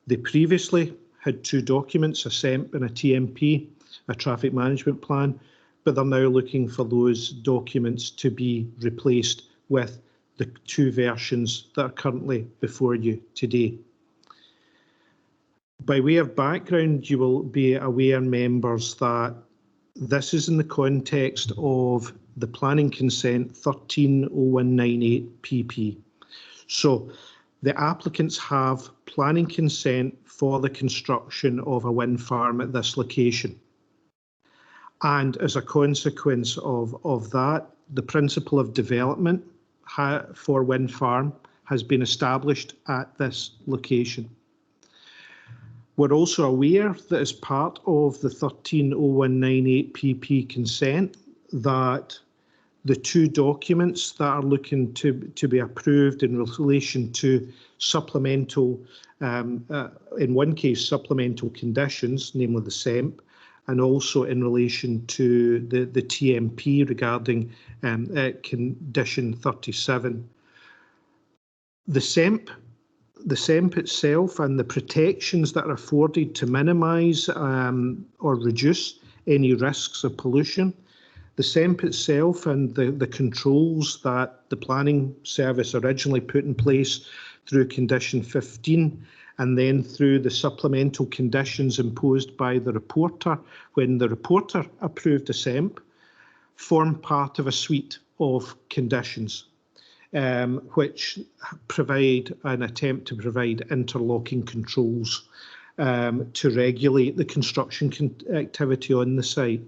They previously had two documents, a SEMP and a TMP, a traffic management plan, but they're now looking for those documents to be replaced with the two versions that are currently before you today. By way of background, you will be aware, members, that this is in the context of the planning consent 130198 PP. So the applicants have planning consent for the construction of a wind farm at this location. And as a consequence of that, the principle of development for wind farm has been established at this location. We're also aware that as part of the 130198 PP consent, that the two documents that are looking to be approved in relation to supplemental, in one case, supplemental conditions, namely the SEMP, and also in relation to the TMP regarding condition 37. The SEMP the SEMP itself and the protections that are afforded to minimise or reduce any risks of pollution. The SEMP itself and the controls that the Planning Service originally put in place through Condition 15 and then through the supplemental conditions imposed by the reporter when the reporter approved a SEMP form part of a suite of conditions which provide an attempt to provide interlocking controls to regulate the construction activity on the site.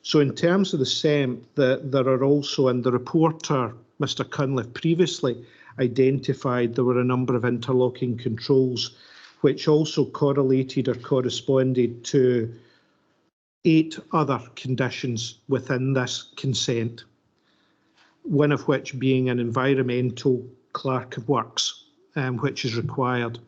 So in terms of the SEMP, there are also, and the reporter, Mr Cunliffe, previously identified there were a number of interlocking controls which also correlated or corresponded to 8 other conditions within this consent, one of which being an environmental clerk of works, which is required.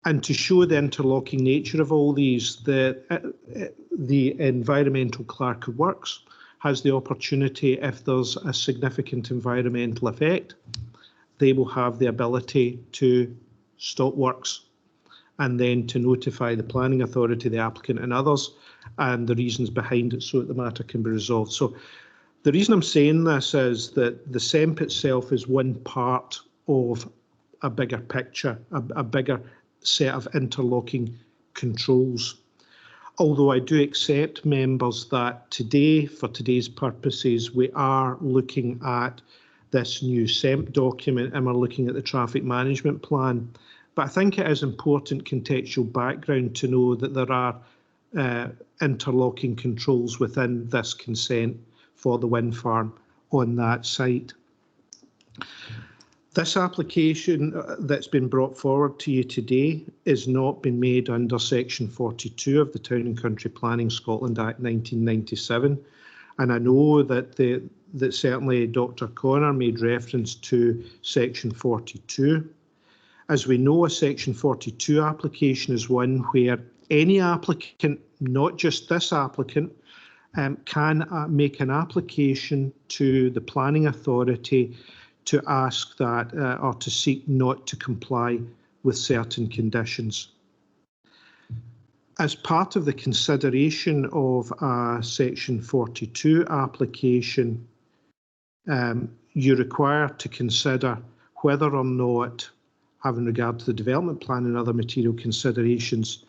And to show the interlocking nature of all these, the environmental clerk of works has the opportunity, if there's a significant environmental effect, they will have the ability to stop works and then to notify the planning authority, the applicant and others, and the reasons behind it so that the matter can be resolved. So the reason I'm saying this is that the SEMP itself is one part of a bigger picture, a bigger set of interlocking controls. Although I do accept, members, that today, for today's purposes, we are looking at this new SEMP document and we're looking at the traffic management plan. But I think it is important contextual background to know that there are interlocking controls within this consent for the wind farm on that site. This application that's been brought forward to you today is not been made under Section 42 of the Town and Country Planning Scotland Act 1997, and I know that that certainly Dr Connor made reference to Section 42. As we know, a Section 42 application is one where any applicant, not just this applicant, can make an application to the planning authority to ask that or to seek not to comply with certain conditions. As part of the consideration of a Section 42 application, you're required to consider whether or not, having regard to the development plan and other material considerations,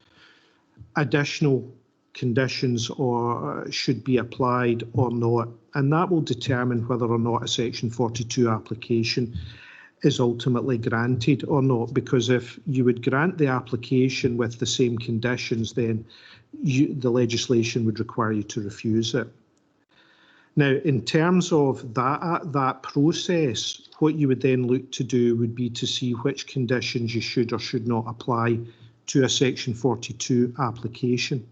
additional conditions or should be applied or not, and that will determine whether or not a Section 42 application is ultimately granted or not, because if you would grant the application with the same conditions, then the legislation would require you to refuse it. Now, in terms of that process, what you would then look to do would be to see which conditions you should or should not apply to a Section 42 application.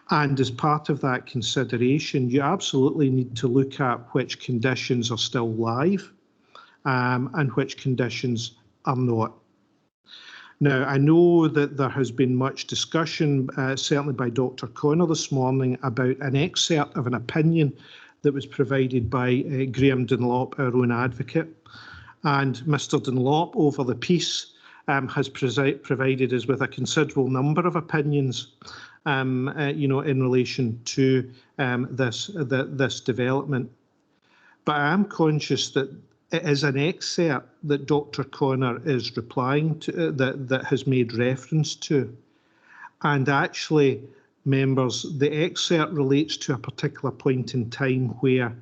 And as part of that consideration, you absolutely need to look at which conditions are still live and which conditions are not. Now, I know that there has been much discussion, certainly by Dr Connor this morning, about an excerpt of an opinion that was provided by Graham Dunlop, our own advocate. And Mr Dunlop, over the piece, has provided us with a considerable number of opinions in relation to this development. But I am conscious that it is an excerpt that Dr Connor is replying to, that has made reference to. And actually, members, the excerpt relates to a particular point in time where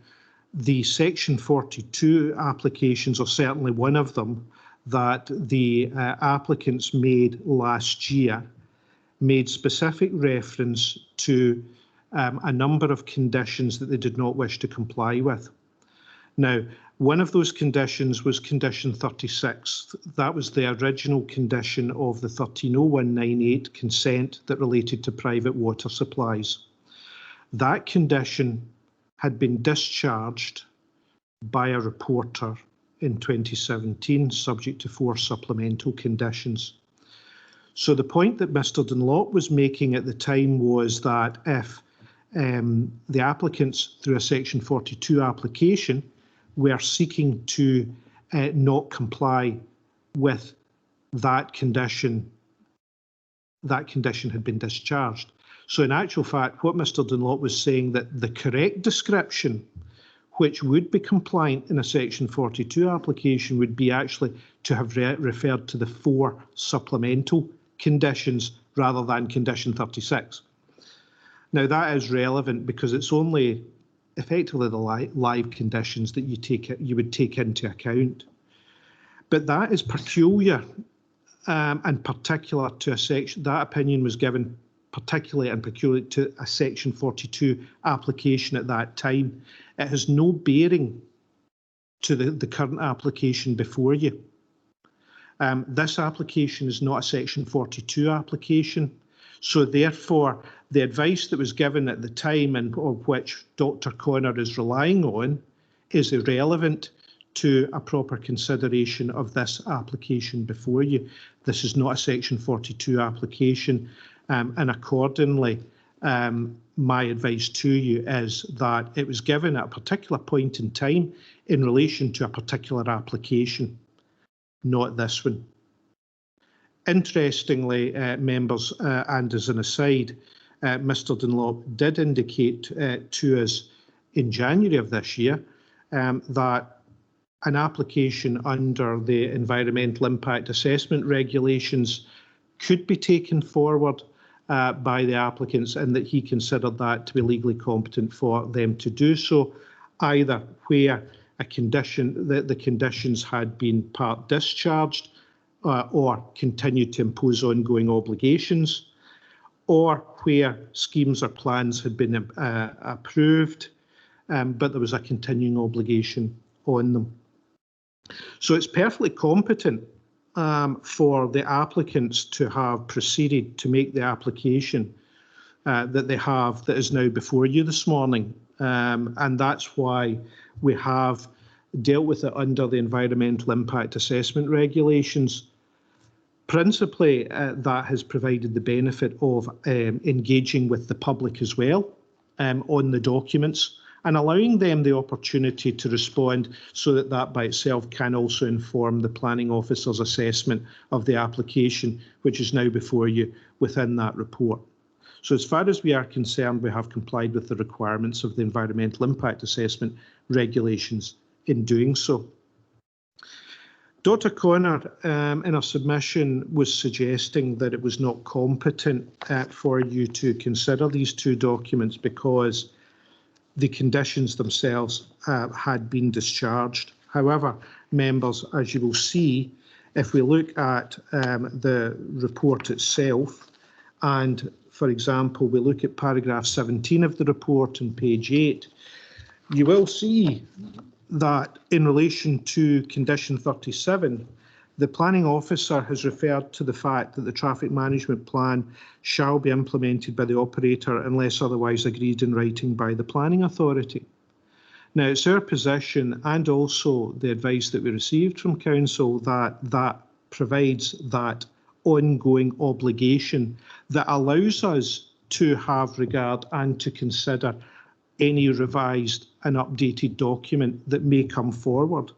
the Section 42 applications, or certainly one of them, that the applicants made last year, made specific reference to a number of conditions that they did not wish to comply with. Now, one of those conditions was Condition 36. That was the original condition of the 130198 consent that related to private water supplies. That condition had been discharged by a reporter in 2017, subject to 4 supplemental conditions. So the point that Mr Dunlop was making at the time was that if the applicants, through a Section 42 application, were seeking to not comply with that condition had been discharged. So in actual fact, what Mr Dunlop was saying, that the correct description, which would be compliant in a Section 42 application, would be actually to have referred to the 4 supplemental conditions rather than condition 36. Now that is relevant because it's only effectively the live conditions that you would take into account. But that is peculiar and particular to a section. That opinion was given particularly and peculiar to a Section 42 application at that time. It has no bearing to the current application before you. This application is not a Section 42 application, so therefore the advice that was given at the time and of which Dr Connor is relying on is irrelevant to a proper consideration of this application before you. This is not a Section 42 application, and accordingly my advice to you is that it was given at a particular point in time in relation to a particular application, not this one. Interestingly, members, and as an aside, Mr Dunlop did indicate to us in January of this year that an application under the Environmental Impact Assessment Regulations could be taken forward by the applicants, and that he considered that to be legally competent for them to do so, either where a condition the conditions had been part discharged or continued to impose ongoing obligations, or where schemes or plans had been approved, but there was a continuing obligation on them. So it's perfectly competent for the applicants to have proceeded to make the application that they have that is now before you this morning. And that's why we have dealt with it under the Environmental Impact Assessment Regulations. Principally, that has provided the benefit of engaging with the public as well on the documents and allowing them the opportunity to respond, so that that by itself can also inform the planning officer's assessment of the application, which is now before you within that report. So as far as we are concerned, we have complied with the requirements of the Environmental Impact Assessment Regulations in doing so. Dr Connor, in her submission, was suggesting that it was not competent for you to consider these 2 documents because the conditions themselves had been discharged. However, members, as you will see, if we look at the report itself, and for example, we look at paragraph 17 of the report on page 8, you will see that in relation to condition 37, the planning officer has referred to the fact that the traffic management plan shall be implemented by the operator unless otherwise agreed in writing by the planning authority. Now, it's our position, and also the advice that we received from council, that that provides that ongoing obligation that allows us to have regard and to consider any revised and updated document that may come forward,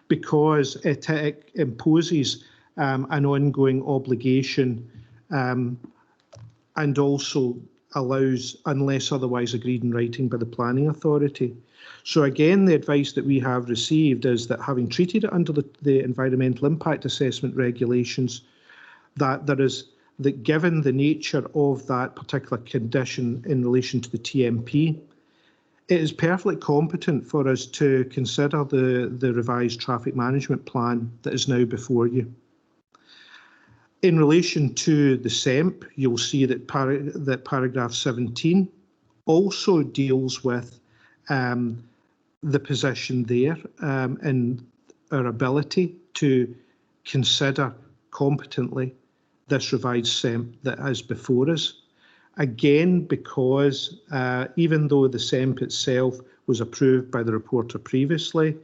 because it imposes an ongoing obligation and also allows, unless otherwise agreed in writing by the planning authority. So again, the advice that we have received is that, having treated it under the Environmental Impact Assessment Regulations, that given the nature of that particular condition in relation to the TMP, it is perfectly competent for us to consider the revised traffic management plan that is now before you. In relation to the SEMP, you'll see that paragraph 17 also deals with the position there and our ability to consider competently this revised SEMP that is before us. Again, because even though the SEMP itself was approved by the reporter previously,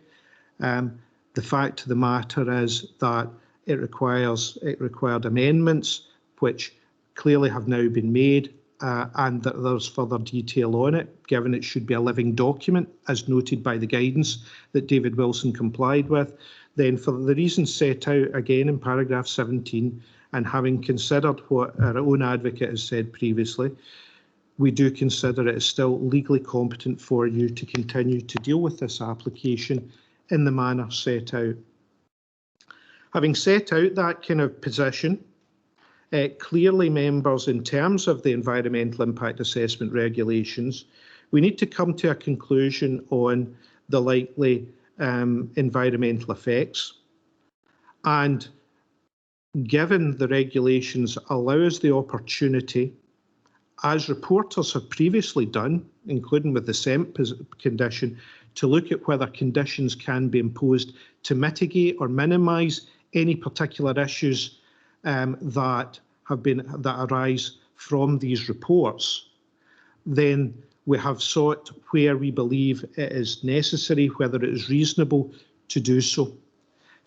the fact of the matter is that it required amendments, which clearly have now been made, and that there's further detail on it, given it should be a living document, as noted by the guidance that David Wilson complied with. then for the reasons set out again in paragraph 17, and having considered what our own advocate has said previously, we do consider it is still legally competent for you to continue to deal with this application in the manner set out. Having set out that kind of position, clearly, members, in terms of the environmental impact assessment regulations, we need to come to a conclusion on the likely environmental effects. And given the regulations allow us the opportunity, as reporters have previously done, including with the SEMP condition, to look at whether conditions can be imposed to mitigate or minimise any particular issues that arise from these reports, then we have sought where we believe it is necessary, whether it is reasonable to do so,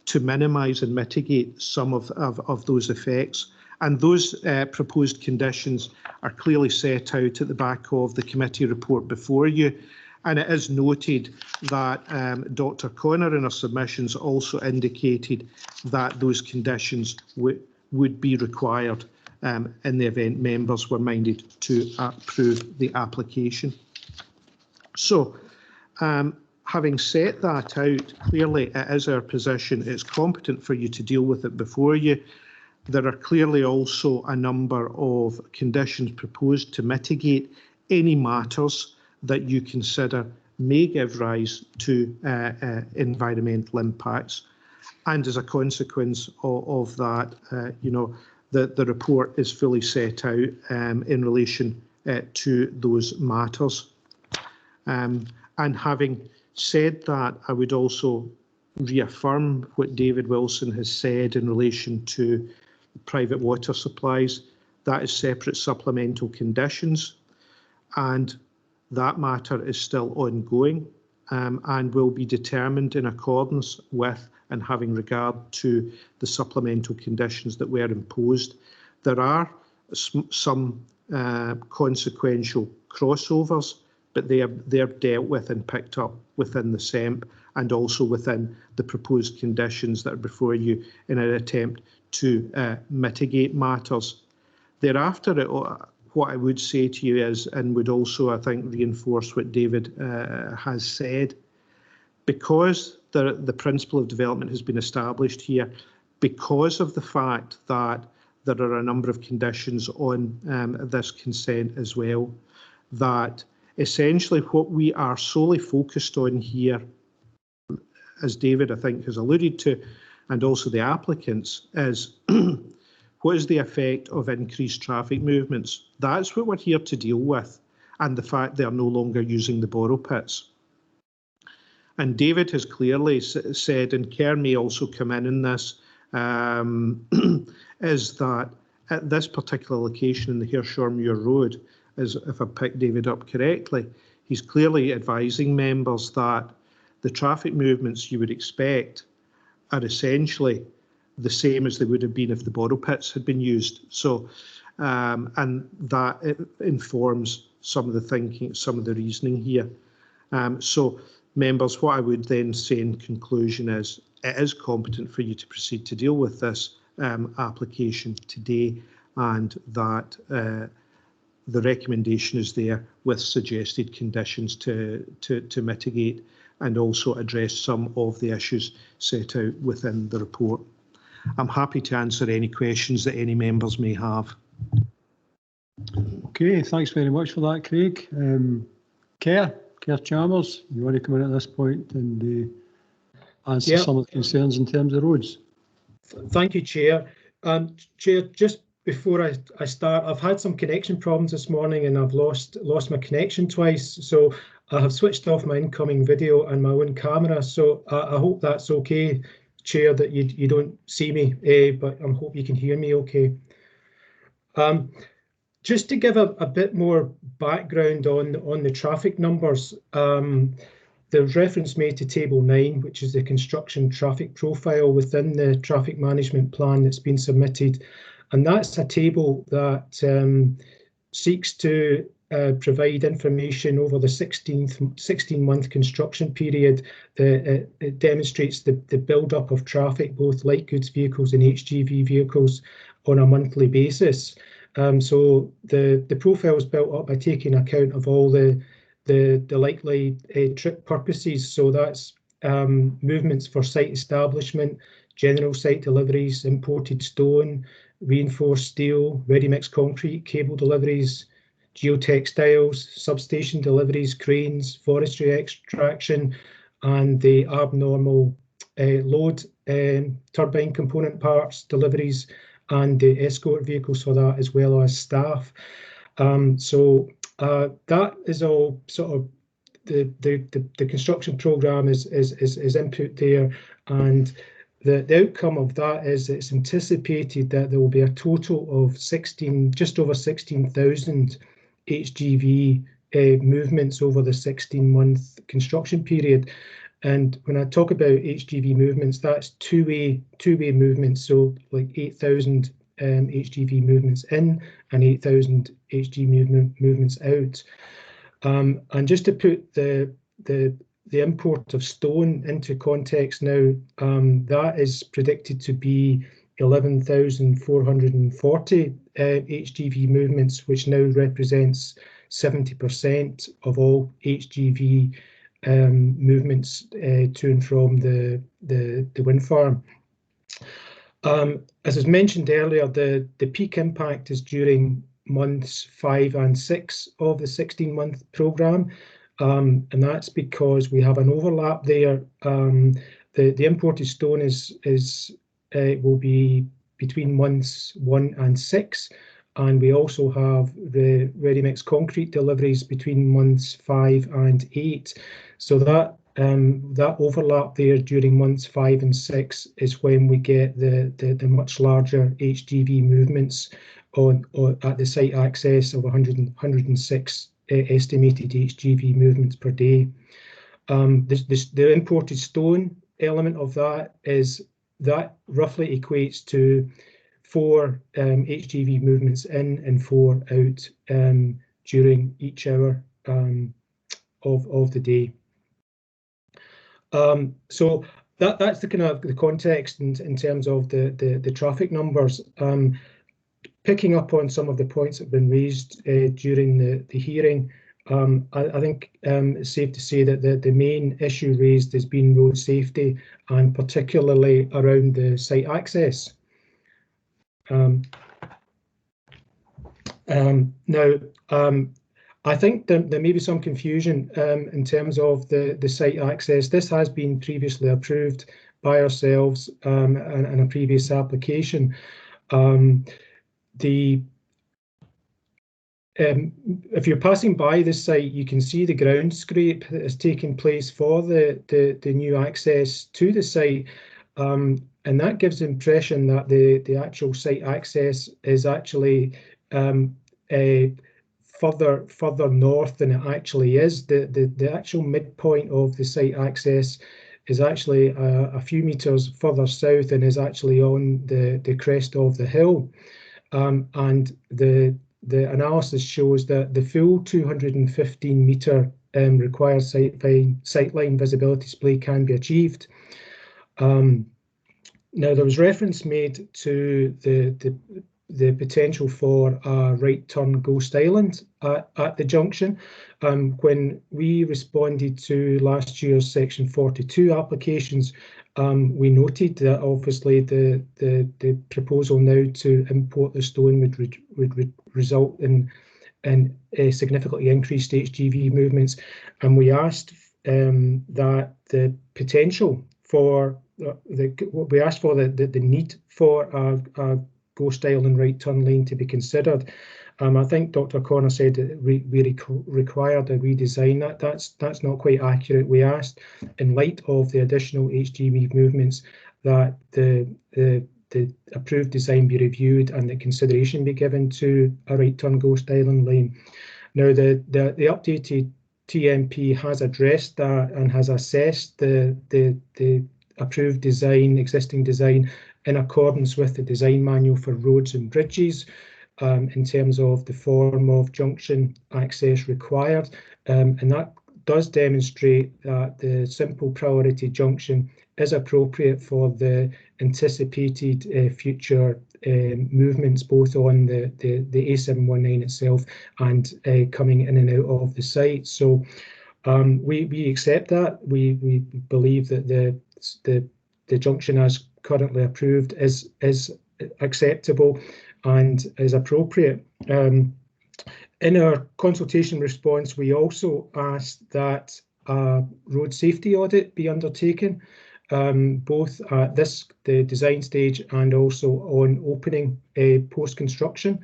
to minimise and mitigate some of those effects. And those proposed conditions are clearly set out at the back of the committee report before you. And it is noted that Dr. Connor in her submissions also indicated that those conditions would be required in the event members were minded to approve the application. So, having set that out, clearly it is our position, it's competent for you to deal with it before you. There are clearly also a number of conditions proposed to mitigate any matters that you consider may give rise to environmental impacts. And as a consequence of that, the report is fully set out in relation to those matters. And having said that, I would also reaffirm what David Wilson has said in relation to private water supplies. That is separate supplemental conditions, and that matter is still ongoing and will be determined in accordance with and having regard to the supplemental conditions that were imposed. There are some consequential crossovers, but they're dealt with and picked up within the SEMP and also within the proposed conditions that are before you in an attempt to mitigate matters. Thereafter, what I would say to you is, and would also, I think, reinforce what David has said, because the principle of development has been established here, because of the fact that there are a number of conditions on this consent as well, that essentially what we are solely focused on here, as David, I think, has alluded to, and also the applicants, is what is the effect of increased traffic movements? That's what we're here to deal with, and the fact they are no longer using the borrow pits. And David has clearly said, and Kerr may also come in this, is that at this particular location in the Hershore-Muir Road, as if I picked David up correctly, he's clearly advising members that the traffic movements you would expect are essentially the same as they would have been if the borrow pits had been used. So, and that it informs some of the thinking, some of the reasoning here. So, members, what I would then say in conclusion is it is competent for you to proceed to deal with this application today, and that the recommendation is there with suggested conditions to mitigate and also address some of the issues set out within the report. I'm happy to answer any questions that any members may have. Okay, thanks very much for that, Craig. Kerr Chalmers, you want to come in at this point and answer some of the concerns in terms of roads? Thank you, Chair. Chair, just before I start, I've had some connection problems this morning and I've lost my connection twice. So I have switched off my incoming video and my own camera. So I hope that's okay, Chair, that you don't see me, but I hope you can hear me okay. Just to give a bit more background on the traffic numbers, there's reference made to Table 9, which is the construction traffic profile within the traffic management plan that's been submitted. And that's a table that seeks to provide information over the 16-month construction period that it demonstrates the build-up of traffic, both light goods vehicles and HGV vehicles, on a monthly basis. So the profile is built up by taking account of all the likely trip purposes. So that's movements for site establishment, general site deliveries, imported stone, reinforced steel, ready-mix concrete, cable deliveries, geotextiles, substation deliveries, cranes, forestry extraction, and the abnormal load turbine component parts deliveries, and the escort vehicles for that, as well as staff. So that is all sort of the construction programme is input there, and the outcome of that is it's anticipated that there will be a total of just over 16,000 HGV movements over the 16-month construction period. And when I talk about HGV movements, that's two-way movements, so like 8,000 HGV movements in and 8,000 HGV movements out. And just to put the import of stone into context now, that is predicted to be 11,440 HGV movements, which now represents 70% of all HGV movements to and from the wind farm. As was mentioned earlier, the peak impact is during months 5 and 6 of the 16-month programme, and that's because we have an overlap there. The imported stone will be between months 1 and 6, and we also have the ready-mix concrete deliveries between months 5 and 8. So that overlap there during months 5 and 6 is when we get the much larger HGV movements at the site access of 106 estimated HGV movements per day. The imported stone element of that roughly equates to 4 HGV movements in and 4 out during each hour of the day. So that's the kind of the context in terms of the traffic numbers. Picking up on some of the points that have been raised during the hearing, I think it's safe to say that the main issue raised has been road safety, and particularly around the site access. Now, I think there may be some confusion in terms of the site access. This has been previously approved by ourselves in a previous application. If you're passing by the site, you can see the ground scrape that is taking place for the new access to the site, and that gives the impression that the actual site access is actually further north than it actually is. The actual midpoint of the site access is actually a few metres further south and is actually on the crest of the hill. And the analysis shows that the full 215-metre required sightline visibility display can be achieved. Now, there was reference made to the potential for a right turn ghost island at the junction. When we responded to last year's Section 42 applications, we noted that obviously the proposal now to import the stone would result in significantly increased HGV movements, and we asked that the potential for the need for a ghost island right turn lane to be considered. I think Dr. Connor said that we required a redesign. That's not quite accurate. We asked, in light of the additional HGV movements, that the approved design be reviewed and that consideration be given to a right turn ghost island lane. Now, the updated TMP has addressed that and has assessed the approved design, existing design, in accordance with the design manual for roads and bridges. in terms of the form of junction access required, and that does demonstrate that the simple priority junction is appropriate for the anticipated future movements both on the A719 itself and coming in and out of the site. So we accept that. We believe that the junction as currently approved is acceptable and is appropriate. In our consultation response, we also asked that a road safety audit be undertaken, both at the design stage and also on opening post-construction.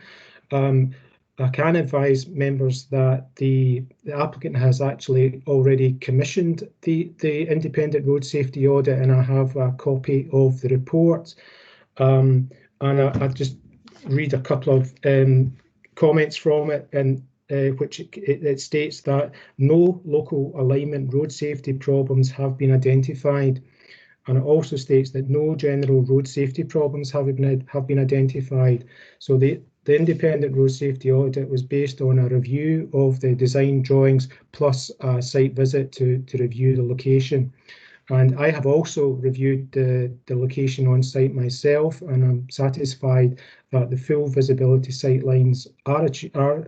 I can advise members that the applicant has actually already commissioned the independent road safety audit, and I have a copy of the report. And I'll just read a couple of comments from it, and which it states that no local alignment road safety problems have been identified. And it also states that no general road safety problems have been identified. So the independent road safety audit was based on a review of the design drawings plus a site visit to review the location. And I have also reviewed the location on site myself, and I'm satisfied that the full visibility sight lines are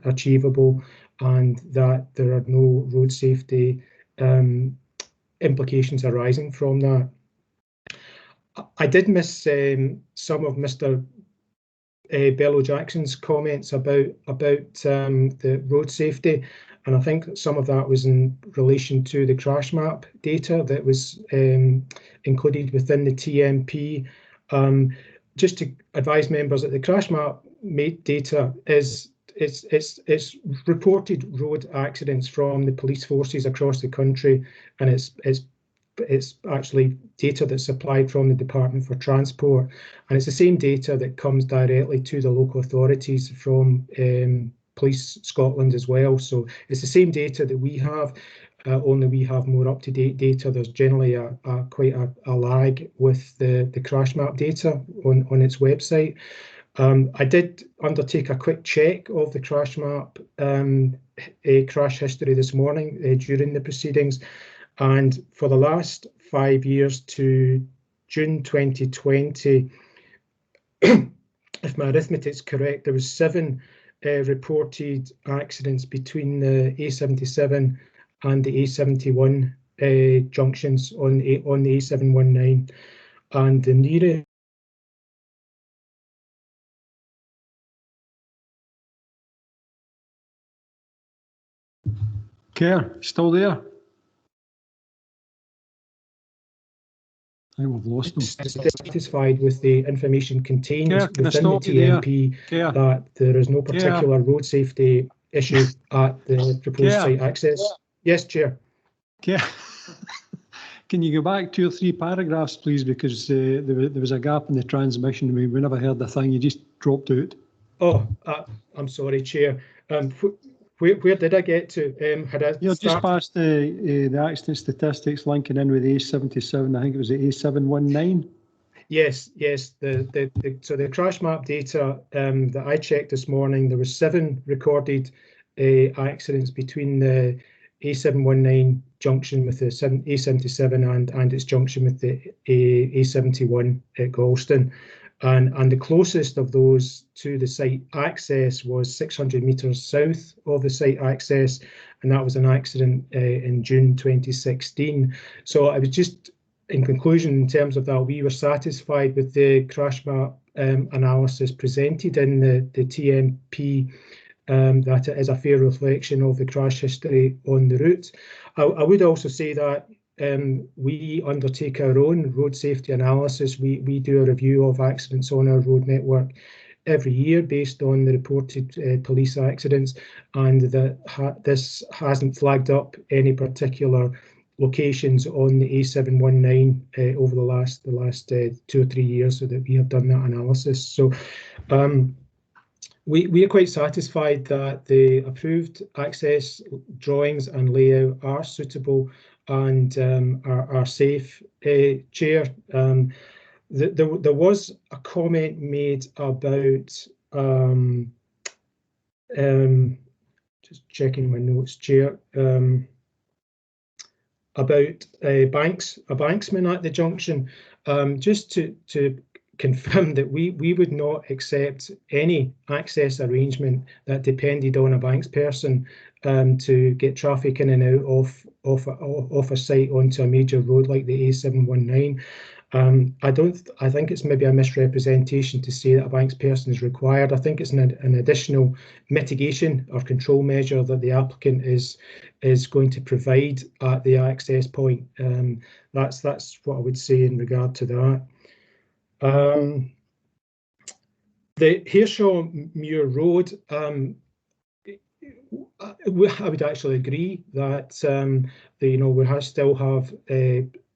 achievable and that there are no road safety implications arising from that. I did miss some of Mr. Bello-Jackson's comments about the road safety, and I think some of that was in relation to the crash map data that was included within the TMP. Just to advise members that the crash map data is it's reported road accidents from the police forces across the country, and it's actually data that's supplied from the Department for Transport, and it's the same data that comes directly to the local authorities from Police Scotland as well. So it's the same data that we have, only we have more up-to-date data. There's generally quite a lag with the crash map data on its website. I did undertake a quick check of the crash map crash history this morning during the proceedings. And for the last 5 years to June 2020, if my arithmetic is correct, there was 7 reported accidents between the A77 and the A71 junctions on the A719, and the nearest. Kerr, still there? I think we've lost them. Satisfied with the information contained Kerr, within the TMP that there is no particular road safety issue at the proposed site access. Yes, Chair. Kerr, can you go back 2 or 3 paragraphs, please, because there was a gap in the transmission. We never heard the thing. You just dropped out. Oh, I'm sorry, Chair. Where did I get to? You're just past the accident statistics linking in with the A77. I think it was the A719. Yes. So the crash map data that I checked this morning, there were 7 recorded accidents between the A719 junction with the A77 and its junction with the A71 at Galston. And the closest of those to the site access was 600 metres south of the site access, and that was an accident in June 2016. So I was just, in conclusion, in terms of that, we were satisfied with the crash map analysis presented in the TMP, that it is a fair reflection of the crash history on the route. I would also say that we undertake our own road safety analysis. We do a review of accidents on our road network every year based on the reported police accidents, and that this hasn't flagged up any particular locations on the A719 over the last 2 or 3 years, so that we have done that analysis. So we are quite satisfied that the approved access drawings and layout are suitable and are safe. Chair, there was a comment made about just checking my notes, Chair, about a banksman at the junction. Just to confirm that we would not accept any access arrangement that depended on a banksperson to get traffic in and out of a site onto a major road like the A719. I think it's maybe a misrepresentation to say that a banksperson is required. I think it's an additional mitigation or control measure that the applicant is going to provide at the access point. That's what I would say in regard to that. The Hearshaw Muir Road, I would actually agree that we still have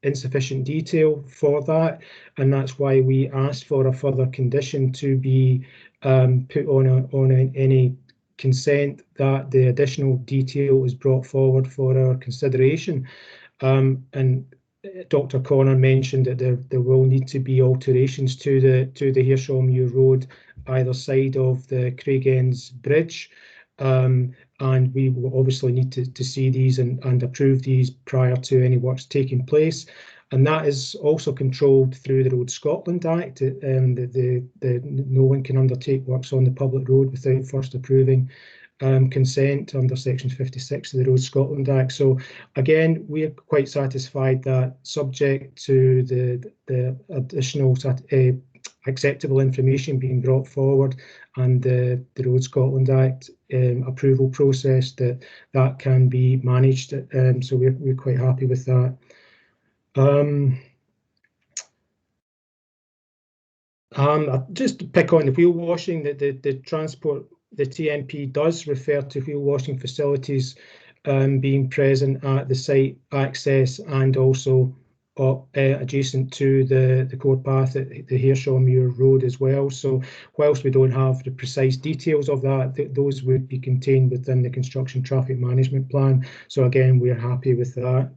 insufficient detail for that, and that's why we asked for a further condition to be put on any consent that the additional detail is brought forward for our consideration. And Dr. Connor mentioned that there will need to be alterations to the Hearshaw Muir Road either side of the Craigends Bridge, and we will obviously need to see these and approve these prior to any works taking place. And that is also controlled through the Road Scotland Act. No one can undertake works on the public road without first approving consent under Section 56 of the Road Scotland Act. So again, we are quite satisfied that, subject to the additional acceptable information being brought forward and the Road Scotland Act approval process, that can be managed. So we're quite happy with that. Just to pick on the wheel washing, the transport, the TMP does refer to wheel washing facilities being present at the site access and also adjacent to the core path at the Hearshaw Muir Road as well. So whilst we don't have the precise details of that, those would be contained within the construction traffic management plan. So again, we are happy with that.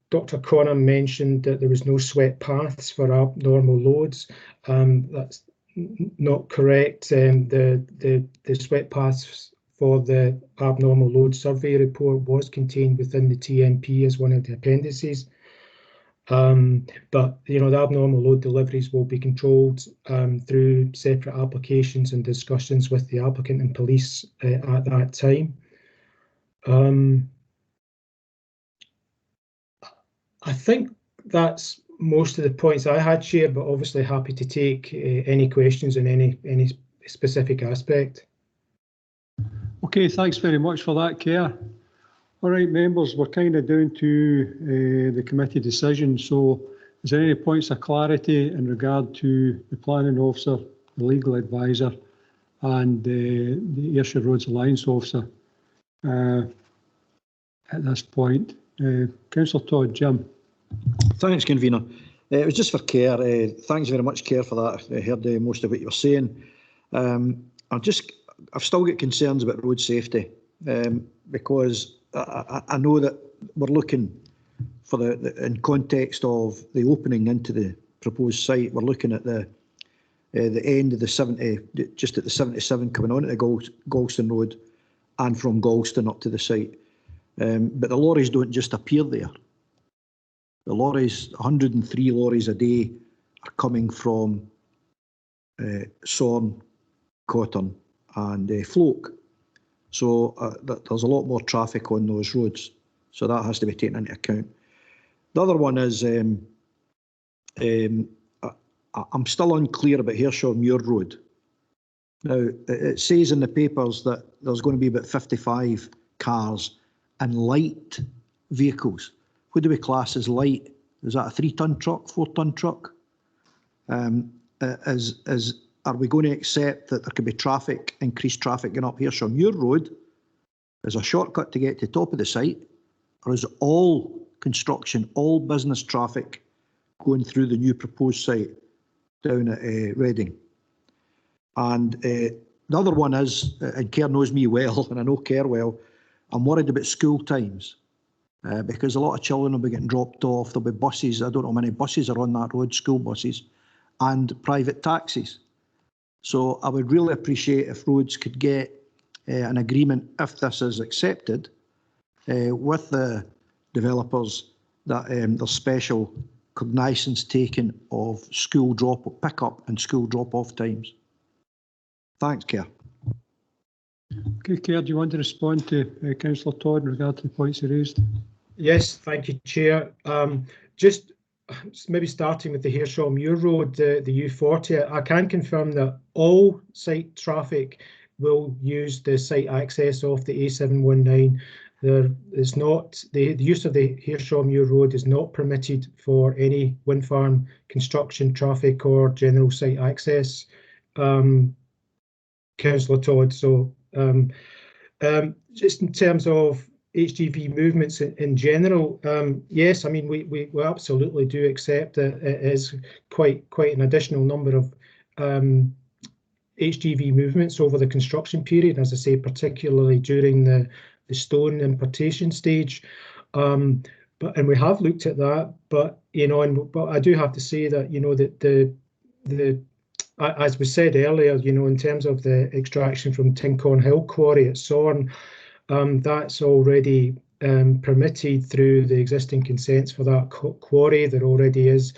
Dr. Connor mentioned that there was no swept paths for abnormal loads. That's not correct. The swept paths for the abnormal load survey report was contained within the TMP as one of the appendices. But the abnormal load deliveries will be controlled through separate applications and discussions with the applicant and police at that time. I think that's most of the points I had, Chair, but obviously happy to take any questions in any specific aspect. Okay, thanks very much for that, Kerr. All right, members, we're kind of down to the committee decision. So is there any points of clarity in regard to the planning officer, the legal advisor and the Ayrshire Roads Alliance officer at this point? Councillor Todd, Jim. Thanks, convener. It was just for Kerr. Thanks very much, Kerr, for that. I heard most of what you were saying. I've still got concerns about road safety because I know that we're looking for in context of the opening into the proposed site. We're looking at the end of the 70, just at the 77 coming on at the Galston Road, and from Galston up to the site. But the lorries don't just appear there. The lorries, 103 lorries a day, are coming from Sorn, Cotton and Floke. So there's a lot more traffic on those roads. So that has to be taken into account. The other one is I'm still unclear about Hearshaw Muir Road. Now, it says in the papers that there's going to be about 55 cars and light vehicles. What do we class as light? Is that a 3-ton truck, 4-ton truck? Are we going to accept that there could be traffic, increased traffic going up Hearshaw Muir Road as a shortcut to get to the top of the site? Or is all construction, all business traffic going through the new proposed site down at Reading? And the other one is, and Kerr knows me well, and I know Kerr well, I'm worried about school times because a lot of children will be getting dropped off. There'll be buses. I don't know how many buses are on that road, school buses, and private taxis. So I would really appreciate if roads could get an agreement, if this is accepted, with the developers that there's special cognizance taken of school pick-up and school drop-off times. Thanks, Kerr. Okay, Kerr, do you want to respond to Councillor Todd in regard to the points he raised? Yes, thank you, Chair. Just maybe starting with the Harshaw Muir Road, the U40, I can confirm that all site traffic will use the site access of the A719. There is not, the use of the Harshaw Muir Road is not permitted for any wind farm construction traffic or general site access, Councillor Todd. So just in terms of HGV movements in general, yes, I mean, we absolutely do accept that it is quite an additional number of HGV movements over the construction period, as I say, particularly during the stone importation stage. And we have looked at that, but but I do have to say that that as we said earlier, in terms of the extraction from Tincorn Hill Quarry at Sorn, that's already permitted through the existing consents for that quarry. There already is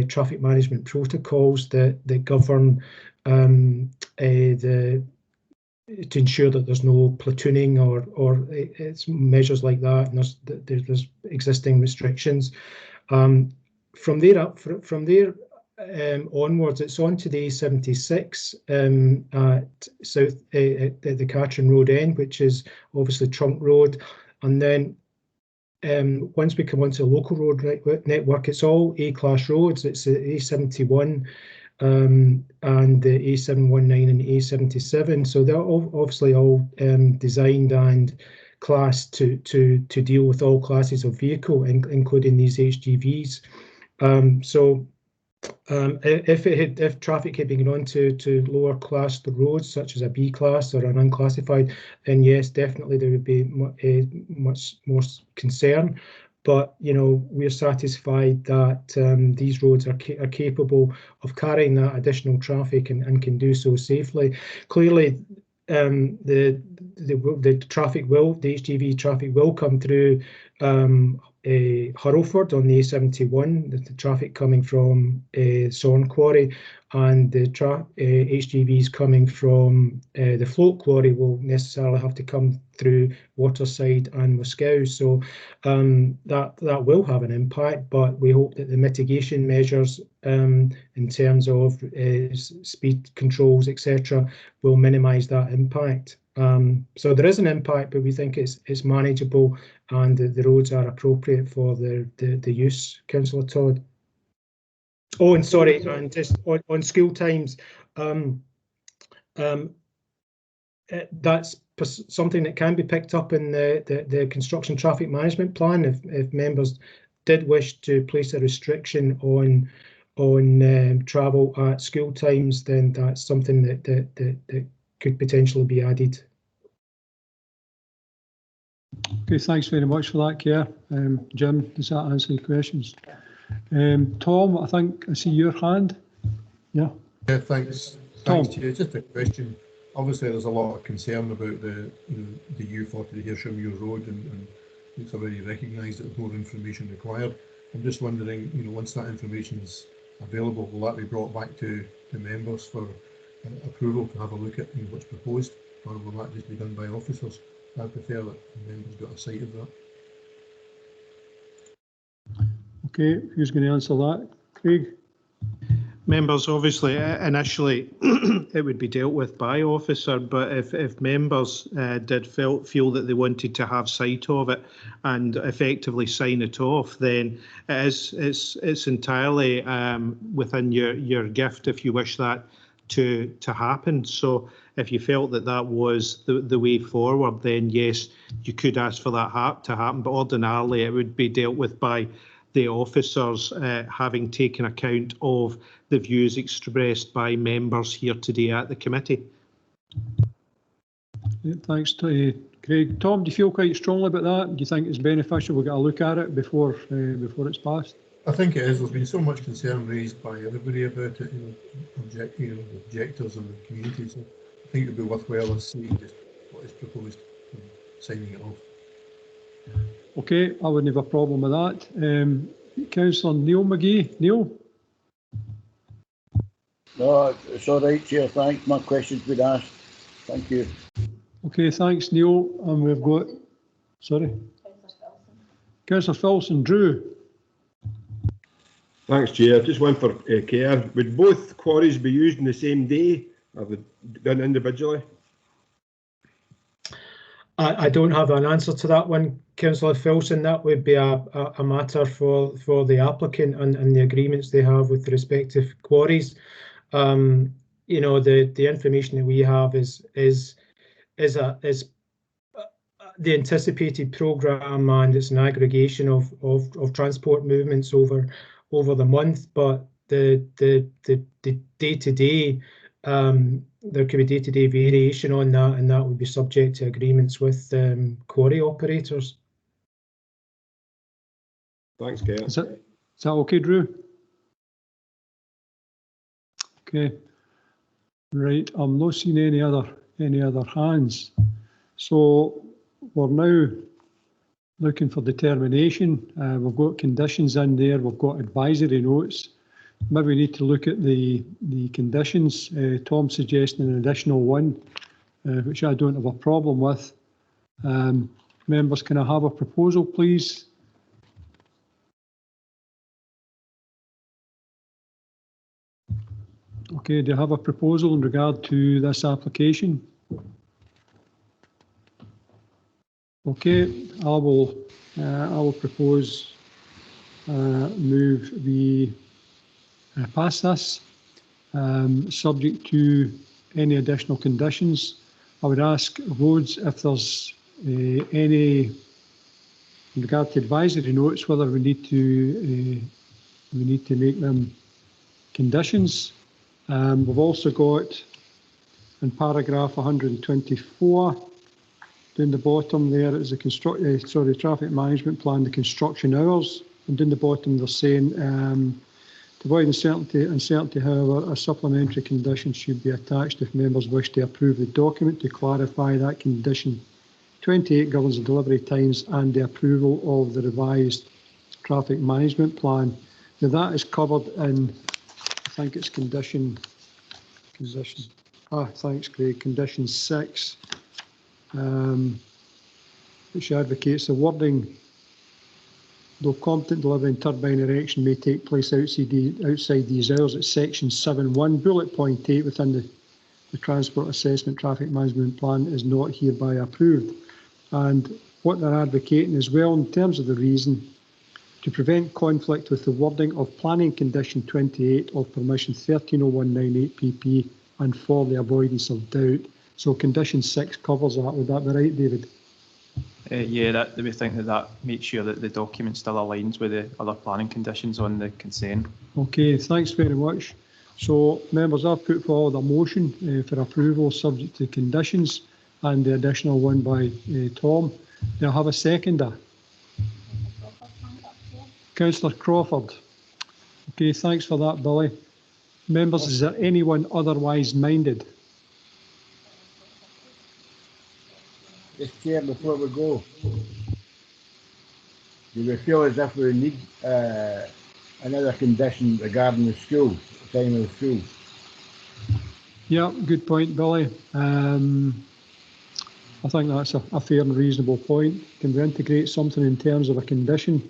traffic management protocols that govern to ensure that there's no platooning or it's measures like that, and there's existing restrictions. From there onwards, it's on to the A76 at south at the Catrin Road end, which is obviously Trunk Road, and then once we come onto the local road network, it's all A-class roads. It's the A71 and the A719 and the A77. So they're obviously all designed and classed to deal with all classes of vehicle, including these HGVs. If traffic had been on to lower class roads, such as a B class or an unclassified, then yes, definitely there would be much more concern. But we're satisfied that these roads are capable of carrying that additional traffic and can do so safely. Clearly, the HGV traffic will come through Hurlford on the A71, the traffic coming from Sorn Quarry, and the HGVs coming from the Float Quarry will necessarily have to come through Waterside and Moscow. So that will have an impact, but we hope that the mitigation measures in terms of speed controls, etc., will minimise that impact. So there is an impact, but we think it's manageable, and the roads are appropriate for the use, Councillor Todd. Oh, and sorry, and just on school times, that's something that can be picked up in the construction traffic management plan. If members did wish to place a restriction on travel at school times, then that's something that could potentially be added. Okay, thanks very much for that, Kerr. Jim, does that answer your questions? Tom, I think I see your hand. Yeah. Yeah, thanks. Tom. Thanks, Chair. Just a question. Obviously, there's a lot of concern about the U40, the Harshaw Muir Road, and it's already recognised that there's more information required. I'm just wondering, once that information is available, will that be brought back to the members for approval to have a look at what's proposed, or will that just be done by officers? I prefer that the members got a sight of that. Okay, who's going to answer that? Craig? Members, obviously, initially it would be dealt with by officer, but if members did feel that they wanted to have sight of it and effectively sign it off, then it's entirely within your gift if you wish that to happen. So if you felt that was the way forward, then yes, you could ask for that to happen, but ordinarily it would be dealt with by the officers, having taken account of the views expressed by members here today at the committee. Yeah, thanks to Craig. Tom, do you feel quite strongly about that? Do you think it's beneficial we get a look at it before it's passed? I think it is. There's been so much concern raised by everybody about it, objectors and the community. So I think it would be worthwhile us seeing just what is proposed and signing it off. Okay, I wouldn't have a problem with that. Councillor Neil McGee. Neil? No, it's all right, Chair. Thanks. My question's been asked. Thank you. Okay, thanks, Neil. And we've got, sorry, Councillor Filson. Drew? Thanks, Chair. Just one for Kerr. Would both quarries be used on the same day, or they done individually? I don't have an answer to that one, Councillor Filson. That would be a matter for the applicant and the agreements they have with the respective quarries. You know, the information that we have is the anticipated programme, and it's an aggregation of transport movements over the month. But the day-to-day, there could be day-to-day variation on that, and that would be subject to agreements with quarry operators. Thanks, Kerr. Is that okay, Drew? Okay. Right. I'm not seeing any other hands. So we're now looking for determination. We've got conditions in there. We've got advisory notes. Maybe we need to look at the conditions. Tom suggesting an additional one, which I don't have a problem with. Members, can I have a proposal, please? Okay, do you have a proposal in regard to this application? Okay, I will propose move the pass this, subject to any additional conditions. I would ask Rhodes if there's any, in regard to advisory notes, whether we need to make them conditions. We've also got in paragraph 124, down the bottom there is the traffic management plan, the construction hours, and down the bottom they're saying to avoid uncertainty, however, a supplementary condition should be attached if members wish to approve the document to clarify that condition. 28 governs the delivery times and the approval of the revised traffic management plan. Now that is covered in, I think it's condition. Thanks, Craig. Condition 6, which advocates the wording. Though competent delivery and turbine erection may take place outside these hours, at section 7.1, bullet point 8 within the Transport Assessment Traffic Management Plan is not hereby approved. And what they're advocating as well, in terms of the reason, to prevent conflict with the wording of planning condition 28 of permission 130198 pp and for the avoidance of doubt. So condition 6 covers that. Would that be right, David? Yeah, we think that makes sure that the document still aligns with the other planning conditions on the consent. Okay, thanks very much. So, members, I've put forward a motion for approval subject to conditions and the additional one by Tom. Do I have a seconder? Councillor Crawford. Okay, thanks for that, Billy. Members, is there anyone otherwise minded? Just Chair, before we go, do we feel as if we need another condition regarding the school, the time of the school? Yeah, good point, Billy. I think that's a fair and reasonable point. Can we integrate something in terms of a condition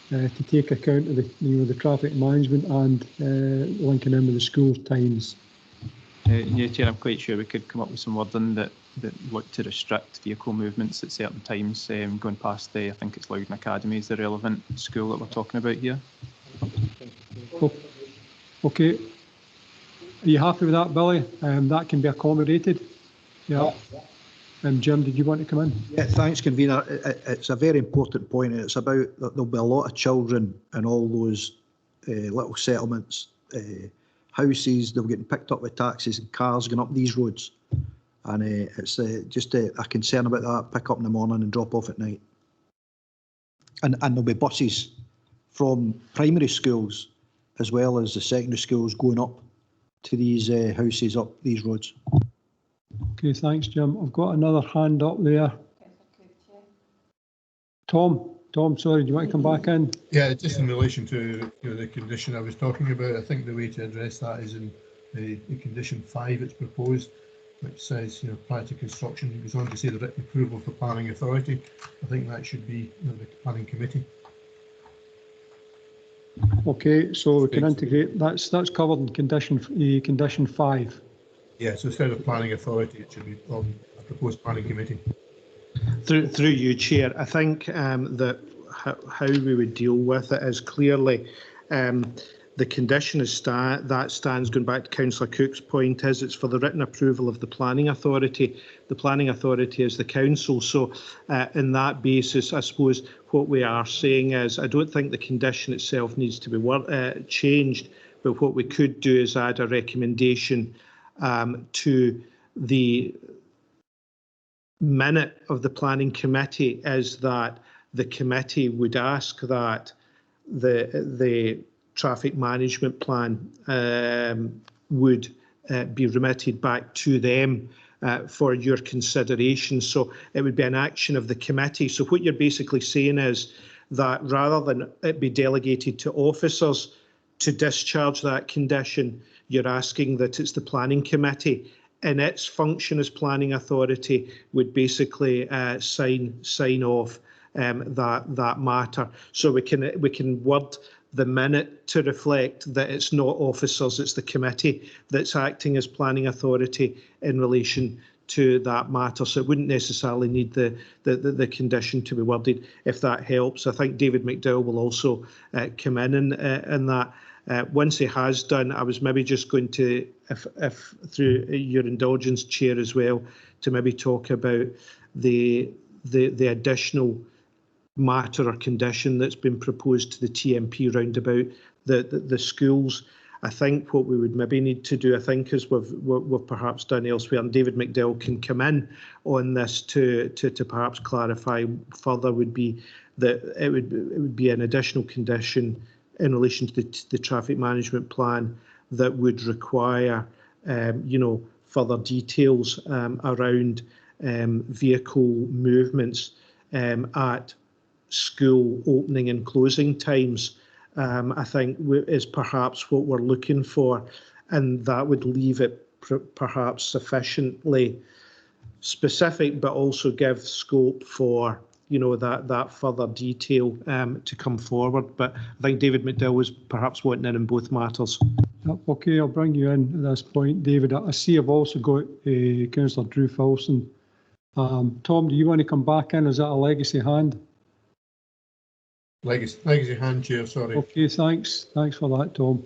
to take account of the traffic management and linking in with the school times? Yeah, Chair, I'm quite sure we could come up with some wording that look to restrict vehicle movements at certain times, going past I think it's Loudon Academy is the relevant school that we're talking about here. Okay. Are you happy with that, Billy? That can be accommodated? Yeah. Jim, did you want to come in? Yeah, thanks, Convener. It's a very important point, and it's about that there'll be a lot of children in all those little settlements, houses. They'll get picked up with taxis and cars going up these roads. And it's just a concern about that, pick up in the morning and drop off at night. And there'll be buses from primary schools as well as the secondary schools going up to these houses up these roads. Okay, thanks, Jim. I've got another hand up there. Tom, sorry, do you want to come back in? Yeah, just in relation to the condition I was talking about, I think the way to address that is in the condition 5 it's proposed, which says, prior to construction, it goes on to say the written approval of the planning authority. I think that should be the planning committee. Okay, so we can integrate, that's covered in condition 5. Yeah, so instead of planning authority, it should be on a proposed planning committee. Through you, Chair, I think that how we would deal with it is clearly the condition is that stands, going back to Councillor Cook's point, is it's for the written approval of the planning authority. The planning authority is the council. So in that basis, I suppose what we are saying is I don't think the condition itself needs to be changed, but what we could do is add a recommendation to the minute of the planning committee, is that the committee would ask that the traffic management plan would be remitted back to them for your consideration. So it would be an action of the committee. So what you're basically saying is that rather than it be delegated to officers to discharge that condition, you're asking that it's the planning committee in its function as planning authority would basically sign off that matter. So we can word the minute to reflect that it's not officers, it's the committee that's acting as planning authority in relation to that matter. So it wouldn't necessarily need the condition to be worded, if that helps. I think David McDowell will also come in that. Once he has done, I was maybe just going to, if through your indulgence, Chair, as well, to maybe talk about the additional matter or condition that's been proposed to the TMP round about the schools. I think what we would maybe need to do, I think, as we've perhaps done elsewhere, and David McDowell can come in on this to perhaps clarify further, would be that it would be an additional condition in relation to the traffic management plan that would require, further details around vehicle movements at school opening and closing times. I think is perhaps what we're looking for, and that would leave it perhaps sufficiently specific, but also give scope for that further detail to come forward. But I think David McDowell was perhaps wanting in both matters. Okay, I'll bring you in at this point, David. I see I've also got Councillor Drew Filson. Tom, do you want to come back in? Is that a legacy hand? Legacy hand, Chair, sorry. Okay, thanks for that, Tom.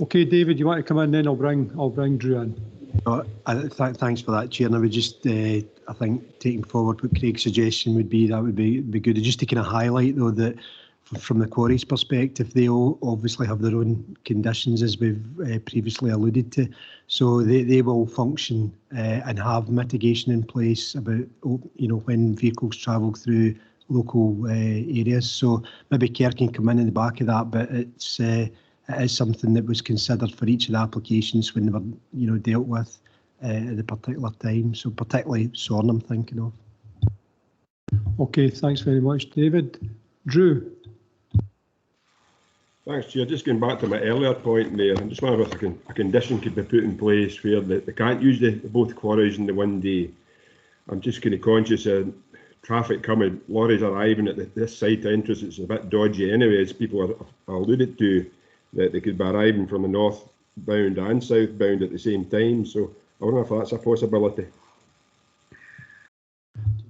Okay, David, you want to come in then? I'll bring Drew in. Thanks for that, Chair. And I would just, I think, taking forward what Craig's suggestion would be, that would be good. Just to kind of highlight, though, that from the quarry's perspective, they all obviously have their own conditions, as we've previously alluded to. So they will function and have mitigation in place about, when vehicles travel through local areas. So maybe Kerr can come in the back of that, but it is something that was considered for each of the applications when they were, dealt with at the particular time. So particularly Sorn, I'm thinking of. Okay, thanks very much, David. Drew. Thanks, Chair. Just going back to my earlier point there, I'm just wondering if a condition could be put in place where they can't use both quarries in the one day. I'm just kind of conscious of traffic coming, lorries arriving at this site entrance. It's a bit dodgy anyway, as people have alluded to, that they could be arriving from the northbound and southbound at the same time. So I wonder if that's a possibility.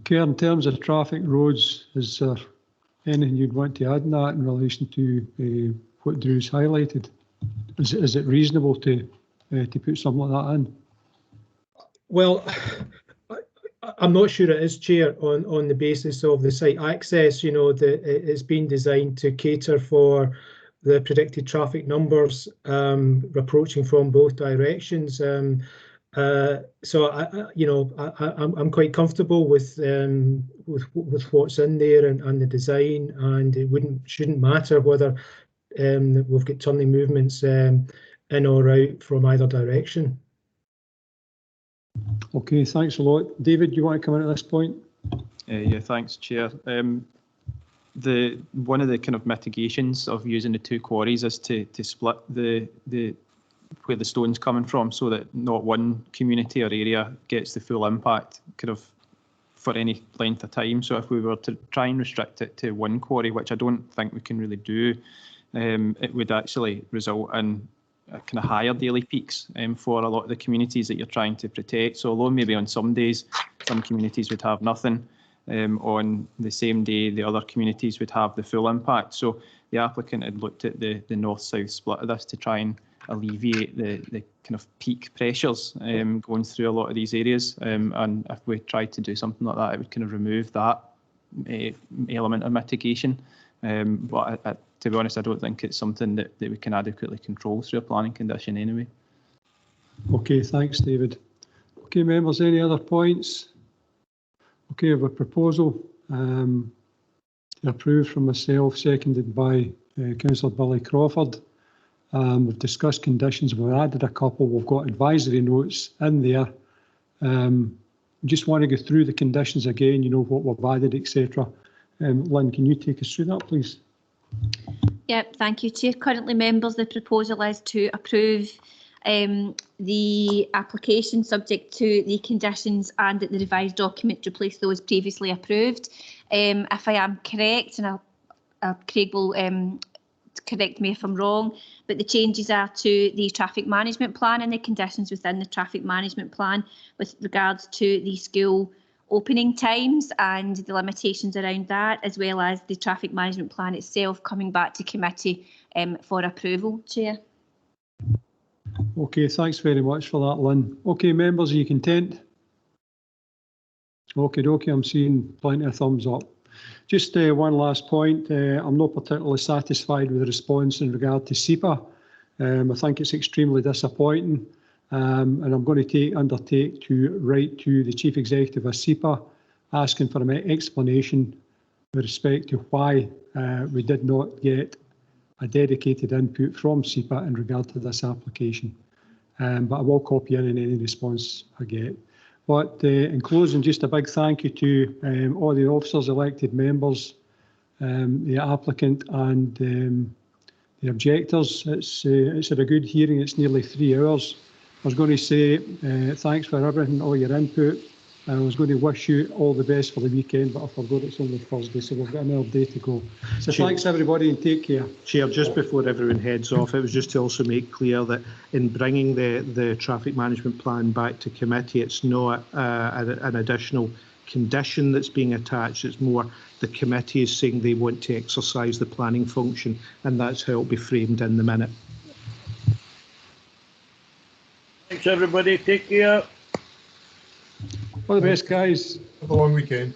Kerr, in terms of traffic roads, is there anything you'd want to add in that in relation to what Drew's highlighted? Is it reasonable to put something like that in? Well, I'm not sure it is, Chair, on the basis of the site access, that it's been designed to cater for the predicted traffic numbers approaching from both directions. So I'm quite comfortable with what's in there and the design, and it shouldn't matter whether we've got turning movements in or out from either direction. Okay, thanks a lot. David, you want to come in at this point? Yeah, thanks, Chair. One of the kind of mitigations of using the two quarries is to split where the stone's coming from, so that not one community or area gets the full impact kind of for any length of time. So if we were to try and restrict it to one quarry, which I don't think we can really do, it would actually result in kind of higher daily peaks for a lot of the communities that you're trying to protect. So although maybe on some days some communities would have nothing, on the same day the other communities would have the full impact. So the applicant had looked at the north-south split of this to try and alleviate the kind of peak pressures going through a lot of these areas. And if we tried to do something like that, it would kind of remove that element of mitigation. But to be honest, I don't think it's something that we can adequately control through a planning condition anyway. Okay, thanks, David. Okay, members, any other points? Okay, I have a proposal approved from myself, seconded by Councillor Billy Crawford. We've discussed conditions, we've added a couple, we've got advisory notes in there. Just want to go through the conditions again, you know, what we've added, etc. Lynn, can you take us through that, please? Yep, thank you, Chair. Currently, members, the proposal is to approve the application subject to the conditions and that the revised document replace those previously approved. If I am correct, and Craig will correct me if I'm wrong, but the changes are to the traffic management plan and the conditions within the traffic management plan with regards to the school opening times and the limitations around that, as well as the traffic management plan itself coming back to committee for approval, Chair. Okay, thanks very much for that, Lynn. Okay, members, are you content? Okay, I'm seeing plenty of thumbs up. Just one last point. I'm not particularly satisfied with the response in regard to SEPA. I think it's extremely disappointing, and I'm going to undertake to write to the Chief Executive of SEPA asking for an explanation with respect to why we did not get a dedicated input from SEPA in regard to this application. But I will copy in any response I get. But in closing, just a big thank you to all the officers, elected members, the applicant and the objectors. It's had a good hearing. It's nearly 3 hours. I was going to say thanks for everything, all your input. I was going to wish you all the best for the weekend, but I forgot it's only Thursday, so we've got another day to go. So thanks everybody and take care. Chair, just before everyone heads off, it was just to also make clear that in bringing the traffic management plan back to committee, it's not an additional condition that's being attached. It's more the committee is saying they want to exercise the planning function, and that's how it'll be framed in the minute. Thanks everybody, take care. All the best, guys. Have a long weekend.